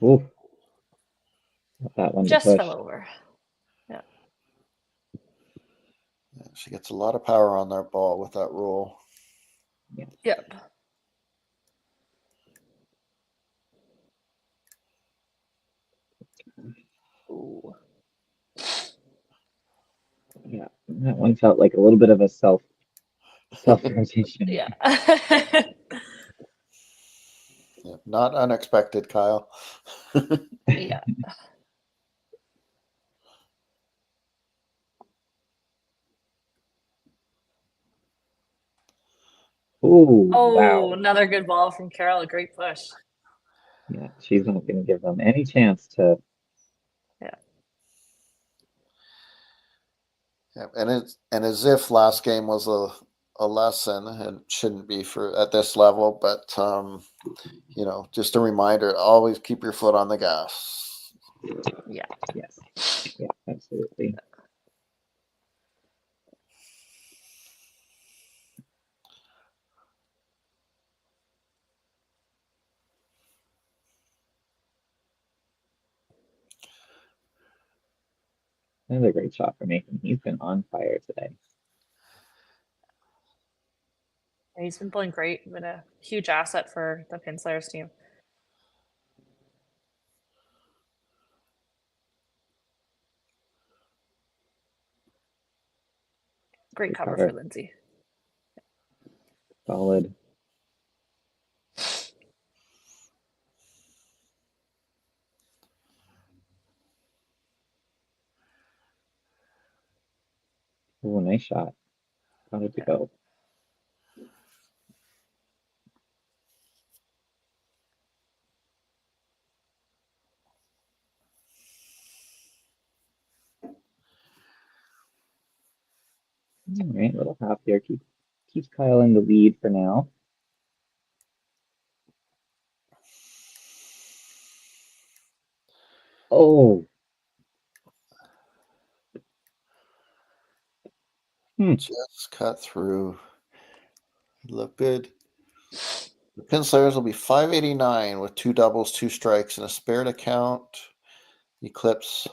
Ooh, that one to Just push. fell over. Yeah. She gets a lot of power on that ball with that roll. Yep. Ooh. Yeah, that one felt like a little bit of a self-rotation. Yeah. Yeah, not unexpected, Kyle. Yeah. Ooh, Oh, wow. another good ball from Carol. A great push. Yeah, she's not going to give them any chance to. Yeah. Yeah, and as if last game was a lesson and shouldn't be for at this level, but just a reminder: always keep your foot on the gas. Yeah. Yes. Yeah, absolutely. Another great shot for Nathan. He's been on fire today. He's been playing great. Been a huge asset for the Pinslayers team. Great cover for Lindsay. Solid. Oh, nice shot. How did it go? All right, little half here. Keeps Kyle in the lead for now. Oh. Just cut through. Look good. The Pinslayers will be 589 with 2 doubles, 2 strikes, and a spare to count. Eclipse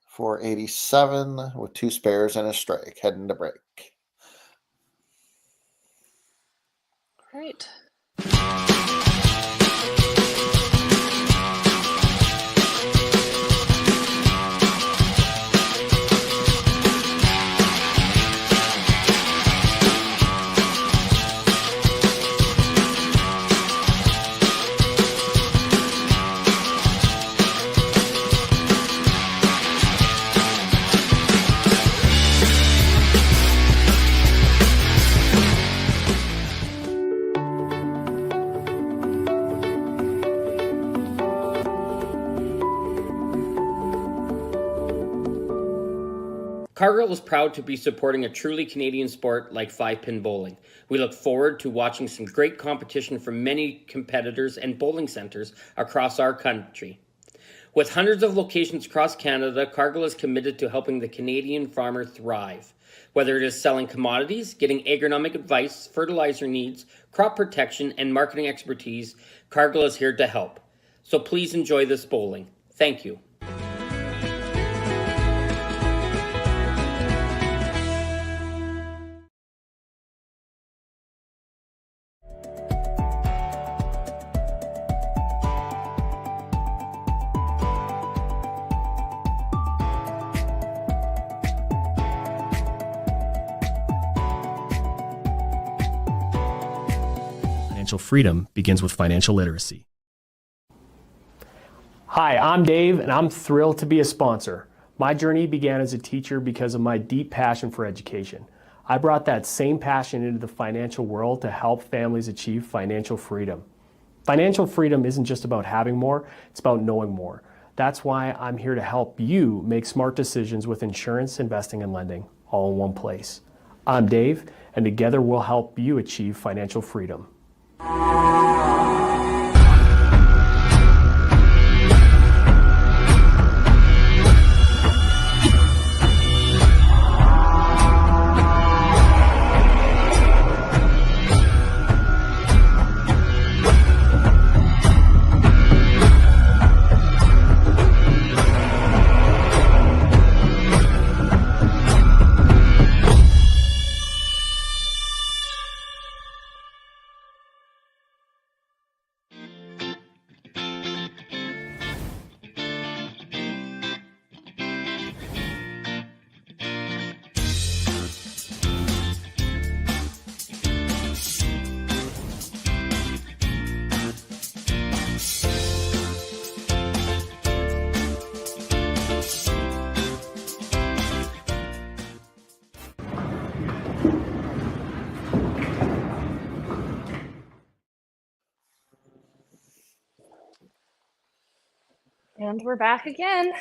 487 with 2 spares and a strike, heading to break. Great. Cargill is proud to be supporting a truly Canadian sport like 5-pin bowling. We look forward to watching some great competition from many competitors and bowling centres across our country. With hundreds of locations across Canada, Cargill is committed to helping the Canadian farmer thrive. Whether it is selling commodities, getting agronomic advice, fertilizer needs, crop protection, and marketing expertise, Cargill is here to help. So please enjoy this bowling. Thank you. Financial freedom begins with financial literacy. Hi, I'm Dave, and I'm thrilled to be a sponsor. My journey began as a teacher because of my deep passion for education. I brought that same passion into the financial world to help families achieve financial freedom. Financial freedom isn't just about having more, it's about knowing more. That's why I'm here to help you make smart decisions with insurance, investing, and lending, all in one place. I'm Dave, and together we'll help you achieve financial freedom. And we're back again.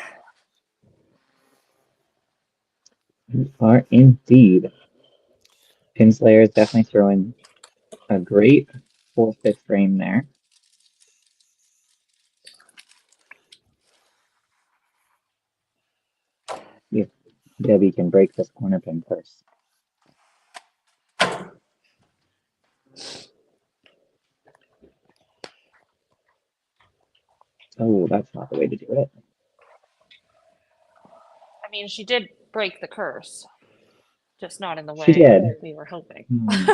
You are indeed. Pinslayer is definitely throwing a great 4-5 frame there. If Debbie can break this corner pin first. Oh, that's not the way to do it. I mean, she did break the curse, just not in the She way did. we were hoping. Hmm.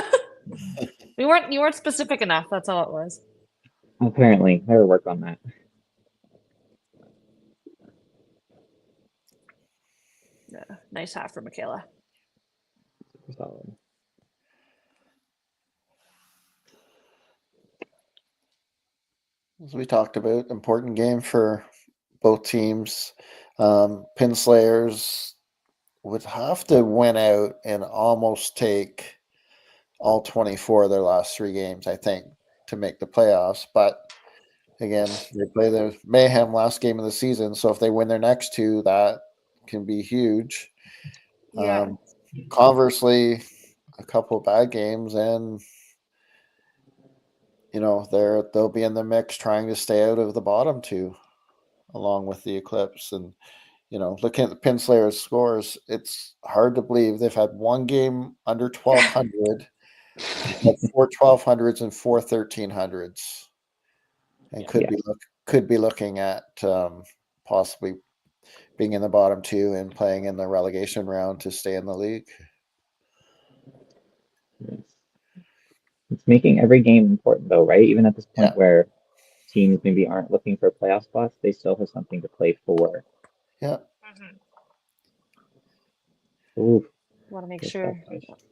You weren't specific enough. That's all it was. Apparently, I will work on that. Yeah, nice hat for Michaela. Super solid. As we talked about, important game for both teams. Pinslayers would have to win out and almost take all 24 of their last 3 games, I think, to make the playoffs. But again, they play the Mayhem last game of the season, so if they win their next 2, that can be huge. Yeah. Conversely, a couple of bad games, and they'll be in the mix trying to stay out of the bottom 2, along with the Eclipse. And looking at the Pinslayers scores, it's hard to believe they've had 1 game under 1200. They've had 4 1200s and 4 1300s, and could be looking at possibly being in the bottom 2 and playing in the relegation round to stay in the league. It's making every game important, though, right? Even at this point Yeah. where teams maybe aren't looking for playoff spots, they still have something to play for. Yeah. Ooh, Want to make good sure. stuff.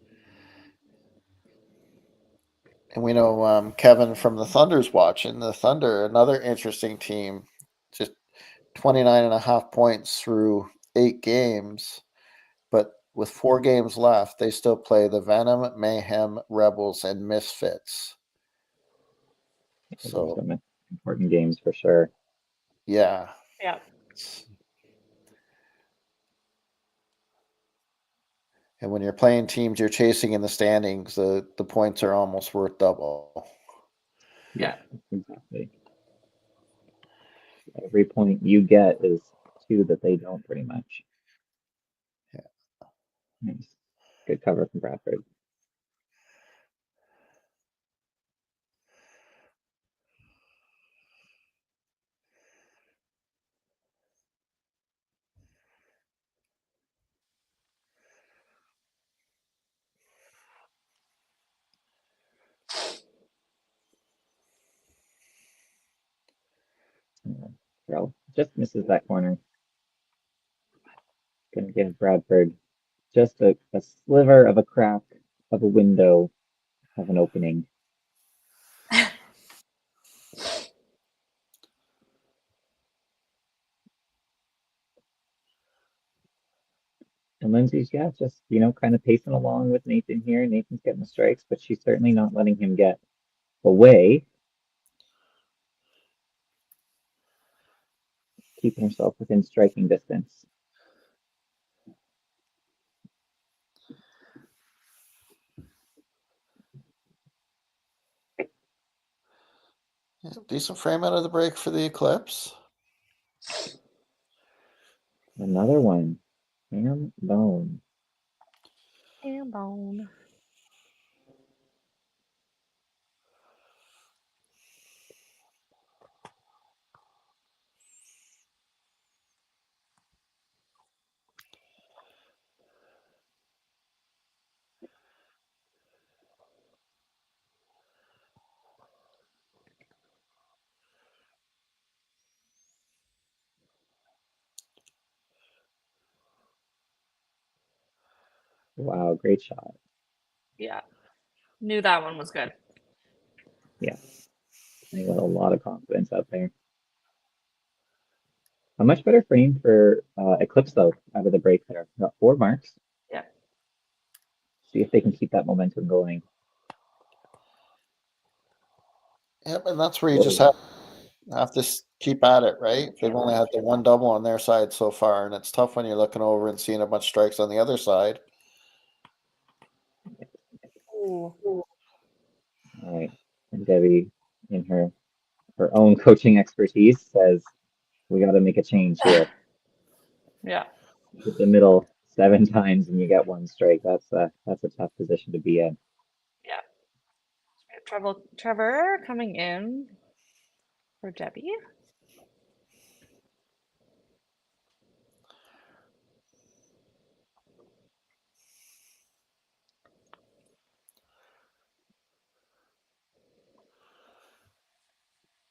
And we know Kevin from the Thunder's watching. The Thunder, another interesting team, just 29.5 points through 8 games. But with 4 games left, they still play the Venom, Mayhem, Rebels, and Misfits. So some important games for sure. Yeah. Yeah. And when you're playing teams you're chasing in the standings, the points are almost worth double. Yeah, exactly. Every point you get is 2 that they don't, pretty much. Yeah. Nice. Good cover from Bradford. Carl just misses that corner. Gonna give Bradford just a sliver of a crack of a window of an opening. And Lindsay's, just, kind of pacing along with Nathan here. Nathan's getting the strikes, but she's certainly not letting him get away. Keeping herself within striking distance. Decent frame out of the break for the Eclipse. Another one. Ham bone. Ham bone. Wow, great shot. Yeah. Knew that one was good. Yeah. He got a lot of confidence out there. A much better frame for Eclipse, though, out of the break there. Got 4 marks. Yeah. See if they can keep that momentum going. Yep, and that's where you just have have to keep at it, right? They've only had the one double on their side so far, and it's tough when you're looking over and seeing a bunch of strikes on the other side. Ooh. All right. And Debbie, in her own coaching expertise, says we got to make a change here. Yeah. Hit the middle 7 times and you get 1 strike. That's a tough position to be in. Yeah. Trevor coming in for Debbie.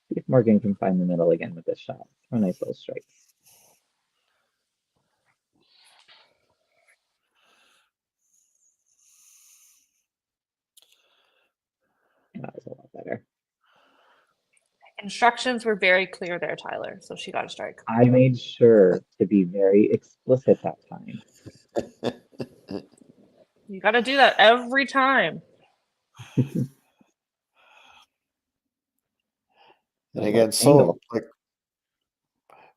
See if Morgan can find the middle again with this shot. A nice little strike. That was a lot better. Instructions were very clear there, Tyler, so she got a strike. I made sure to be very explicit that time. You got to do that every time. And again, so like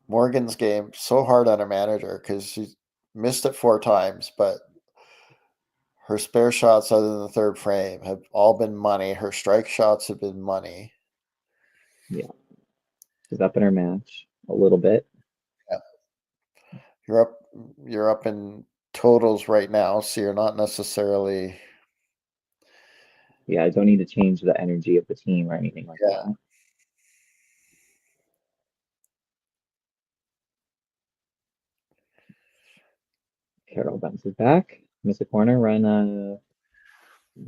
Morgan's game, so hard on her manager because she missed it 4 times, but her spare shots other than the third frame have all been money. Her strike shots have been money. Yeah. She's up in her match a little bit. Yeah. You're up in totals right now, so you're not necessarily. Yeah, I don't need to change the energy of the team or anything like that. Carol bounces back. Miss a corner, run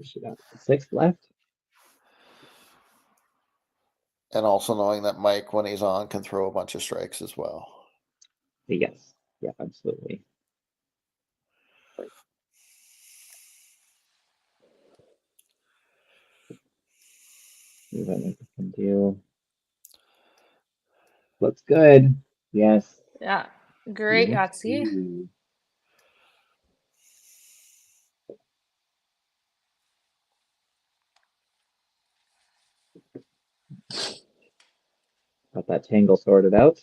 she got 6 left. And also knowing that Mike, when he's on, can throw a bunch of strikes as well. Yes. Yeah, absolutely. See what Mike can do. Looks good. Yes. Yeah. Great, Yahtzee. Got that tangle sorted out.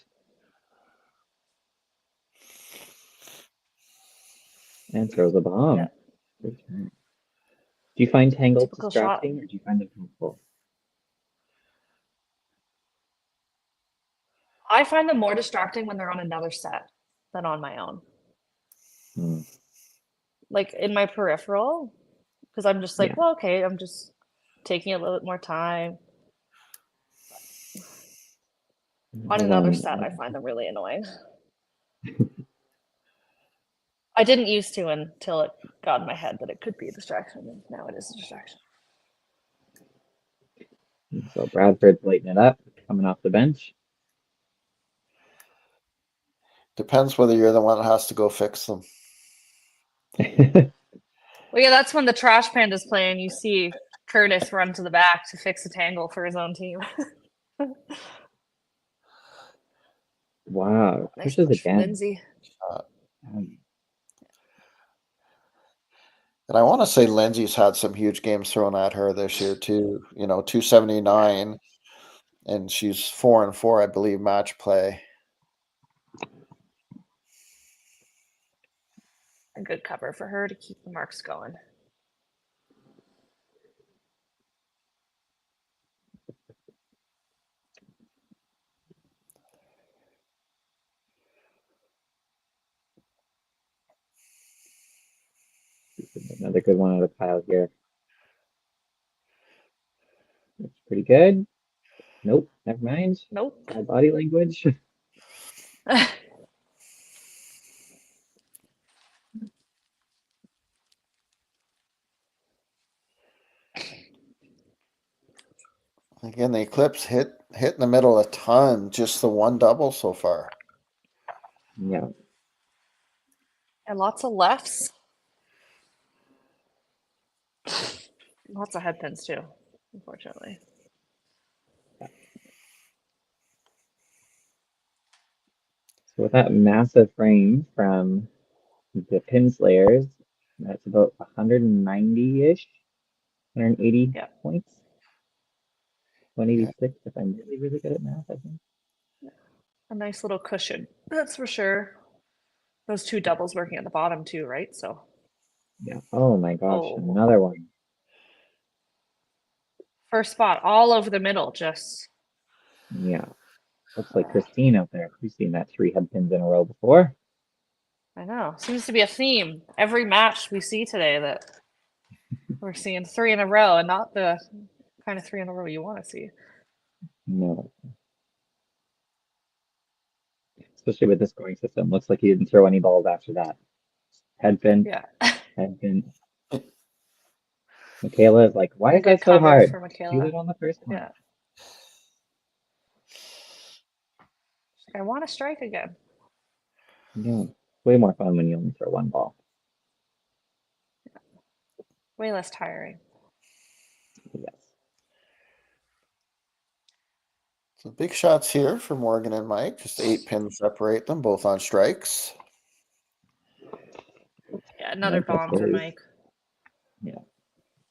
And throws a bomb. Yeah. Good turn. Do you find tangle Typical shot. distracting or do you find it helpful? I find them more distracting when they're on another set than on my own. Like in my peripheral, because I'm just like, well, okay, I'm just taking a little bit more time. On another set, I find them really annoying. I didn't used to until it got in my head that it could be a distraction, and now it is a distraction. So Bradford's lighting it up, coming off the bench. Depends whether you're the one that has to go fix them. Well, yeah, that's when the trash panda's playing. You see Curtis run to the back to fix a tangle for his own team. Wow, Nice pushes push for again. Lindsay. And I want to say Lindsay's had some huge games thrown at her this year too. 279, and she's 4-4, I believe, match play. A good cover for her to keep the marks going. Another good one out of the pile here. Looks pretty good. Nope, never mind. Nope. Bad body language. Again, the Eclipse hit in the middle a ton, just the one double so far. Yeah. And lots of lefts. Lots of headpins too, unfortunately. So with that massive frame from the Pin Slayers, that's about 190-ish, 180 points. 186 if I'm really, really good at math, I think. A nice little cushion, that's for sure. Those two doubles working at the bottom too, right? So, Yeah. Oh my gosh, oh, another one. first spot all over the middle, just Yeah. Looks like Christine out there. We've seen that 3 head pins in a row before. I know. Seems to be a theme. Every match we see today that we're seeing 3 in a row and not the kind of 3 in a row you want to see. No. Especially with the scoring system. Looks like he didn't throw any balls after that. Head pin, Yeah. head pin. Michaela is like, why is Good that so cover hard? for Do Michaela. it on the first one. Yeah. I want to strike again. Yeah. Way more fun when you only throw one ball. Way less tiring. Yes. So big shots here for Morgan and Mike. Just 8 pins separate them, both on strikes. Yeah, another Like bomb for upstairs. Mike. Yeah.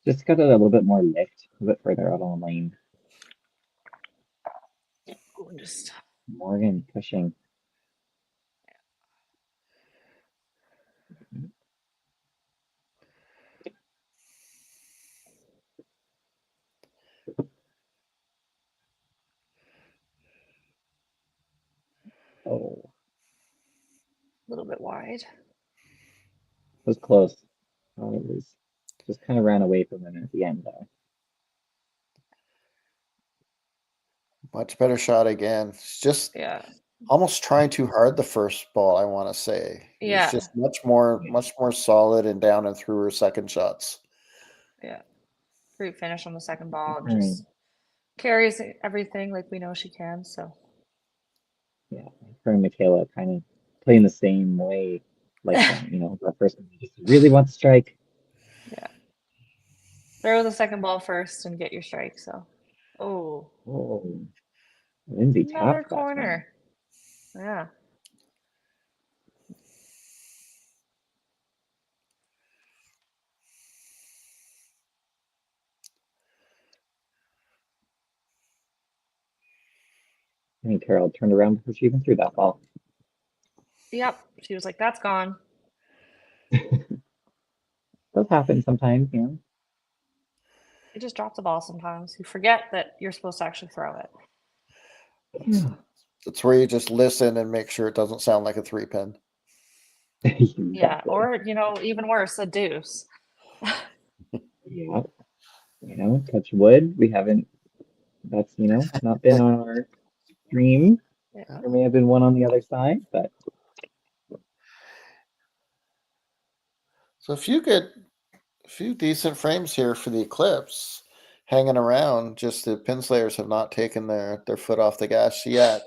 Just got a little bit more lift, a bit further out on the lane. Ooh, just Morgan pushing. Oh, a little bit wide. it was close. Oh, it was just kind of ran away from him at the end there. Much better shot again. It's just Yeah. almost trying too hard the first ball, I want to say. It was Yeah. just much more solid and down and through her second shots. Yeah. Great finish on the second ball and Right. just carries everything like we know she can. So, Yeah, her and Michaela kind of playing the same way. Like that, you know, that first one you just really want to strike. yeah. Throw the second ball first and get your strike. So, oh, Oh, Lindsay another tapped that time. corner. Yeah. I think Carol turned around before she even threw that ball. Yep. She was like, that's gone. Does happen sometimes, you know. You just drop the ball sometimes. You forget that you're supposed to actually throw it. Yeah. That's where you just listen and make sure it doesn't sound like a 3-pin. Exactly. Yeah. Or, even worse, a deuce. Yeah. You know, touch wood. We haven't, that's, you know, not been on our stream. Yeah. There may have been one on the other side, but So a few decent frames here for the Eclipse hanging around. Just the Pinslayers have not taken their foot off the gas yet.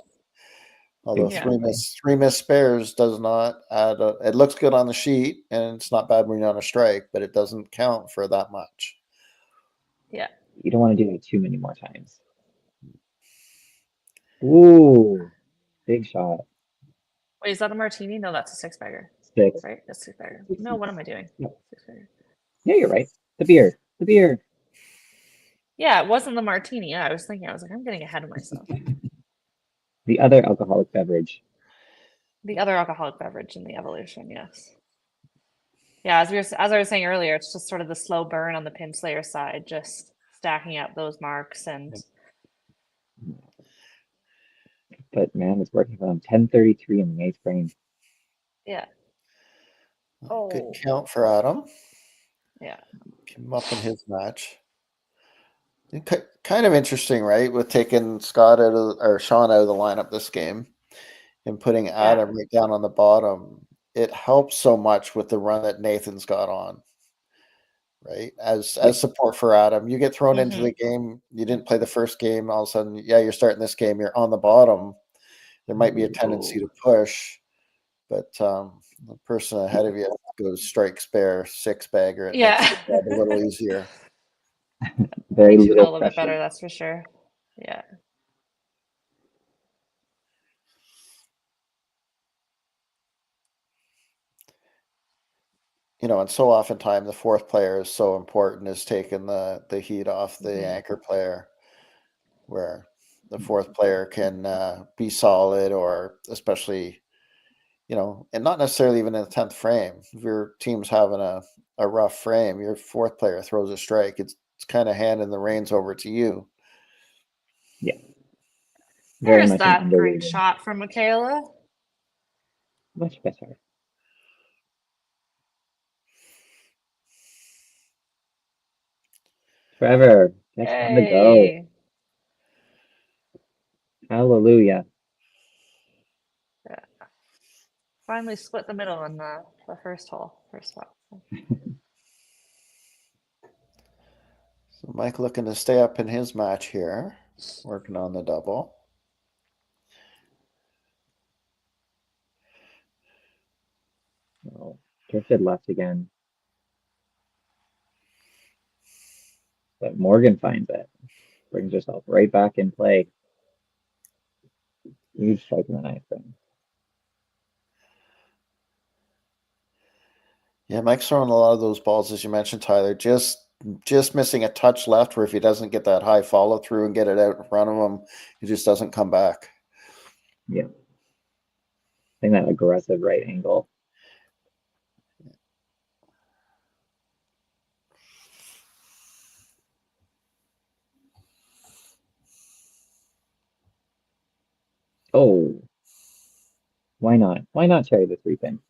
Although Yeah. three missed spares does not add. It looks good on the sheet, and it's not bad when you're on a strike, but it doesn't count for that much. Yeah. you don't want to do it too many more times. Ooh, big shot. Wait, is that a martini? No, that's a 6-bagger. 6. Right? That's 6-bagger. No, what am I doing? Yep. 6-bagger. Yeah, you're right. The beer. The beer. Yeah, it wasn't the martini. Yeah, I was like, I'm getting ahead of myself. The other alcoholic beverage. The other alcoholic beverage in the evolution, yes. Yeah, as I was saying earlier, it's just sort of the slow burn on the pin slayer side, just stacking up those marks and But man, it's working for them. 10:33 in the 8th frame. yeah. Good Oh, count for Adam. yeah. Came up in his match. Kind of interesting, right? With taking Sean out of the lineup this game and putting Adam right down on the bottom. It helps so much with the run that Nathan's got on. Right, as support for Adam, you get thrown into the game. You didn't play the first game. All of a sudden, you're starting this game. You're on the bottom. There might be a tendency to push, but the person ahead of you goes strike spare 6-bagger. It makes the job a little easier. Very Makes you feel a little little bit better, pressure. that's for sure. Yeah. And so oftentimes the fourth player is so important, is taking the heat off the anchor player. where the fourth player can be solid, or especially, and not necessarily even in the 10th frame. If your team's having a rough frame, your fourth player throws a strike. It's kind of handing the reins over to you. Yeah. Very There's much that an great underrated. shot from Michaela. Much better. Trevor, that's on the go. Yay. Hallelujah. Yeah. Finally split the middle in the first hole, first spot. So Mike looking to stay up in his match here, working on the double. Oh, drifted left again. But Morgan finds it. Brings herself right back in play. Huge strike in the ninth frame. Yeah, Mike's throwing a lot of those balls, as you mentioned, Tyler. Just missing a touch left, where if he doesn't get that high follow through and get it out in front of him, he just doesn't come back. Yeah. I think that aggressive right angle. Oh, why not? Why not cherry the 3-pin?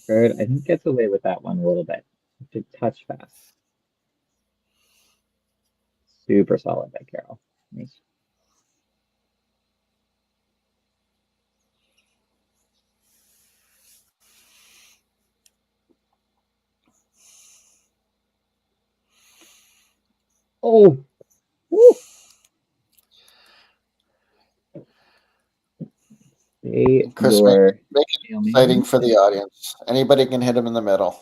Bird, I think gets away with that one a little bit. To touch fast. Super solid by Carroll. Nice. Oh, woo. Chris, make it exciting for the audience. Anybody can hit him in the middle.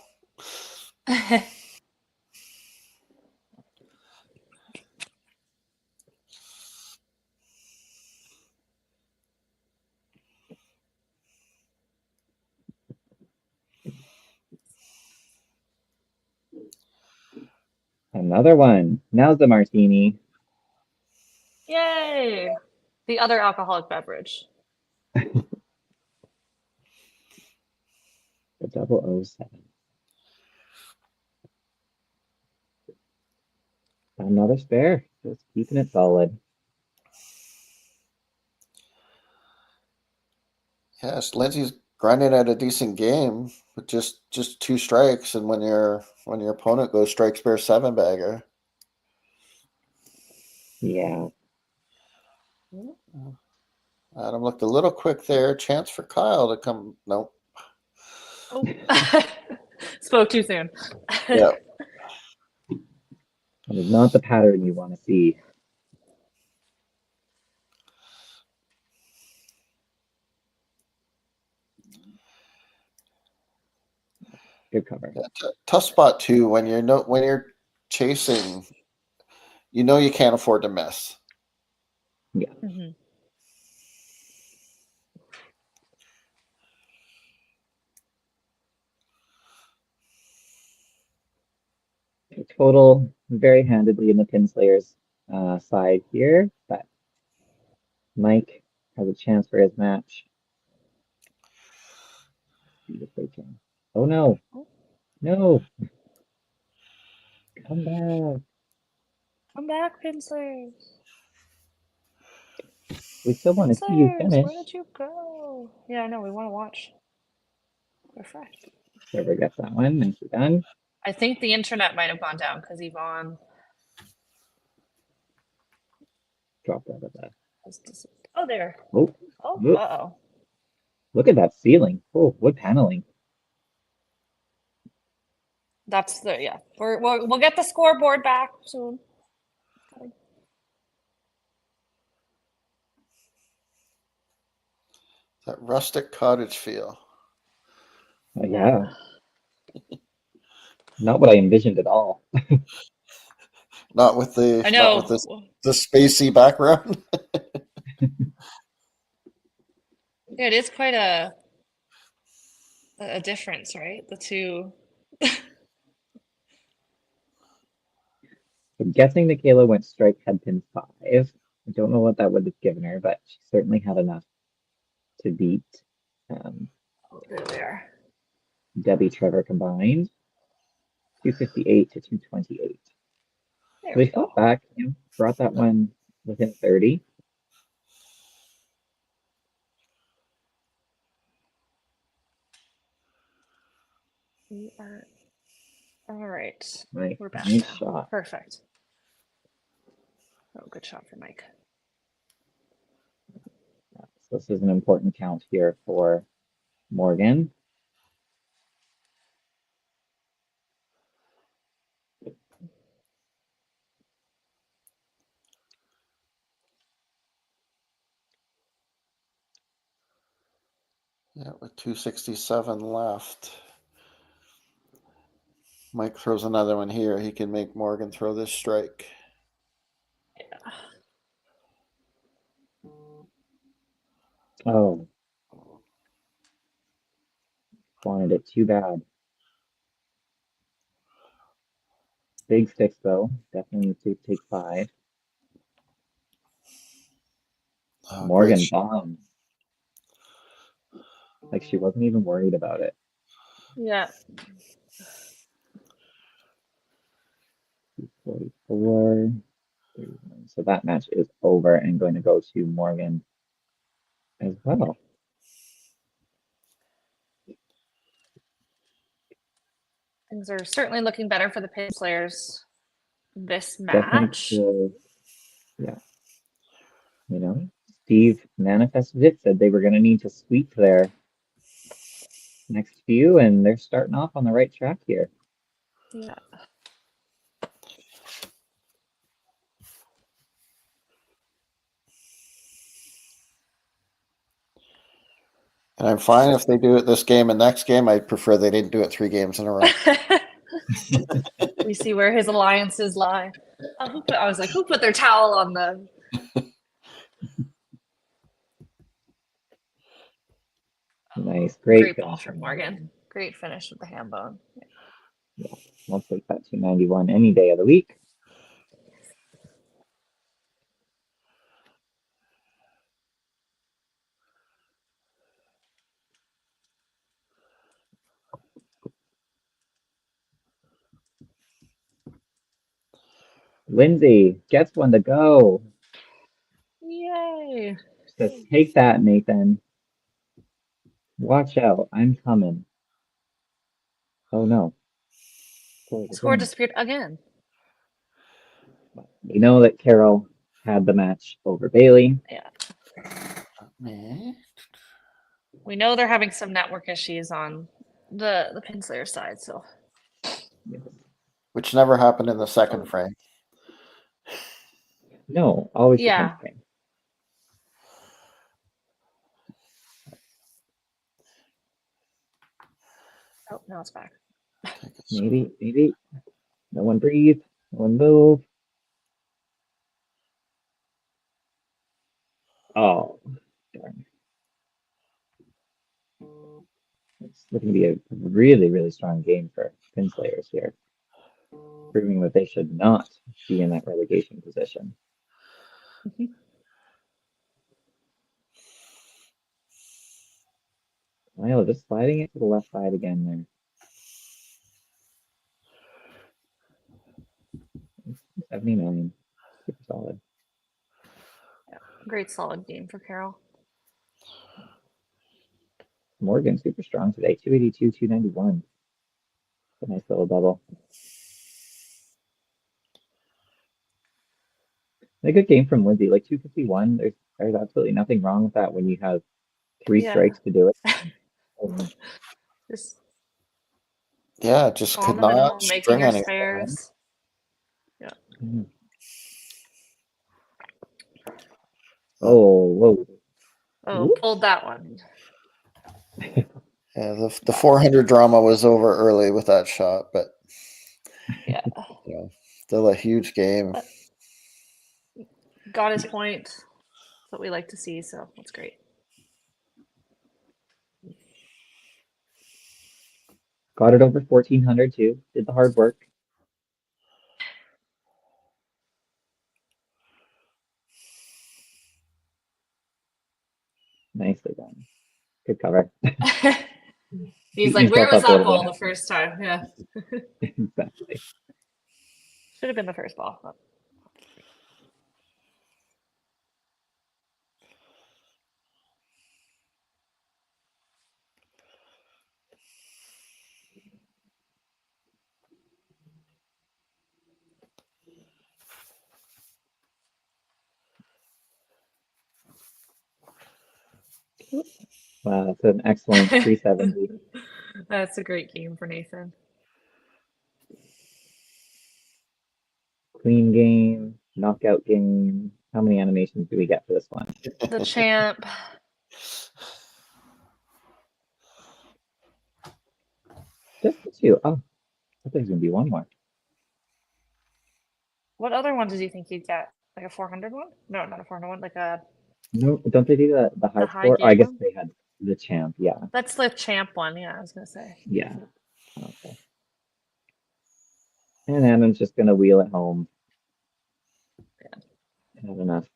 Another one. Now's the martini. Yay! The other alcoholic beverage. The 007. Another spare. Just keeping it solid. Yes, Lindsay's grinding out a decent game with just 2 strikes, and when your opponent goes strike spare 7-bagger. Yeah. Adam looked a little quick there. Chance for Kyle to come. Nope. Oh, spoke too soon. Yeah. That is not the pattern you want to see. Good cover. Yeah, tough spot too when you're chasing. You can't afford to miss. Yeah. Mm-hmm. Total very handedly in the Pinslayers side here, but Mike has a chance for his match. See if they can. Oh no! No! Come back! Come back, Pinslayers. We still want to see you finish. Where did you go? Yeah, I know. We want to watch. Refresh. Trevor gets that one. Nicely done. I think the internet might have gone down because Yvonne Dropped out of that. Oh, there. Oh! Oh, Look. uh-oh. Look at that ceiling. Oh, wood paneling. That's the, yeah. We'll get the scoreboard back soon. That rustic cottage feel. Oh, yeah. Not what I envisioned at all. Not with the I know. not with the spacey background. Yeah, it is quite a difference, right? The two. I'm guessing Michaela went strike head pin 5. I don't know what that would have given her, but she certainly had enough to beat There they are. Debbie Trevor combined. 258 to 228. There So we they go. fought back, brought that one within 30. We are all right. Right. We're back Nice now. shot. Perfect. Oh, good shot for Mike. So this is an important count here for Morgan. Yeah, with 267 left. Mike throws another one here. He can make Morgan throw this strike. Yeah. Oh. Wanted it too bad. Big sticks, though. Definitely need to take 5. Oh, Morgan bomb. Like she wasn't even worried about it. Yeah. 44. 31. So that match is over and going to go to Morgan as well. Things are certainly looking better for the pin slayers this Definitely, match. yeah. Steve manifested it, said they were going to need to sweep their next few, and they're starting off on the right track here. Yeah. And I'm fine if they do it this game and next game. I prefer they didn't do it 3 games in a row. We see where his alliances lie. I was like, who put their towel on the? Nice, great ball finish from Morgan. Great finish with the ham bone. Yeah, we'll take that 291 any day of the week. Lindsay gets one to go. Yay! Says, take that, Nathan. Watch out, I'm coming. Oh no. Score disappeared again. We know that Carol had the match over Bailey. Yeah. We know they're having some network issues on the Pinslayer side, so. Which never happened in the second frame. No, always the Yeah. same thing. Oh, now it's back. Maybe. No one breathe. No one move. Oh, darn. It's looking to be a really, really strong game for Pinslayers here, proving that they should not be in that relegation position. Well, just sliding it to the left side again there. 79. Super solid. Yeah. Great solid game for Carol. Morgan super strong today. 282, 291. A nice little double. A good game from Lindsay. Like 251. There's absolutely nothing wrong with that when you have 3 strikes to do it. Just on could the middle, not making string your anything. spares. Yeah. Oh, whoa. Oh, pulled that one. Yeah, the 400 drama was over early with that shot, but Yeah. Still a huge game. But got his point. That's what we like to see, so that's great. Got it over 1,400 too. Did the hard work. Nicely done. Good cover. He's Beat like, where was himself up a that little ball bit. the first time? Yeah. Exactly. Should have been the first ball. Wow, that's an excellent 370. That's a great game for Nathan. Clean game, knockout game. How many animations do we get for this one? The champ. Just the two. Oh, I thought there was going to be one more. What other one did you think you'd get? Like a 400 one? No, not a 400 one. Like a. No, don't they do the high high score? Oh, I game guess one? they had the champ. Yeah. That's the champ one. Yeah, I was gonna say. Yeah. Okay. And Adam's just going to wheel it home. Yeah. Not enough.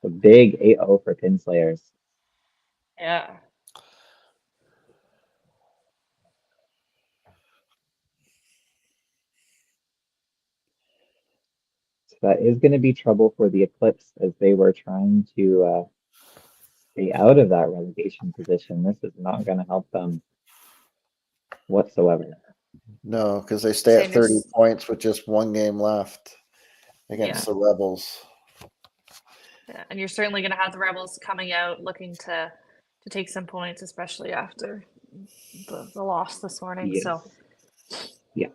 A big 8-0 for Pinslayers. Yeah. So that is going to be trouble for the Eclipse as they were trying to stay out of that relegation position. This is not going to help them whatsoever. No, because they stay at Same 30 as- points with just one game left against the Rebels. Yeah, and you're certainly going to have the Rebels coming out looking to take some points, especially after the loss this morning. Yes. So Yeah.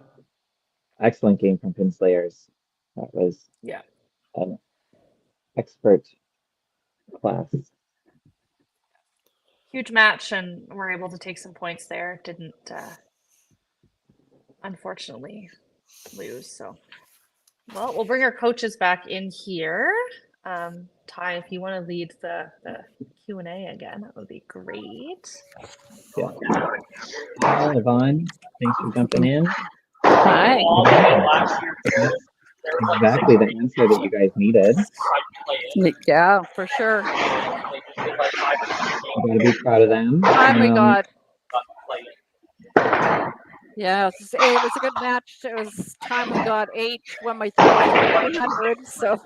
Excellent game from Pinslayers. That was an expert class. huge match, and we're able to take some points there. Didn't unfortunately lose. So, well, we'll bring our coaches back in here. Ty, if you want to lead the Q&A again, that would be great. Yeah. Hi, Yvonne. Thanks for jumping in. Hi. Exactly the answer that you guys needed. Yeah, for sure. You gotta be proud of them. Time we got. Yeah, it was a good match. It was time we got 8 when we thought 300. So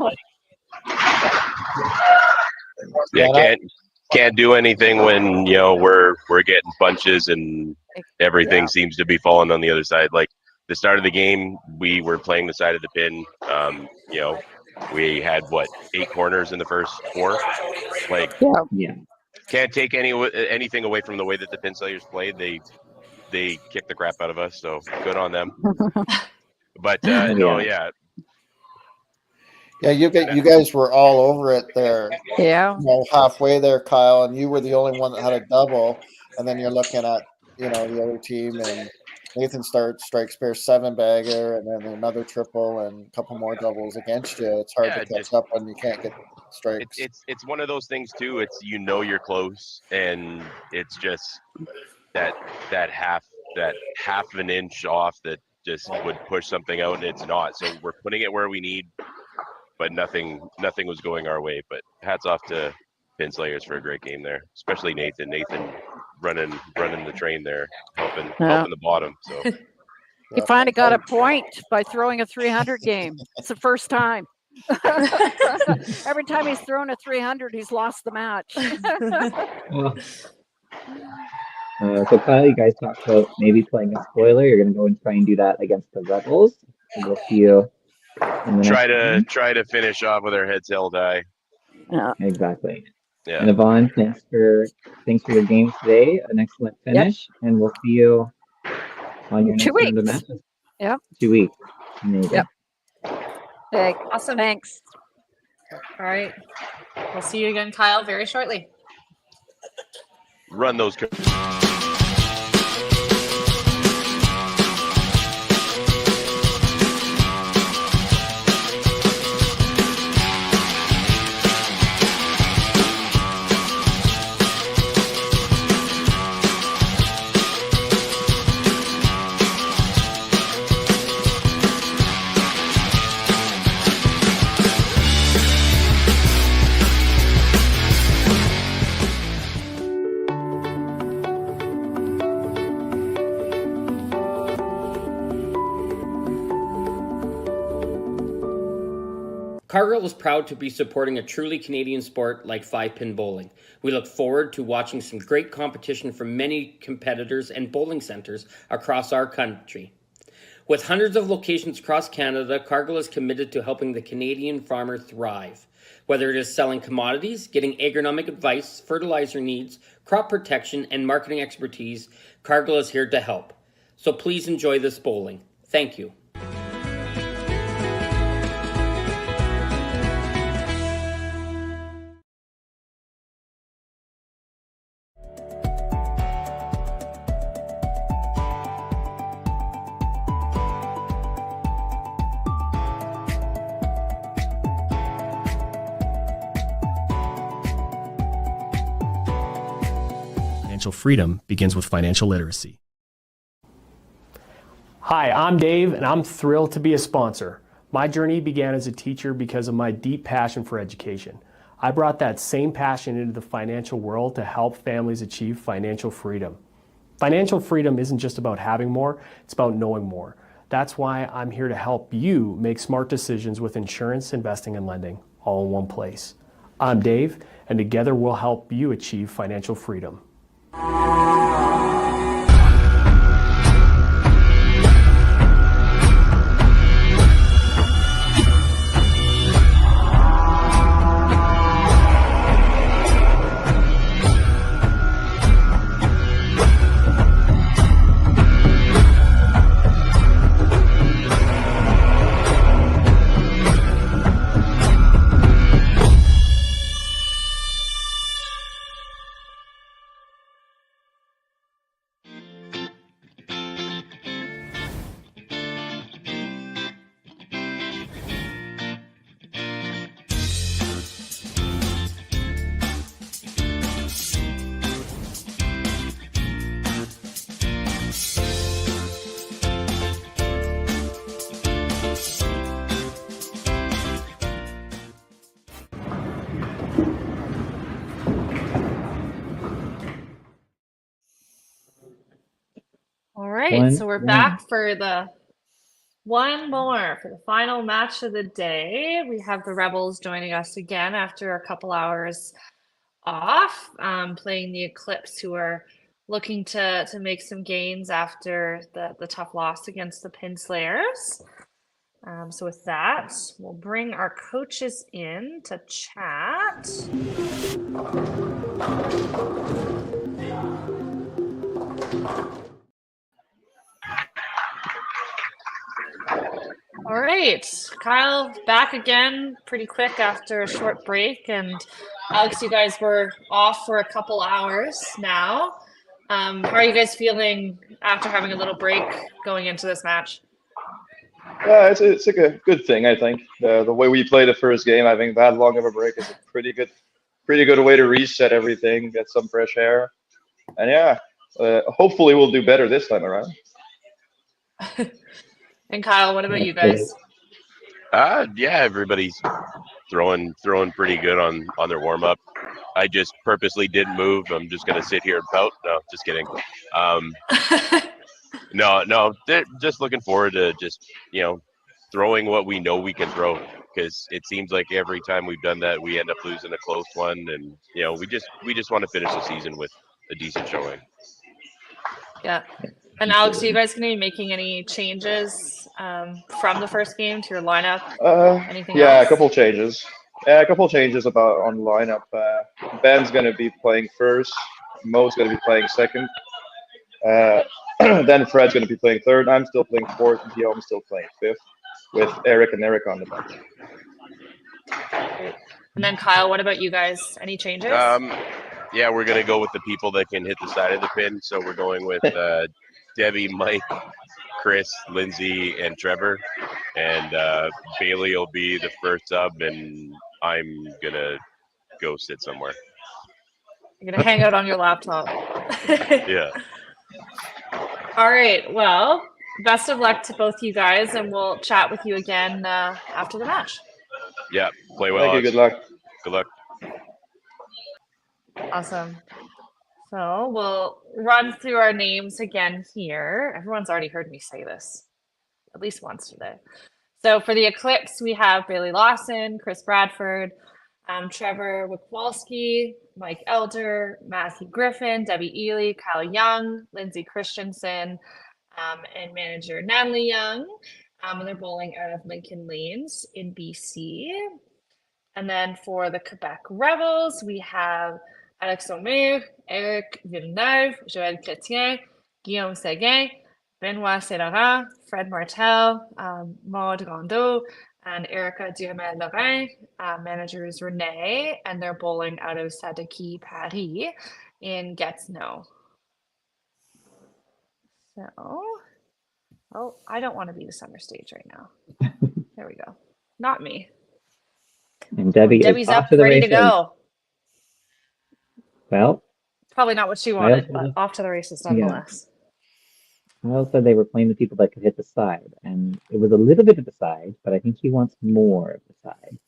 Yeah, can't do anything when we're getting punches and everything seems to be falling on the other side. Like the start of the game, we were playing the side of the pin. We had 8 corners in the first 4. Like yeah, can't take anything away from the way that the Pinslayers played. They kicked the crap out of us, so good on them. But Yeah, you guys were all over it there. Yeah. Halfway there, Kyle, and you were the only one that had a double. And then you're looking at the other team, and Nathan strikes pair 7-bagger, and then another triple, and a couple more doubles against you. It's hard to catch up when you can't get strikes. It's one of those things too. It's you're close, and it's just that half an inch off that just would push something out, and it's not. So we're putting it where we need, but nothing was going our way. But hats off to Pinslayers for a great game there, especially Nathan. Nathan running the train there, helping the bottom. So he finally got a point by throwing a 300 game. It's the first time. Every time he's thrown a 300, he's lost the match. So Kyle, you guys talked about maybe playing a spoiler. You're going to go and try and do that against the Rebels. And we'll see you in the next try to finish off with our heads held high. Yeah, exactly. Yeah. And Yvonne, thanks for your game today. An excellent finish, and we'll see you on your next round of matches. Yeah. 2 weeks. Amazing. Yep. Hey, Awesome. Thanks. All right. We'll see you again, Kyle, very shortly. Run those. Cargill is proud to be supporting a truly Canadian sport like 5-pin bowling. We look forward to watching some great competition from many competitors and bowling centres across our country. With hundreds of locations across Canada, Cargill is committed to helping the Canadian farmer thrive. Whether it is selling commodities, getting agronomic advice, fertilizer needs, crop protection, and marketing expertise, Cargill is here to help. So please enjoy this bowling. Thank you. Financial freedom begins with financial literacy. Hi, I'm Dave, and I'm thrilled to be a sponsor. My journey began as a teacher because of my deep passion for education. I brought that same passion into the financial world to help families achieve financial freedom. Financial freedom isn't just about having more, it's about knowing more. That's why I'm here to help you make smart decisions with insurance, investing, and lending, all in one place. I'm Dave, and together we'll help you achieve financial freedom. All right, so we're back for the final match of the day. We have the Rebels joining us again after a couple hours off, playing the Eclipse, who are looking to make some gains after the tough loss against the Pinslayers. So with that, we'll bring our coaches in to chat. All right, Kyle, back again pretty quick after a short break. And Alex, you guys were off for a couple hours now. How are you guys feeling after having a little break going into this match? Yeah, it's like a good thing, I think. The way we played the first game, I think that long of a break is a pretty good way to reset everything, get some fresh air, and yeah, hopefully we'll do better this time around. And Kyle, what about you guys? Yeah, everybody's throwing pretty good on their warm up. I just purposely didn't move. I'm just gonna sit here and pout. No, just kidding. No, they're just looking forward to just throwing what we know we can throw, because it seems like every time we've done that we end up losing a close one, and we just want to finish the season with a decent showing. Yeah. And Alex, are you guys going to be making any changes from the first game to your lineup? Anything else? A couple changes. Yeah, a couple changes on the lineup. Ben's going to be playing first. Mo's going to be playing second. Then Fred's going to be playing third. I'm still playing fourth, and Guillaume's still playing fifth, with Eric and Eric on the bench. Great. And then Kyle, what about you guys? Any changes? Yeah, we're going to go with the people that can hit the side of the pin. So we're going with Debbie, Mike, Chris, Lindsay, and Trevor. And Bailey will be the first sub, and I'm going to go sit somewhere. You're going to hang out on your laptop. Yeah. All right. Well, best of luck to both you guys, and we'll chat with you again after the match. Yeah. Play well. Thank you. Good luck. Good luck. Awesome. So we'll run through our names again here. Everyone's already heard me say this at least once today. So for the Eclipse, we have Bailey Lawson, Chris Bradford, Trevor Wikwalski, Mike Elder, Matthew Griffin, Debbie Ely, Kyle Young, Lindsay Christensen, and manager Natalie Young. And they're bowling out of Lincoln Lanes in BC. And then for the Quebec Rebels, we have Alex Omer, Eric Villeneuve, Joël Chrétien, Guillaume Seguin, Benoit Saint-Laurent, Fred Martel, Maud Rondeau, and Erica Duhamel-Lorrain. Manager is Renee, and they're bowling out of Sadaki, Paris in Gatineau. So, oh, I don't want to be the center stage right now. There we go. Not me. And Debbie's Debbie's off up, to the ready to races. go. Well, Probably not what she Kyle wanted, said but it- off to the races yeah. nonetheless. Kyle said they were playing the people that could hit the side, and it was a little bit of the side, but I think he wants more of the side.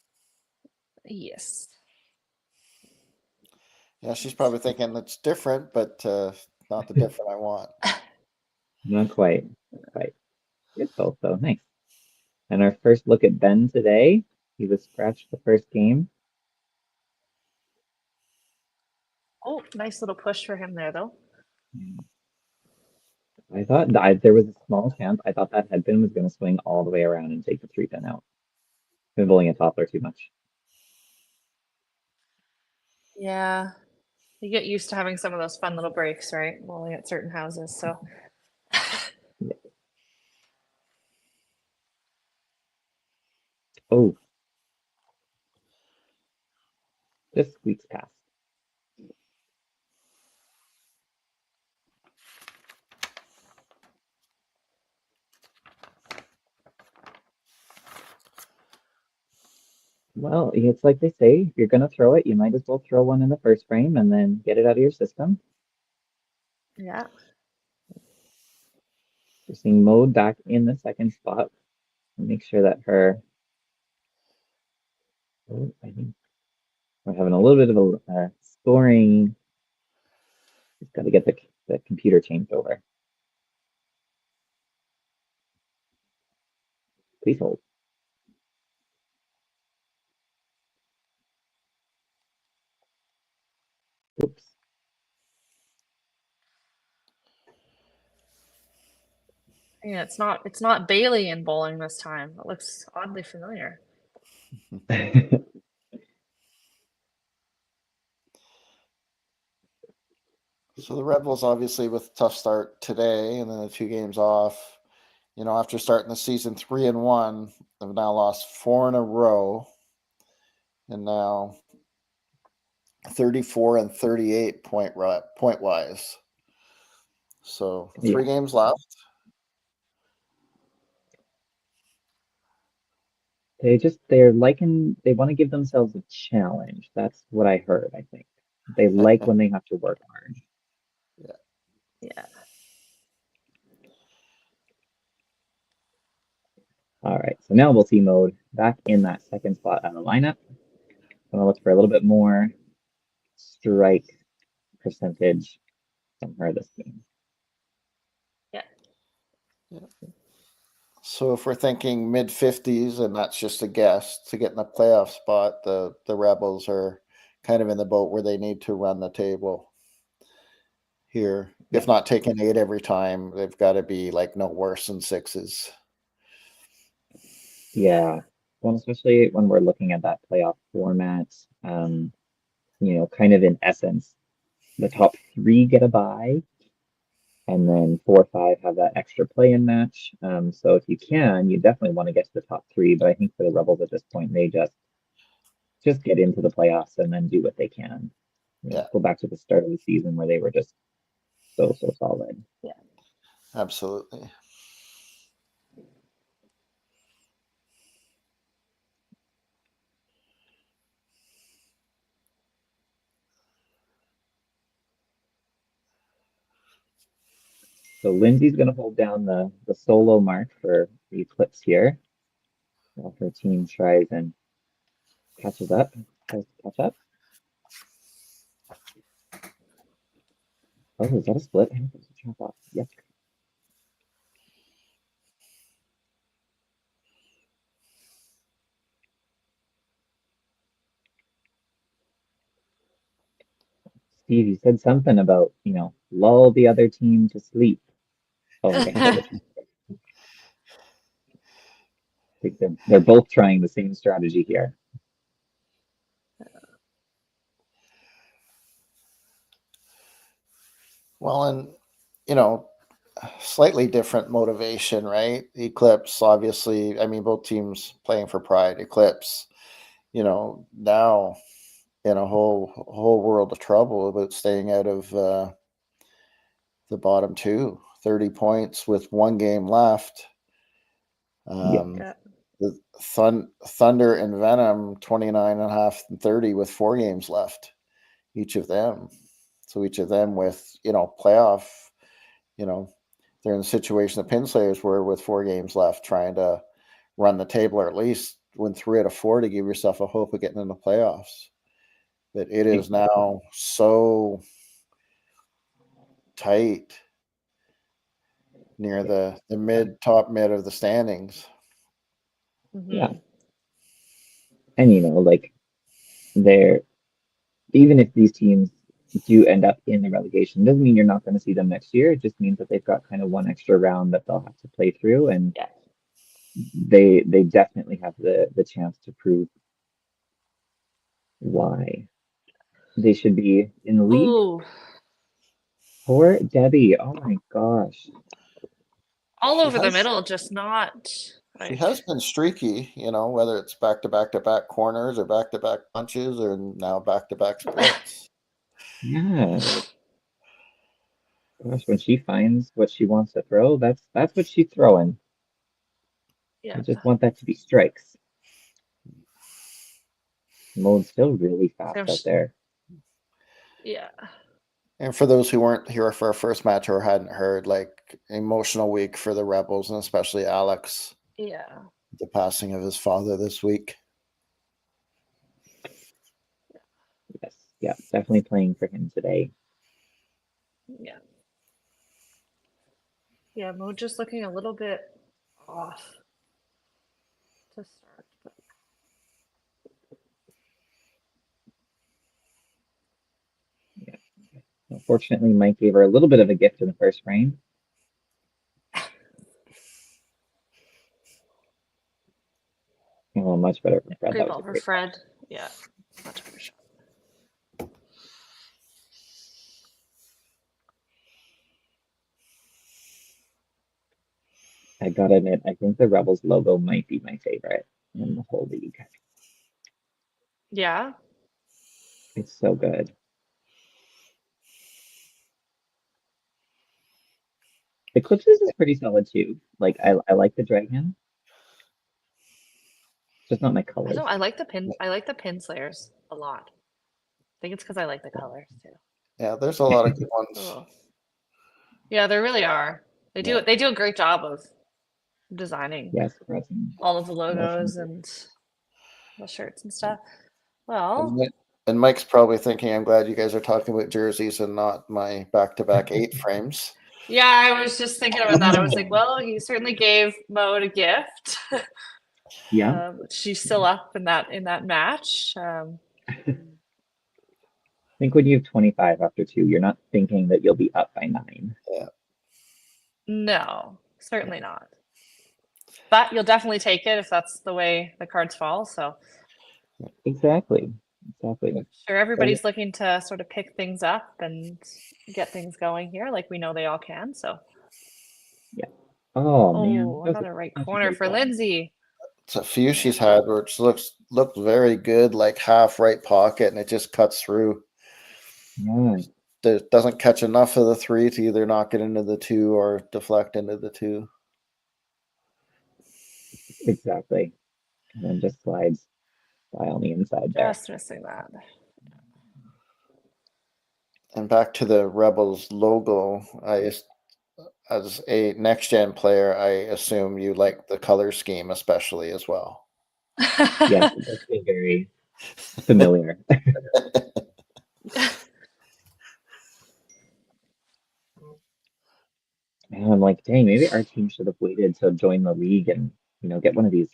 Yes. Yeah, she's probably thinking it's different, but not the different I want. Not quite. Not quite. Good both though. Nice. And our first look at Ben today. He was scratched the first game. Oh, nice little push for him there, though. I thought there was a small chance. I thought that headpin was going to swing all the way around and take the 3-pin out. Been bowling a toppler too much. Yeah. You get used to having some of those fun little breaks, right? Bowling at certain houses. So, Oh, just squeaks past. Well, it's like they say, if you're going to throw it, you might as well throw one in the first frame and then get it out of your system. yeah. We're seeing Mode back in the second spot. Make sure that I think we're having a little bit of a scoring. Just got to get the computer changed over. Please hold. Oops. Yeah, it's not Bailey in bowling this time. It looks oddly familiar. So the Rebels, obviously, with a tough start today, and then the 2 games off. You know, after starting the season 3-1, they've now lost 4 in a row, and now 34 and 38 point wise. So 3 games left. They want to give themselves a challenge. That's what I heard, I think. They like when they have to work hard. Yeah. All right, so now we'll see Mode back in that second spot on the lineup. Gonna look for a little bit more strike percentage from her this game. Yeah. So if we're thinking mid 50s, and that's just a guess, to get in the playoff spot, the Rebels are kind of in the boat where they need to run the table here. If not taking 8 every time, they've got to be like no worse than 6s. Yeah. Well, especially when we're looking at that playoff format, kind of in essence, the top 3 get a bye, and then 4, 5 have that extra play-in match. So if you can, you definitely want to get to the top 3. But I think for the Rebels at this point, they just get into the playoffs and then do what they can. Go back to the start of the season where they were just so solid. Yeah. Absolutely. So Lindsay's going to hold down the solo mark for the Eclipse here. While her team tries to catch up. Oh, is that a split? I think there's a drop off. Yep. Steve, you said something about, lull the other team to sleep. Oh, okay. I think they're both trying the same strategy here. Well, and slightly different motivation, right? Eclipse, obviously. I mean, both teams playing for pride. Eclipse, now in a whole world of trouble about staying out of the bottom two. 30 points with one game left. Yeah. The Thunder and Venom 29 and a half and 30 with 4 games left, each of them. So each of them with playoff, they're in the situation the Pinslayers were with 4 games left, trying to run the table or at least win 3 out of 4 to give yourself a hope of getting in the playoffs. But it is now so tight near the top mid of the standings. Yeah. And they're, even if these teams do end up in the relegation, doesn't mean you're not going to see them next year. It just means that they've got kind of one extra round that they'll have to play through, and they definitely have the chance to prove why they should be in the league. Ooh. Poor Debbie. Oh my gosh. All over the middle, just not. She has been streaky, whether it's back-to-back corners or back-to-back punches or now back-to-back splits. Yeah. Gosh, when she finds what she wants to throw, that's what she's throwing. Yeah. I just want that to be strikes. Mode's still really fast out there. Yeah. And for those who weren't here for our first match or hadn't heard, emotional week for the Rebels and especially Alex. Yeah. The passing of his father this week. Yes. Yeah, definitely playing for him today. Yeah. Yeah, Mo just looking a little bit off to start. But... Yeah. Unfortunately, Mike gave her a little bit of a gift in the first frame. Oh, much better from Fred. Great ball for Fred. Yeah, much better shot. I gotta admit, I think the Rebels logo might be my favorite in the whole league. Yeah. It's so good. Eclipses is pretty solid too. I like the dragon. Just not my colors. I like the pin. I like the Pinslayers a lot. I think it's because I like the colors too. Yeah, there's a lot of good ones. Oh. Yeah, there really are. They do a great job of designing all of the logos and the shirts and stuff. Well, and Mike's probably thinking, I'm glad you guys are talking about jerseys and not my back-to-back 8 frames. Yeah, I was just thinking about that. I was like, well, he certainly gave Mode a gift. Yeah. She's still up in that match. I think when you have 25 after 2, you're not thinking that you'll be up by 9. Yeah. No, certainly not. But you'll definitely take it if that's the way the cards fall. So exactly. Sure, everybody's looking to sort of pick things up and get things going here, like we know they all can. So yeah. Oh man, another right corner for Lindsay. It's a few she's had which looks very good, like half right pocket, and it just cuts through. Yeah. It doesn't catch enough of the 3 to either knock it into the 2 or deflect into the 2. Exactly. And then just slides by on the inside there. Just missing that. And back to the Rebels logo, as a next-gen player, I assume you like the color scheme especially as well. Yes, it does feel very familiar. And I'm like, dang, maybe our team should have waited to join the league and get one of these,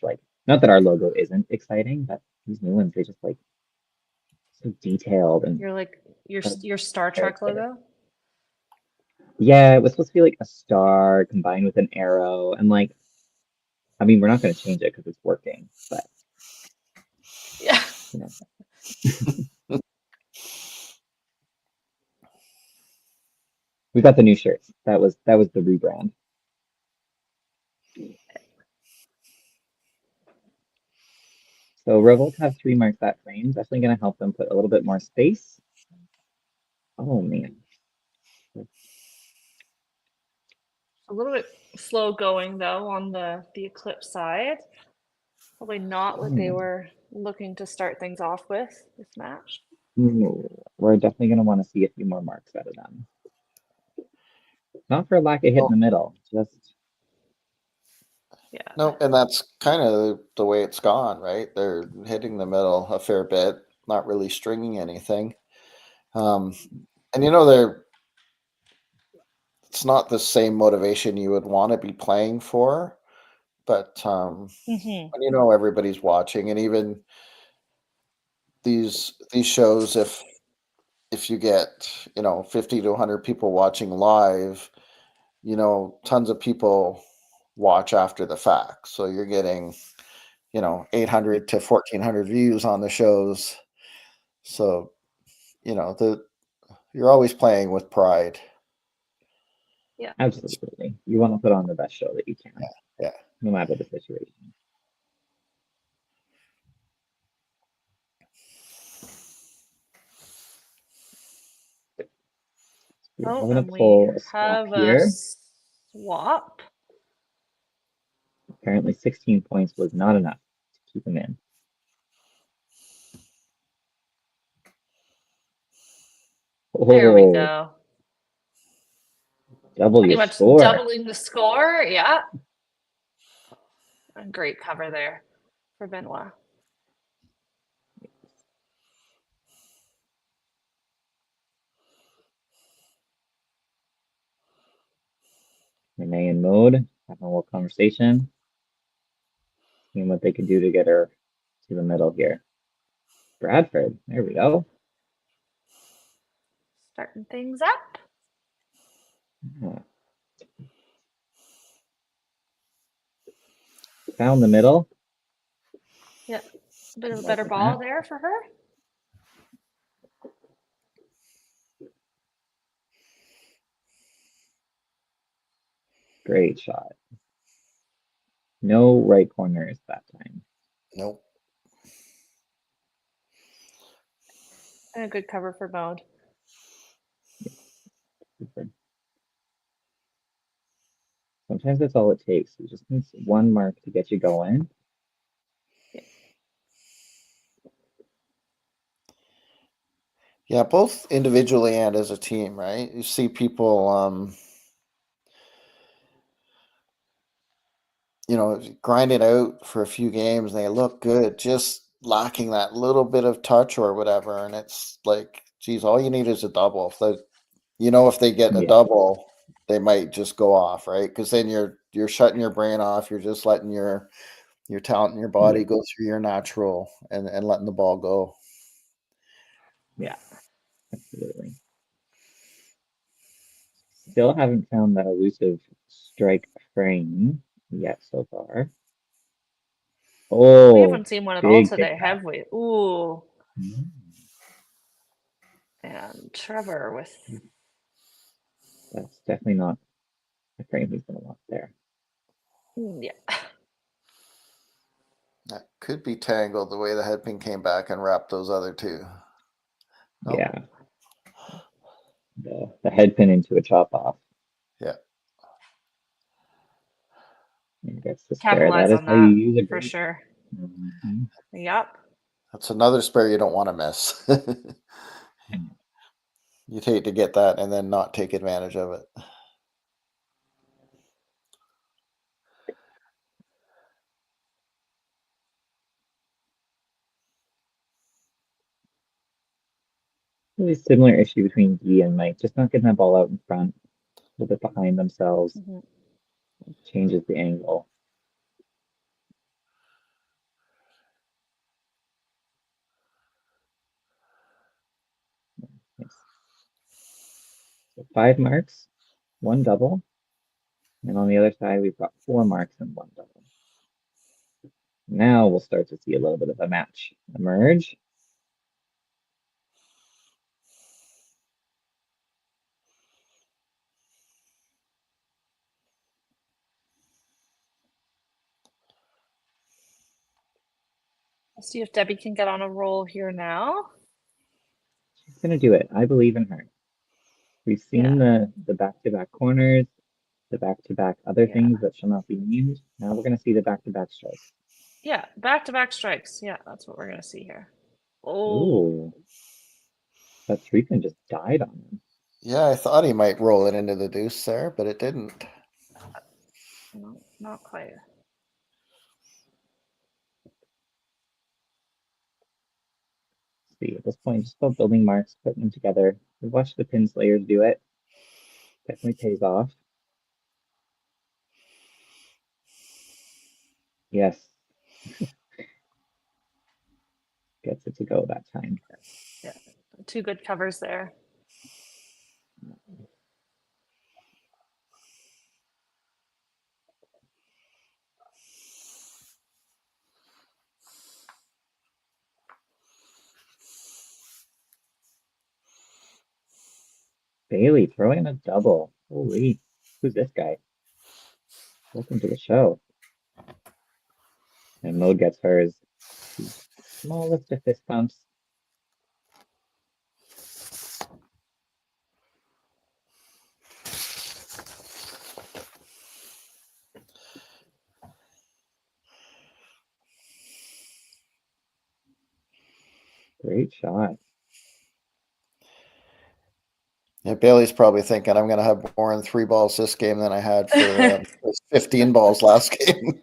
not that our logo isn't exciting, but these new ones, they just so detailed and You're like your so your Star Trek character. logo. Yeah, it was supposed to be like a star combined with an arrow, and like, I mean, we're not going to change it because it's working, but Yeah. you know. We got the new shirts. That was the rebrand. So Revolt have 3 marks that frame. Definitely going to help them put a little bit more space. Oh man. A little bit slow going though on the Eclipse side. Probably not what they were looking to start things off with this match. We're definitely going to want to see a few more marks out of them. Not for lack of hit in the middle, just Yeah. No, and that's kind of the way it's gone, right? They're hitting the middle a fair bit, not really stringing anything. And it's not the same motivation you would want to be playing for, but Mm-hmm. when everybody's watching, and even these shows, if you get 50 to 100 people watching live, tons of people watch after the fact, so you're getting 800 to 1400 views on the shows. So you're always playing with pride. Yeah. absolutely. You want to put on the best show that you can, Yeah. no matter the situation. Oh, I'm going and to we pull a swap have a here. swap. Apparently 16 points was not enough to keep him in. There we Oh, go. double Pretty your much score. doubling the score. Yeah. A great cover there for Benoit. Renee in mode, having a little conversation, seeing what they can do to get her to the middle here. Bradford, there we go. Starting things up. Yeah. Found the middle. Yep. A bit of a Love better ball that. there for her. Great shot. No right corners that time. Nope. And a good cover for Mode. Super. Sometimes that's all it takes. It just needs one mark to get you going. Yeah, both individually and as a team, right? You see people grind it out for a few games and they look good, just lacking that little bit of touch or whatever. And it's like, geez, all you need is a double. If they get a double, they might just go off, right? Because then you're shutting your brain off. You're just letting your talent in your body go through your natural and letting the ball go. Yeah, absolutely. Still haven't found that elusive strike frame yet so far. Oh, We haven't seen one at all big today, kickback. have we? Ooh. Mm. And Trevor with. That's definitely not a frame he's going to want there. Yeah. That could be tangled the way the headpin came back and wrapped those other two. Nope. Yeah. The headpin into a chop off. Yeah. And gets the spare. Capitalize That is on how you that use it for sure. Mm-hmm. Yep. That's another spare you don't want to miss. You'd hate to get that and then not take advantage of it. Really similar issue between Guy and Mike, just not getting that ball out in front, a little bit behind themselves. Mm-hmm. Changes the angle. So 5 marks, 1 double. And on the other side, we've got 4 marks and 1 double. Now we'll start to see a little bit of a match emerge. Let's see if Debbie can get on a roll here now. She's going to do it. I believe in her. We've seen the back-to-back corners, the back-to-back other things that shall not be named. Now we're going to see the back-to-back strikes. Yeah, back-to-back strikes. Yeah, that's what we're going to see here. Oh. That 3-pin just died on him. Yeah, I thought he might roll it into the deuce there, but it didn't. No, not quite. See, at this point, just about building marks, putting them together. We've watched the pin slayers do it. Definitely pays off. Yes. Gets it to go that time. Yeah, 2 good covers there. Bailey throwing a double. Holy, who's this guy? Welcome to the show. And Mode gets hers. Smallest of fist pumps. Great shot. Yeah, Bailey's probably thinking I'm going to have more than 3 balls this game than I had for 15 balls last game.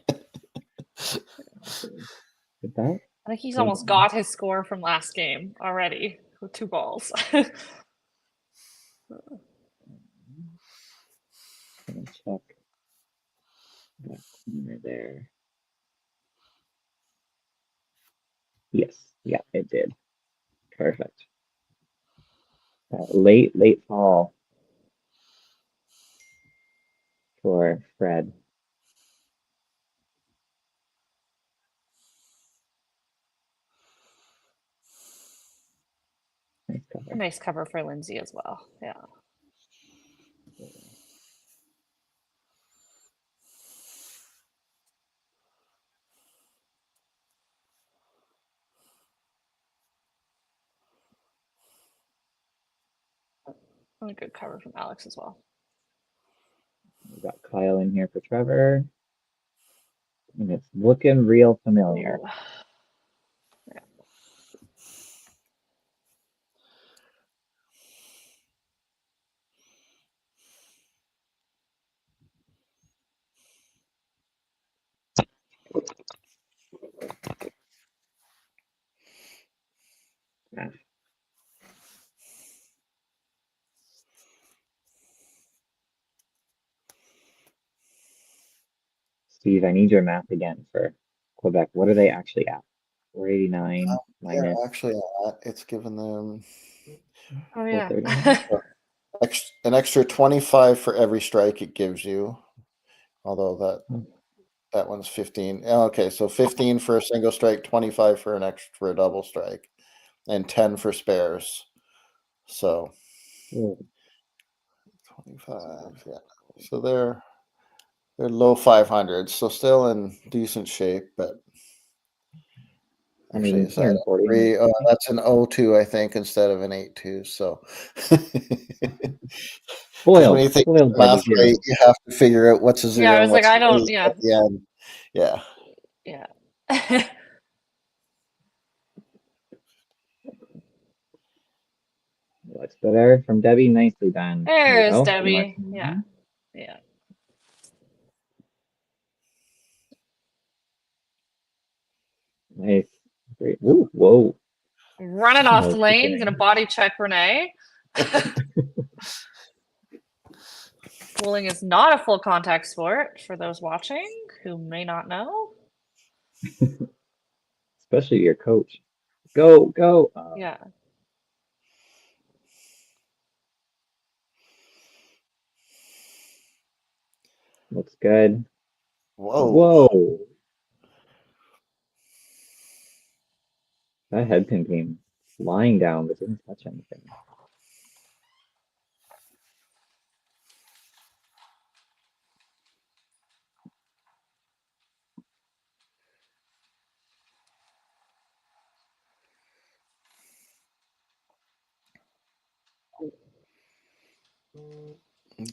That? I think he's almost got his score from last game already with 2 balls. Gonna check that corner there. Yes, yeah, it did. Perfect. Late fall for Fred. Nice cover. A nice cover for Lindsay as well. Yeah. And a good cover from Alex as well. We've got Kyle in here for Trevor. And it's looking real familiar. Ooh. Yeah. Yeah. Steve, I need your math again for Quebec. What are they actually at? 489 minus. Actually, it's given them Oh, yeah. 439. an extra 25 for every strike it gives you. Although that one's 15. Okay, so 15 for a single strike, 25 for a double strike, and 10 for spares. So 25, yeah. So they're low 500s, so still in decent shape, but actually, is that that's an 0-2, I think, instead of an 8-2. So when you think math rate, you have to figure out what's a 0 Yeah, I was and like, what's I don't, yeah. at the end. Yeah. Yeah. What's better from Debbie? Nicely done. There's Debbie. Yeah. Yeah. Nice. Great. Ooh, whoa. Running off the lane, gonna body check Renee. Bowling is not a full contact sport for those watching who may not know. Especially your coach. Go, go. Yeah. Looks good. Whoa. Whoa. That head pin came flying down, but didn't touch anything.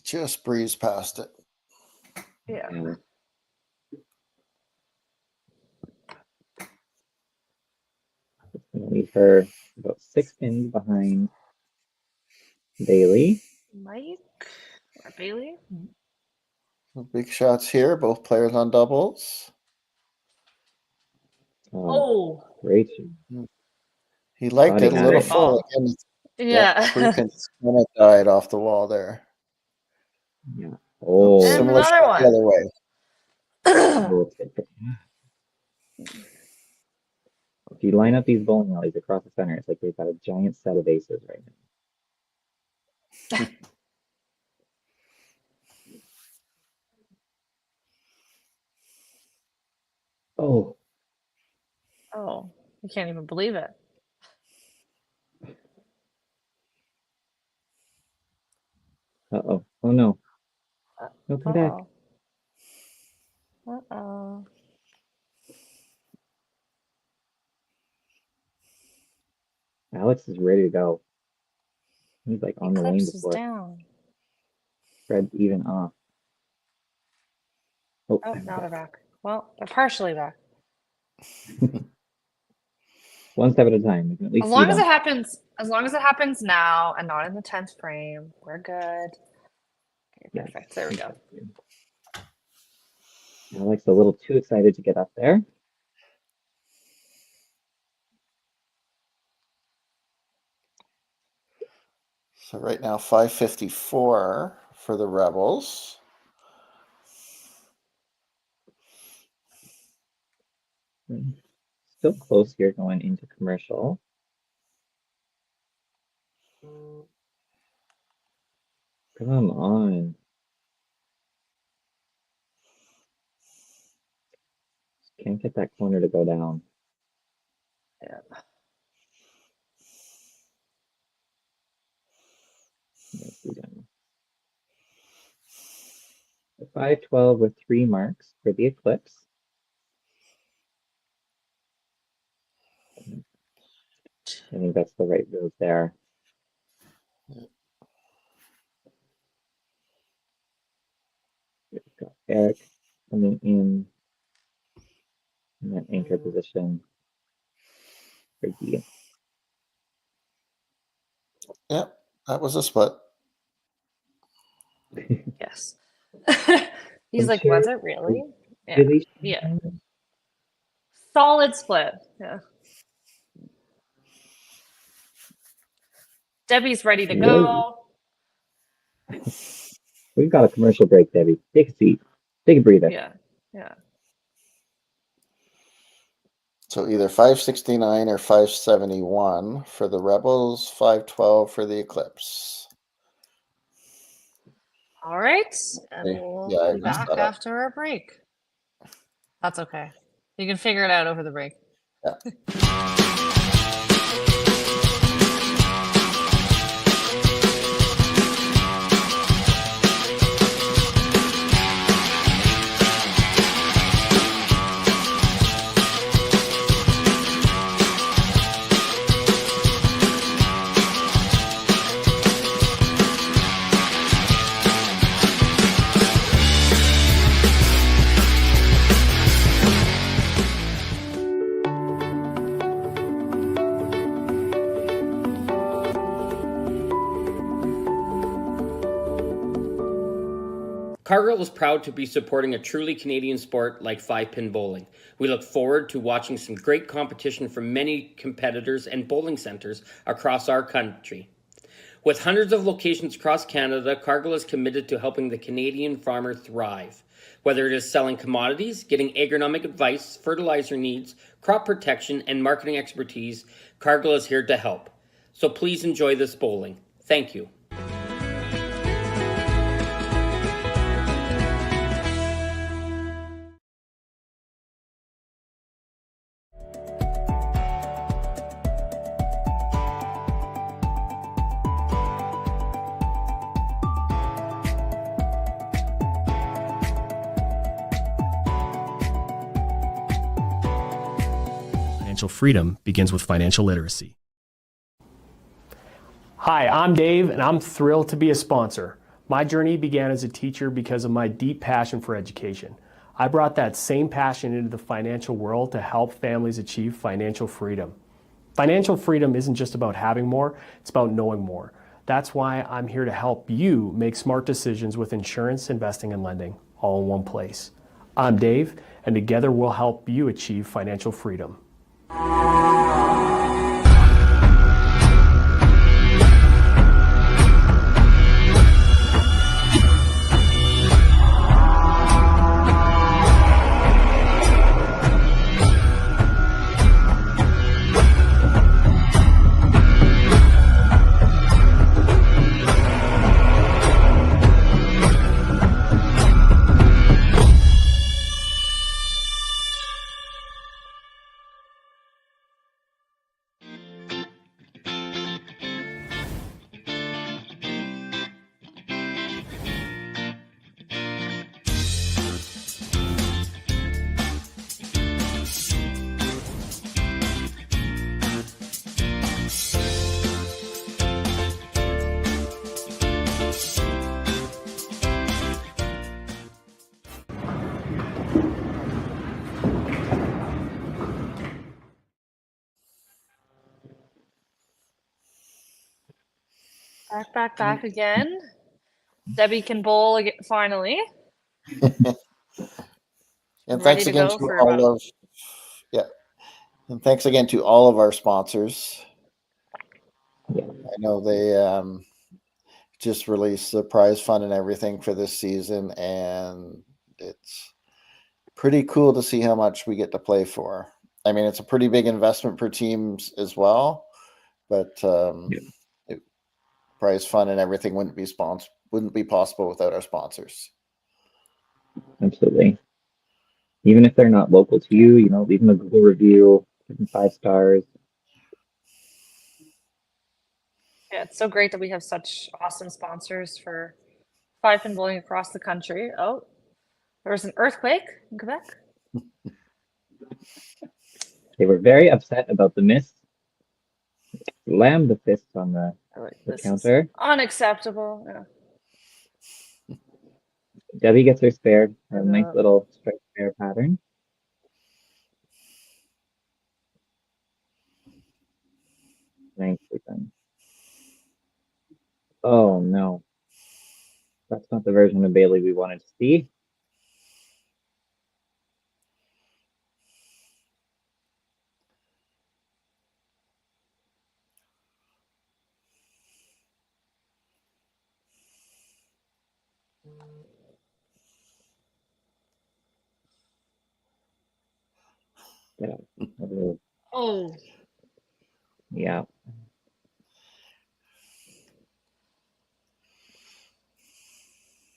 Just breezed past it. Yeah. Yeah. It's going to leave her about 6 pins behind Bailey. Mike or Bailey? Big shots here, both players on doubles. Oh, Great. He liked Body it a little mat. full. Again, yeah. 3 pins when it died off the wall there. Yeah. Oh, And Similar another shot one. the other way. oh, it's good. If you line up these bowling alleys across the center, it's like they've got a giant set of aces right now. Oh, Oh, you can't even believe it. uh-oh. Oh no. No, come back. Uh-oh. Alex is ready to go. He's like on the lane Eclipse is before down. Fred's even off. Oh, Oh, now they're back. Well, they're partially back. one step at a time. We can at least As see long as them. as long as it happens now and not in the 10th frame, we're good. Okay, Yes, perfect. There we go. exactly. Alex a little too excited to get up there. So right now, 554 for the Rebels. Still close here going into commercial. Come on. Can't get that corner to go down. Yeah. Nicely done. 512 with 3 marks for the Eclipse. I think that's the right move there. We've got Eric coming in that anchor position for Guy. Yep, that was a split. Yes. He's I'm like, sure- was it really? Yeah. Really? Yeah. Solid split. Yeah. Debbie's ready to go. We've got a commercial break, Debbie. Take a seat. Take a breather. Yeah. Yeah. So either 569 or 571 for the Rebels, 512 for the Eclipse. All right. And Okay. we'll Yeah, I be messed back that up. after our break. That's okay. You can figure it out over the break. Yeah. Cargill is proud to be supporting a truly Canadian sport like 5-pin bowling. We look forward to watching some great competition from many competitors and bowling centres across our country. With hundreds of locations across Canada, Cargill is committed to helping the Canadian farmer thrive. Whether it is selling commodities, getting agronomic advice, fertilizer needs, crop protection, and marketing expertise, Cargill is here to help. So please enjoy this bowling. Thank you. Financial freedom begins with financial literacy. Hi, I'm Dave, and I'm thrilled to be a sponsor. My journey began as a teacher because of my deep passion for education. I brought that same passion into the financial world to help families achieve financial freedom. Financial freedom isn't just about having more, it's about knowing more. That's why I'm here to help you make smart decisions with insurance, investing, and lending, all in one place. I'm Dave, and together we'll help you achieve financial freedom. Back again. Debbie can bowl again, finally. And Ready thanks to again go to for all about- of and thanks again to all of our sponsors. I know they just released the prize fund and everything for this season, and it's pretty cool to see how much we get to play for. I mean, it's a pretty big investment for teams as well, but prize fund and everything wouldn't be possible without our sponsors. Absolutely. Even if they're not local to you, you know, leave them a Google review, give them 5 stars. Yeah, it's so great that we have such awesome sponsors for five-pin bowling across the country. Oh, there was an earthquake in Quebec. They were very upset about the miss. Slammed the fist on the This is counter. unacceptable. Yeah. Debbie gets her spare, her Yeah. nice little striped spare pattern. Nicely done. Oh no. That's not the version of Bailey we wanted to see. Yeah. Oh. Yeah.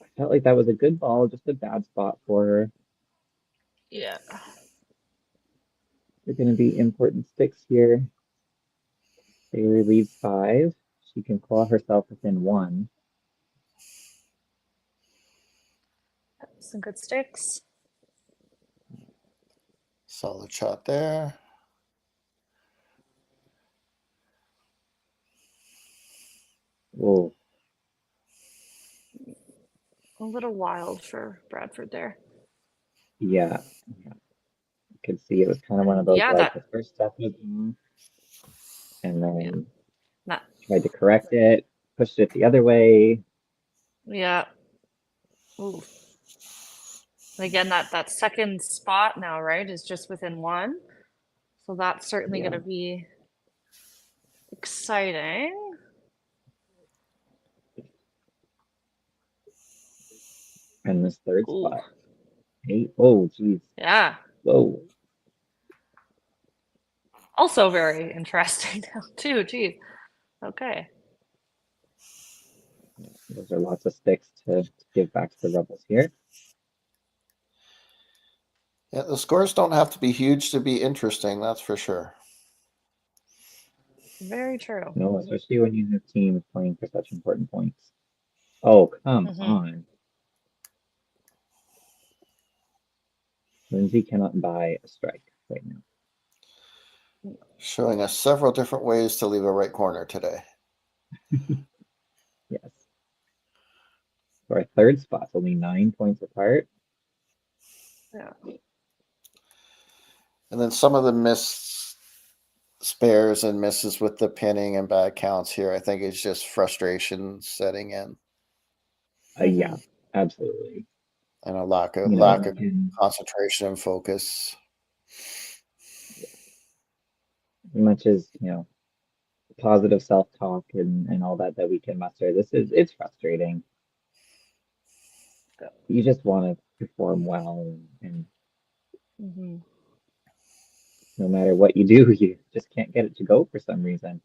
I felt like that was a good ball, just a bad spot for her. Yeah. They're going to be important sticks here. Bailey leaves 5. She can claw herself within 1. Some good sticks. Solid shot there. Whoa. A little wild for Bradford there. Yeah. You could see it was kind of one of those, Yeah, like, that- the first step was off, and then Nah. tried to correct it, pushed it the other way. Yeah. Ooh. And again, that second spot now, right, is just within 1. So that's certainly Yeah. going to be exciting. And this third Ooh. spot. 8. Oh, geez. Yeah. Whoa. Also very interesting now too. Geez. Okay. Those are lots of sticks to give back to the Rebels here. Yeah, the scores don't have to be huge to be interesting, that's for sure. Very true. No, especially when you have teams playing for such important points. Oh, come on. Lindsay cannot buy a strike right now. showing us several different ways to leave a right corner today. Yes. So our third spot's only 9 points apart. Yeah. And then some of the missed spares and misses with the pinning and bad counts here, I think is just frustration setting in Yeah, absolutely. and a lack of And concentration and focus. as much as, positive self-talk and all that we can muster, it's frustrating. You just want to perform well, and no matter what you do, you just can't get it to go for some reason.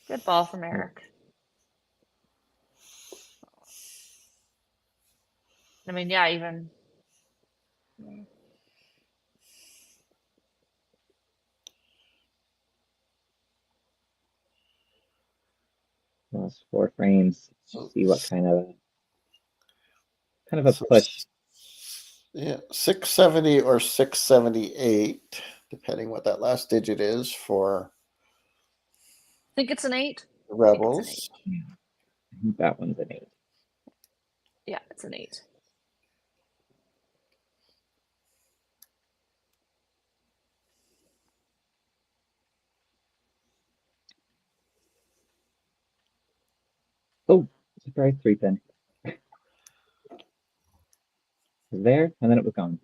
Good ball from Eric. I mean, yeah, even. Last 4 frames. See what kind of a push. Yeah, 670 or 678, depending what that last digit is for. I think it's an 8. The Rebels. Yeah. I think that one's an 8. Yeah, it's an 8. Oh, surprise 3-pin. It was there, and then it was gone.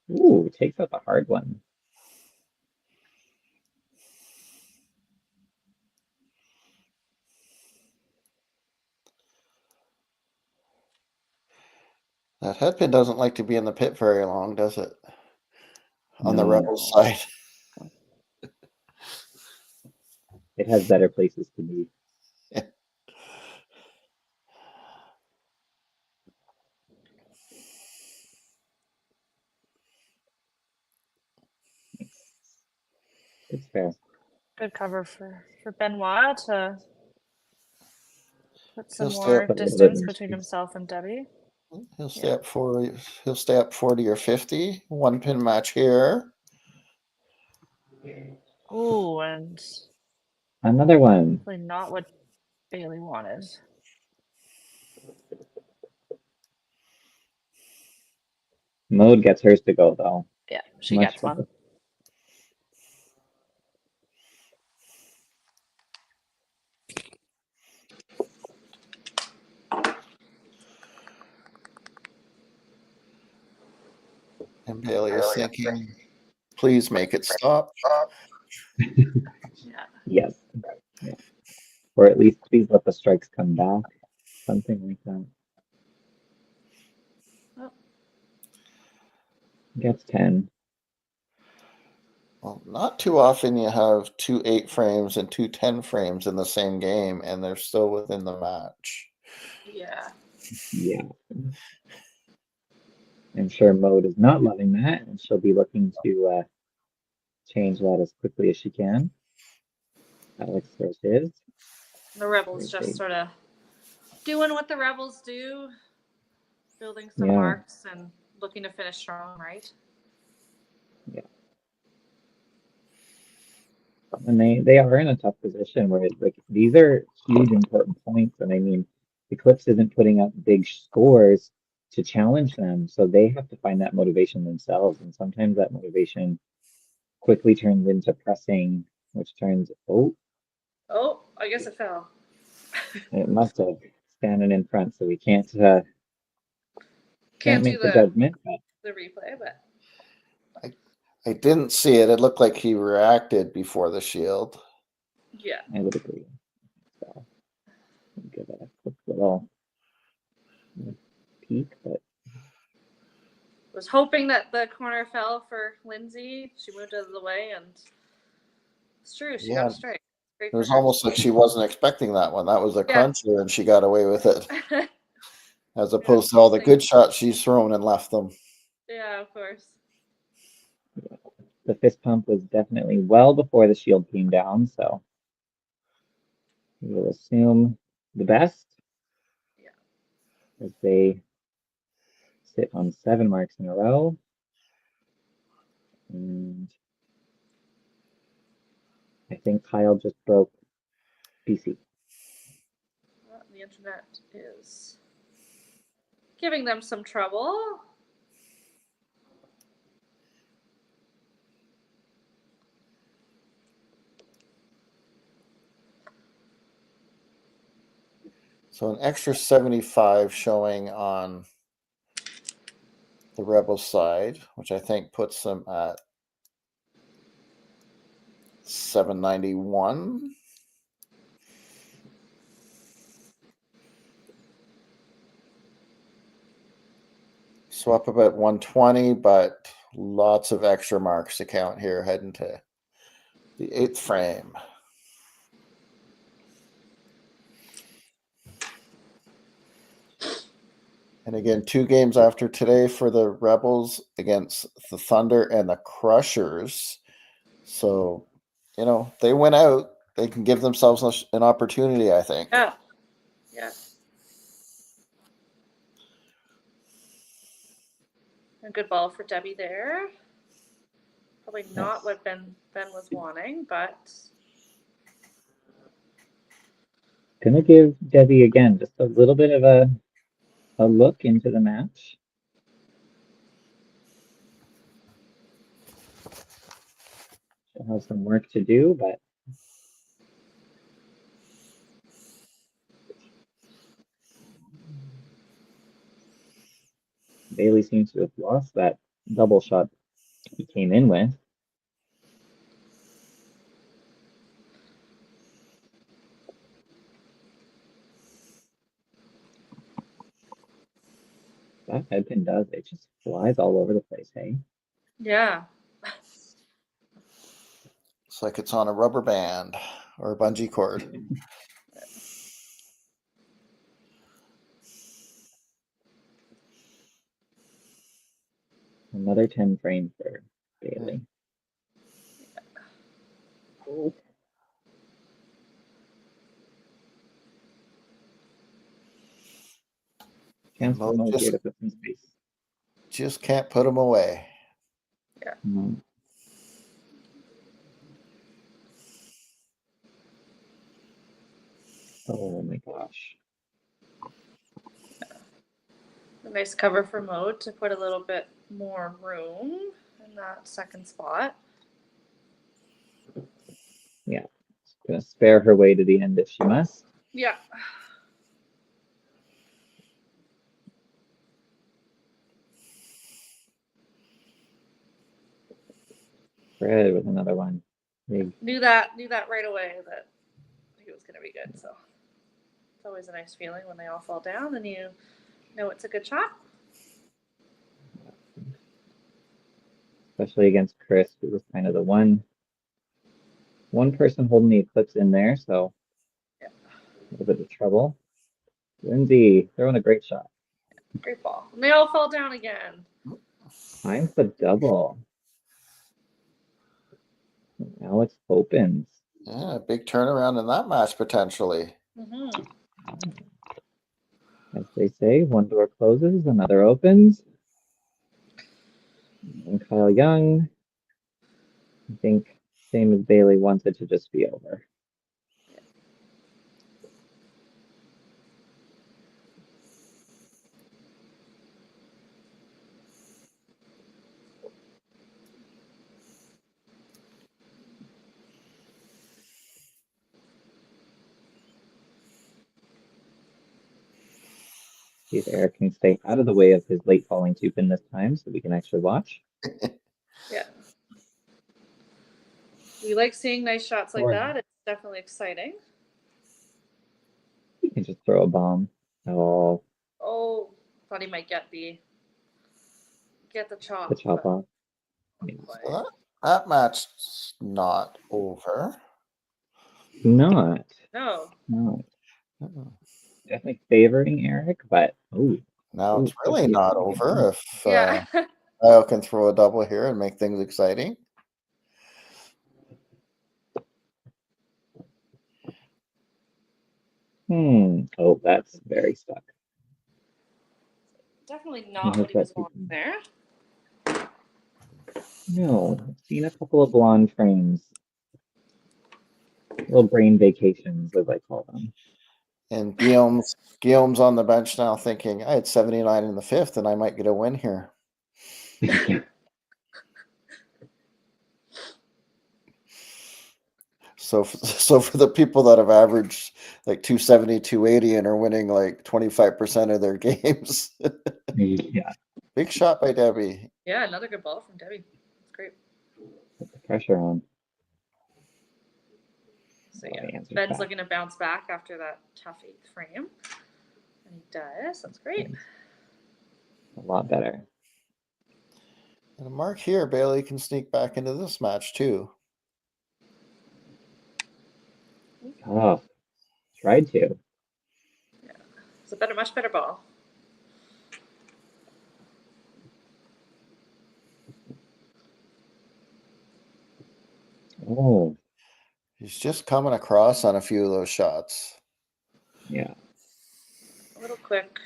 Ooh, takes out the hard one. That headpin doesn't like to be in the pit very long, does it? On the No. Rebels side. It has better places to be. It's fair. Good cover for Benoit to put some He'll stay more up a little bit distance more between space. himself and Debbie. He'll stay up 40. He'll stay up 40 or 50. 1-pin match here. Ooh, and Another one. really not what Bailey wanted. Mode gets hers to go though. Yeah, she Much gets one. better. And Bailey is thinking, please make it stop. Yeah. Yes. Yeah. Or at least please let the strikes come back. Something like that. Oh. Gets 10. Well, not too often you have 2 8 frames and 2 10 frames in the same game, and they're still within the match. Yeah. Yeah. I'm sure Mode is not loving that, and she'll be looking to change that as quickly as she can. Alex throws his. The Rebels Very just big. sort of doing what the Rebels do, building some Yeah. marks and looking to finish strong, right? Yeah. And they are in a tough position where these are huge important points, and I mean Eclipse isn't putting up big scores to challenge them, so they have to find that motivation themselves, and sometimes that motivation quickly turns into pressing, which turns Oh, I guess it fell. it must have standing in front, so we can't Can't do make the judgment, but the replay, but I didn't see it. It looked like he reacted before the shield. yeah. I would agree. So I'll give it a quick little peek, but Was hoping that the corner fell for Lindsay. She moved out of the way, and it's true. She got a strike. Great It was for her. almost like she wasn't expecting that one. That was a Yeah. cruncher, and she got away with it. As opposed to all the good shots she's thrown and left them. Yeah, of course. the fist pump was definitely well before the shield came down, so we will assume the best. Yeah. As they sit on 7 marks in a row. And I think Kyle just broke BC. Well, the internet is giving them some trouble. So an extra 75 showing on the Rebel side, which I think puts them at 791. Swap about 120, but lots of extra marks to count here heading to the 8th frame. And again, 2 games after today for the Rebels against the Thunder and the Crushers. So, you know, they went out. They can give themselves an opportunity, I think. Yeah. Yeah. A good ball for Debbie there. Probably not what Ben was wanting, but Gonna give Debbie again just a little bit of a look into the match. She'll have some work to do, but Bailey seems to have lost that double shot he came in with. That headpin does, it just flies all over the place, hey? yeah. It's like it's on a rubber band or a bungee cord. Another 10 frame for Bailey. Oh. Chance for Mo here to put some space. Just can't put them away. Yeah. No. Oh my gosh. A nice cover for Mode to put a little bit more room in that second spot. Yeah. Gonna spare her way to the end if she must. Yeah. Fred with another one. Big. Knew that right away that he was gonna be good, so it's always a nice feeling when they all fall down and you know it's a good shot. Especially against Chris, who was kind of the one person holding the Eclipse in there, so yeah. A little bit of trouble. Lindsay throwing a great shot. Great ball. And they all fall down again. Finds the double. Alex opens. Yeah, big turnaround in that match potentially. Mm-hmm. As they say, one door closes, another opens. And Kyle Young, I think, same as Bailey, wants it to just be over. See if Eric can stay out of the way of his late falling two-pin this time so we can actually watch. Yeah. We like seeing nice shots like that. It's definitely exciting. He can just throw a bomb. Oh. Oh, thought he might get the chop. The chop off. Well, that match's not over. Not. No. No. Definitely favoring Eric, but now it's really not over if yeah. Kyle can throw a double here and make things exciting. Oh, that's very stuck. Definitely not what he was wanting there. No, I've seen a couple of blonde frames. Little brain vacations, as I call them. And Guillaume's on the bench now thinking, I had 79 in the fifth and I might get a win here. So for the people that have averaged like 270, 280 and are winning like 25% of their games. Yeah. Big shot by Debbie. Yeah, another good ball from Debbie. That's great. Put the pressure on. So yeah, Ben's looking to bounce back after that tough eighth frame. And he does. That's great. A lot better. And a mark here, Bailey can sneak back into this match too. Oh, tried to. Yeah, it's a much better ball. Oh. He's just coming across on a few of those shots. Yeah. A little quick.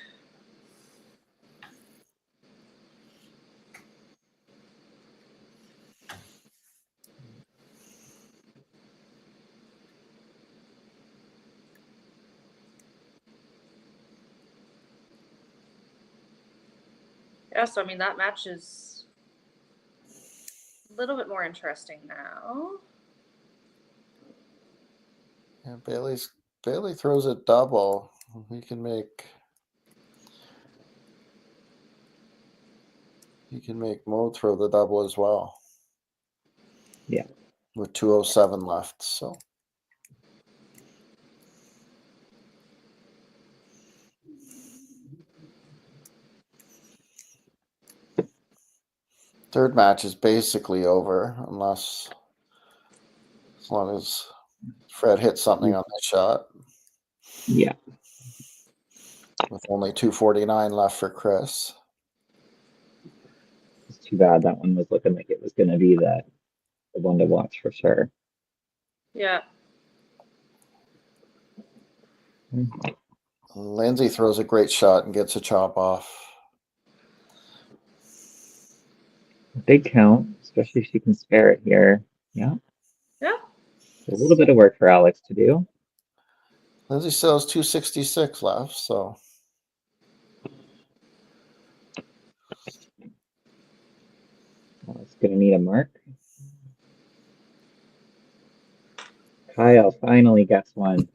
Yeah, so I mean that match is a little bit more interesting now. Yeah, Bailey throws a double. He can make Mo throw the double as well. Yeah. With 2:07 left, so. Third match is basically over as long as Fred hits something on that shot. Yeah. With only 2:49 left for Chris. It's too bad that one was looking like it was going to be the one to watch for sure. Yeah. Lindsay throws a great shot and gets a chop off. Big count, especially if she can spare it here. Yeah. Yeah. A little bit of work for Alex to do. Lindsay still has 266 left, so. It's going to need a mark. Kyle finally gets one.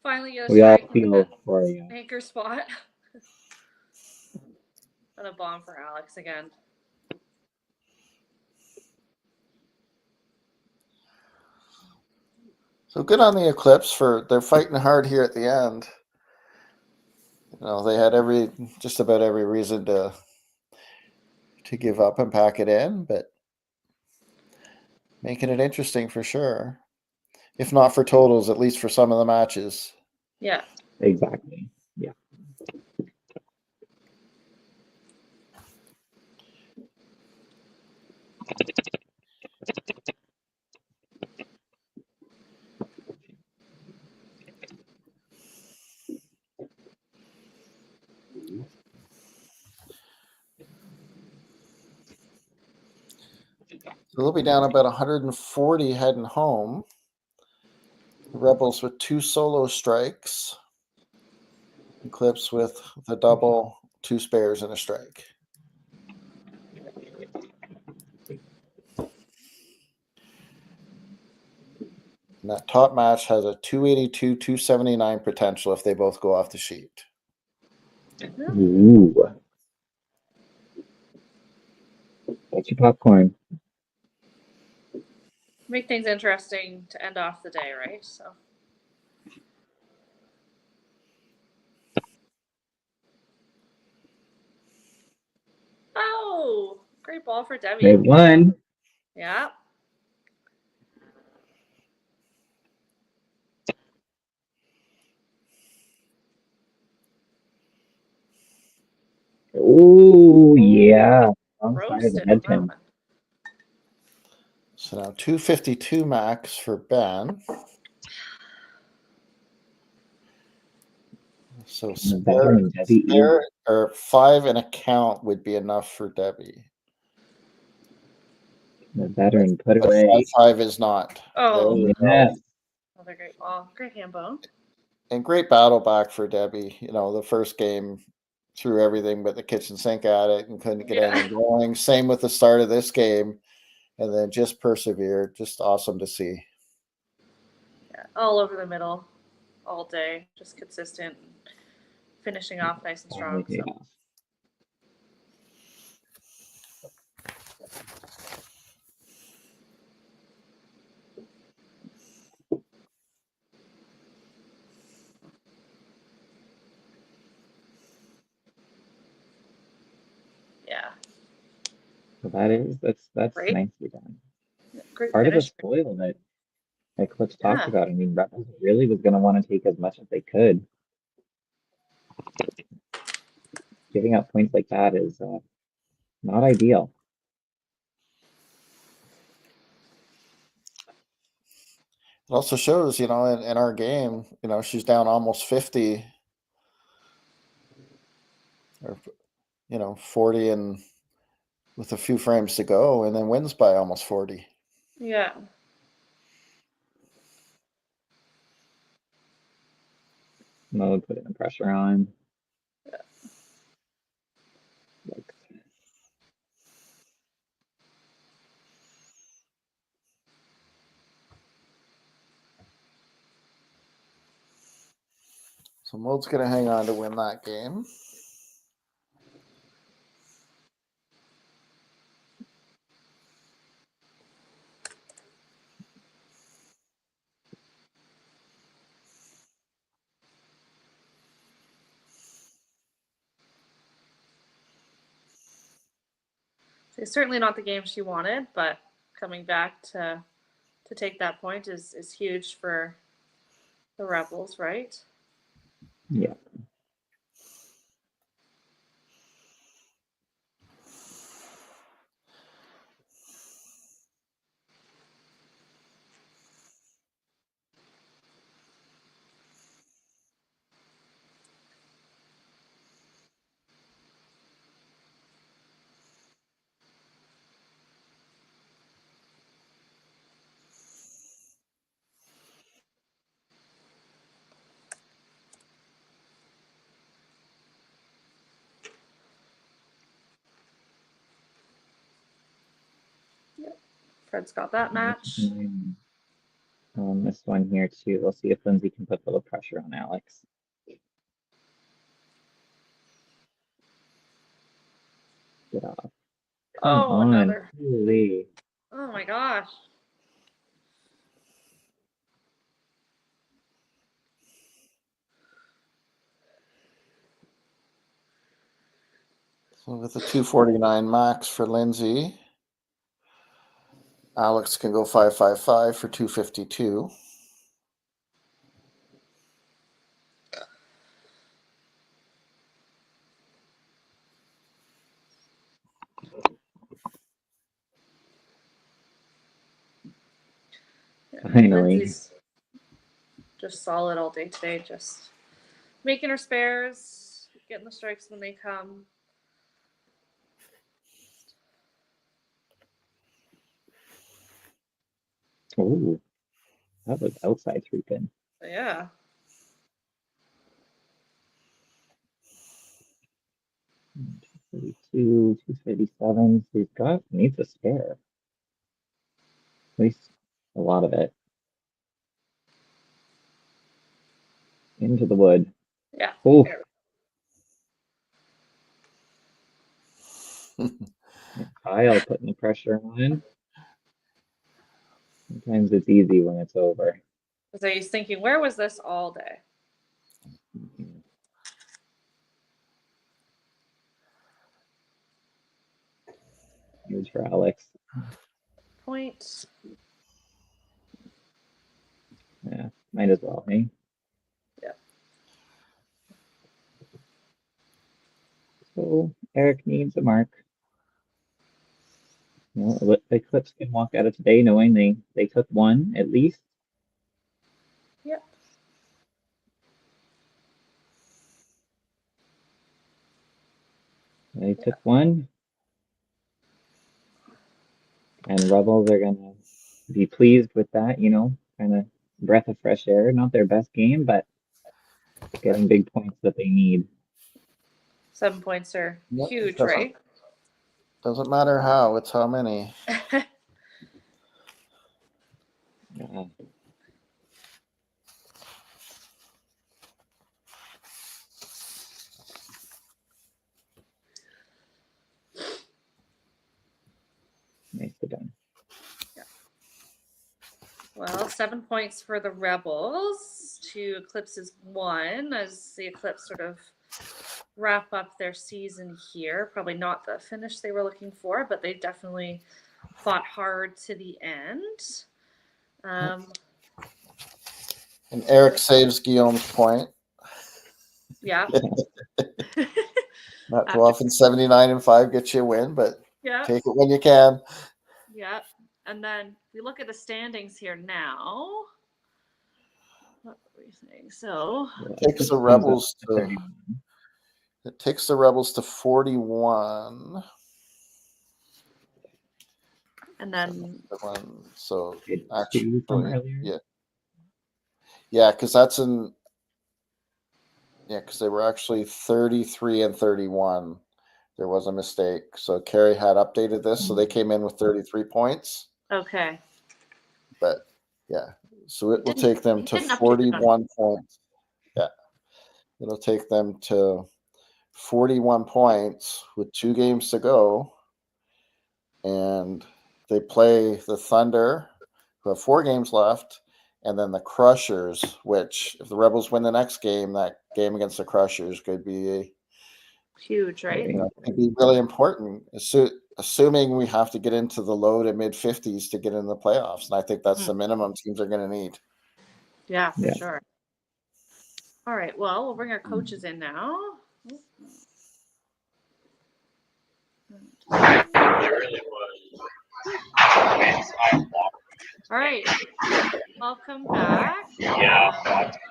Finally get a We all strike feel for you. anchor spot. And a bomb for Alex again. So good on the Eclipse they're fighting hard here at the end. They had just about every reason to give up and pack it in, but making it interesting for sure. If not for totals, at least for some of the matches. Yeah. Exactly. Yeah. So they'll be down about 140 heading home. The Rebels with 2 solo strikes. Eclipse with the double, 2 spares, and a strike. And that top match has a 282, 279 potential if they both go off the sheet. Ooh. Get your popcorn. Make things interesting to end off the day, right? So. Oh, great ball for Debbie. They won. Yeah. Ooh, yeah. Wrong side of the Roasted head on pin. that one. So now 252 max for Ben. So The veteran Debbie spare or 5 and a count would be enough for Debbie. The veteran put it But away. 5 is not. Oh, There you go. Yes. they're great. Well, great hand bone. And great battle back for Debbie. You know, the first game threw everything but the kitchen sink at it and couldn't get anything going. Same with the start of this game, and then just persevered. Just awesome to see. Yeah, all over the middle, all day, just consistent, finishing off nice and strong. Finally paid So. off. Yeah. So that's Great. nicely done. Great Part of the finish. spoil that Eclipse talked Yeah. about. I mean, Rebels really was going to want to take as much as they could. Giving up points like that is not ideal. It also shows, you know, in our game, you know, she's down almost 50 or, you know, 40 and with a few frames to go, and then wins by almost 40. Yeah. Mode putting the pressure on. Yeah. Like, So Mold's going to hang on to win that game. It's certainly not the game she wanted, but coming back to take that point is huge for the Rebels, right? yeah. Yep. Fred's got that match. On this one here too. We'll see if Lindsay can put a little pressure on Alex. Get off. Come on. Another. Holy. Oh my gosh. So with a 249 max for Lindsay, Alex can go 555 for 252. Yeah, Finally. Lindsay's just solid all day today, just making her spares, getting the strikes when they come. Oh, that was outside 3-pin. Yeah. Hmm, 232, 237. So he's needs a spare. At least a lot of it. Into the wood. Yeah. Oh. Kyle putting the pressure on. Sometimes it's easy when it's over. So he's thinking, where was this all day? Huge for Alex. Point. Yeah, might as well, hey? Yeah. So Eric needs a mark. You know, Eclipse can walk out of today knowing they took one at least. Yep. They took one. And Rebels are gonna be pleased with that, kind of breath of fresh air. Not their best game, but getting big points that they need. 7 points are Yep, huge, right? Doesn't matter how, it's how many. Yeah. Nicely done. Well, 7 points for the Rebels to Eclipse's 1 as the Eclipse sort of wrap up their season here. Probably not the finish they were looking for, but they definitely fought hard to the end. And Eric saves Guillaume's point. Yeah. Not too often 79-5 gets you a win, but Yeah. take it when you can. Yeah. And then we look at the standings here now. What are we saying? So it takes the Rebels to 41. And then so actually, yeah, because that's because they were actually 33 and 31. There was a mistake. So Carrie had updated this, so they came in with 33 points. Okay. But yeah, so it will take them to 41 points. Yeah, it'll take them to 41 points with 2 games to go. And they play the Thunder, who have 4 games left, and then the Crushers, which if the Rebels win the next game, that game against the Crushers could be huge, right? Could be really important. Assuming we have to get into the low to mid 50s to get in the playoffs, and I think that's the minimum teams are going to need. Yeah, for sure. All right. Well, we'll bring our coaches in now. All right. Welcome back.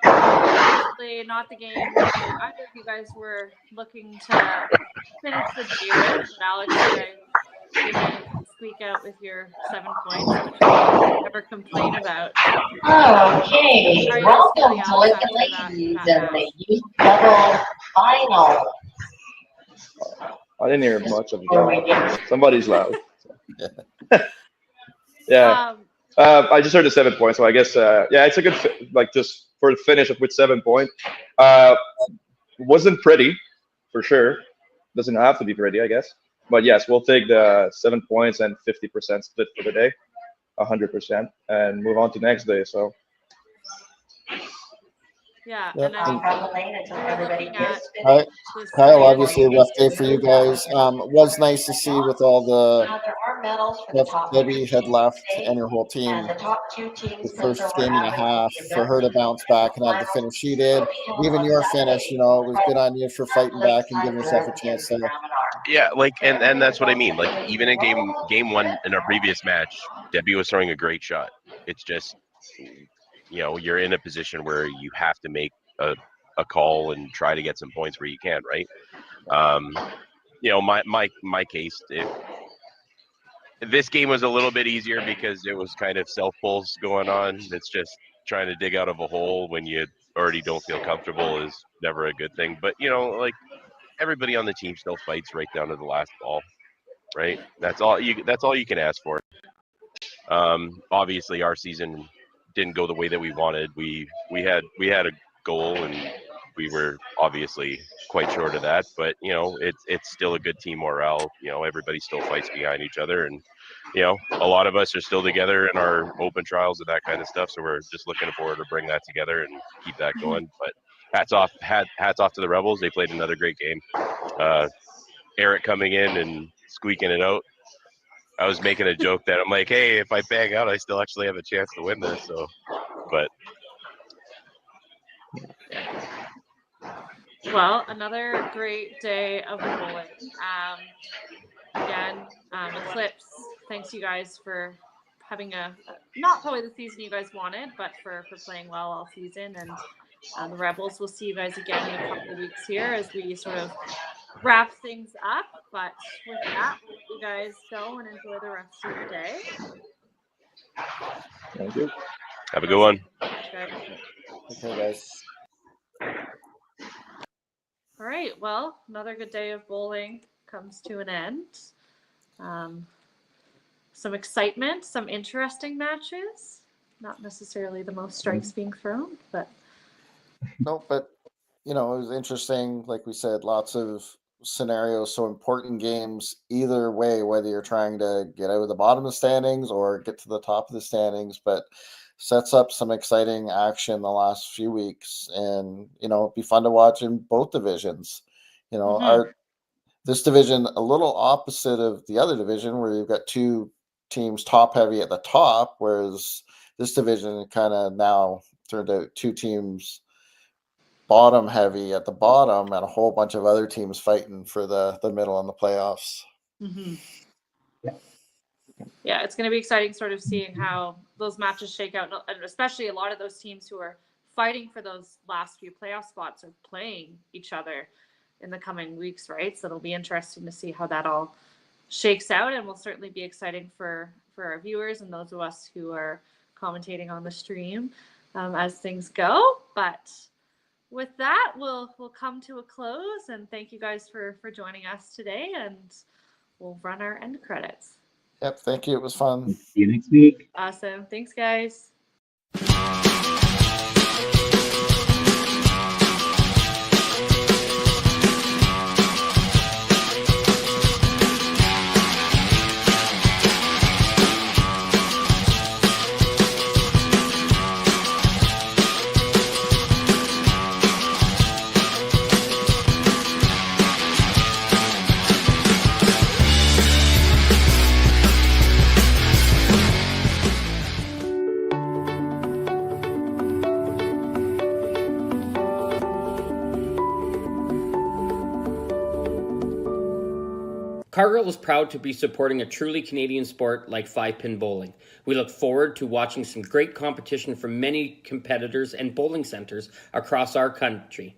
Obviously, not the game either of you guys were looking to finish the day with. But Alex, you managed to squeak out with your 7 points, which we'll never complain about. Okay, welcome to Lincoln Ladies and the youth double final. I didn't hear much of that. Somebody's loud. Yeah. I just heard the 7 points, so I guess it's a good just for the finish with 7 points. Wasn't pretty, for sure. Doesn't have to be pretty, I guess. But yes, we'll take the 7 points and 50% split for the day, 100%, and move on to next day. So. Yeah. Yep. And Kyle, obviously a rough day for you guys. Was nice to see with all the stuff Debbie had left and her whole team. The first game and a half for her to bounce back and have the finish she did. Even your finish, it was good on you for fighting back and giving yourself a chance there. Yeah, and that's what I mean. Like even in game 1 in our previous match, Debbie was throwing a great shot. It's just you're in a position where you have to make a call and try to get some points where you can, right? My case, this game was a little bit easier because it was kind of self pulls going on. It's just trying to dig out of a hole when you already don't feel comfortable is never a good thing. But everybody on the team still fights right down to the last ball, right? That's all you can ask for. Obviously our season didn't go the way that we wanted. We had a goal and we were obviously quite short of that, but it's still a good team morale. Everybody still fights behind each other, and a lot of us are still together in our open trials and that kind of stuff. So we're just looking forward to bring that together and keep that going. But hats off to the Rebels. They played another great game. Eric coming in and squeaking it out. I was making a joke that I'm like, hey, if I bang out, I still actually have a chance to win this. So, but. Well, another great day of bowling. Again, Eclipse, thanks you guys for having not probably the season you guys wanted, but for playing well all season. And the Rebels, we'll see you guys again in a couple of weeks here as we sort of wrap things up. But with that, we'll let you guys go and enjoy the rest of your day. Thank you. Have a good one. Okay. Okay, guys. All right. Well, another good day of bowling comes to an end. Some excitement, some interesting matches. Not necessarily the most strikes being thrown, but No, but it was interesting. Like we said, lots of scenarios. So important games either way, whether you're trying to get out of the bottom of the standings or get to the top of the standings. But sets up some exciting action the last few weeks, and it'd be fun to watch in both divisions. Our this division a little opposite of the other division where you've got two teams top heavy at the top, whereas this division kind of now turned out two teams bottom heavy at the bottom and a whole bunch of other teams fighting for the middle and the playoffs. yeah, it's going to be exciting sort of seeing how those matches shake out, and especially a lot of those teams who are fighting for those last few playoff spots are playing each other in the coming weeks, right? So it'll be interesting to see how that all shakes out, and will certainly be exciting for our viewers and those of us who are commentating on the stream as things go. But with that, we'll come to a close, and thank you guys for joining us today, and we'll run our end credits. Yep, thank you. It was fun. See you next week. Awesome. Thanks, guys. Cargill is proud to be supporting a truly Canadian sport like 5-pin bowling. We look forward to watching some great competition from many competitors and bowling centres across our country.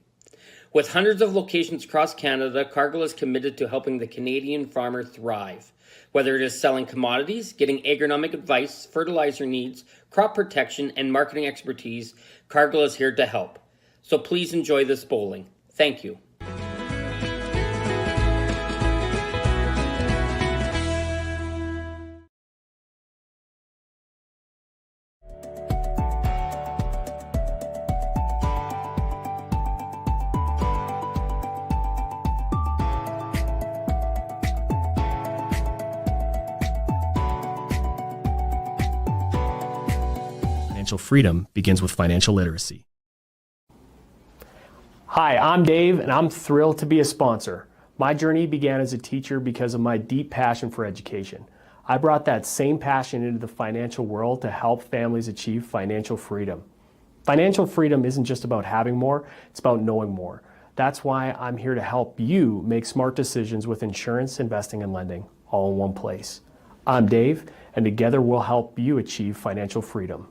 With hundreds of locations across Canada, Cargill is committed to helping the Canadian farmer thrive. Whether it is selling commodities, getting agronomic advice, fertilizer needs, crop protection, and marketing expertise, Cargill is here to help. So please enjoy this bowling. Thank you. Financial freedom begins with financial literacy. Hi, I'm Dave, and I'm thrilled to be a sponsor. My journey began as a teacher because of my deep passion for education. I brought that same passion into the financial world to help families achieve financial freedom. Financial freedom isn't just about having more, it's about knowing more. That's why I'm here to help you make smart decisions with insurance, investing, and lending, all in one place. I'm Dave, and together we'll help you achieve financial freedom.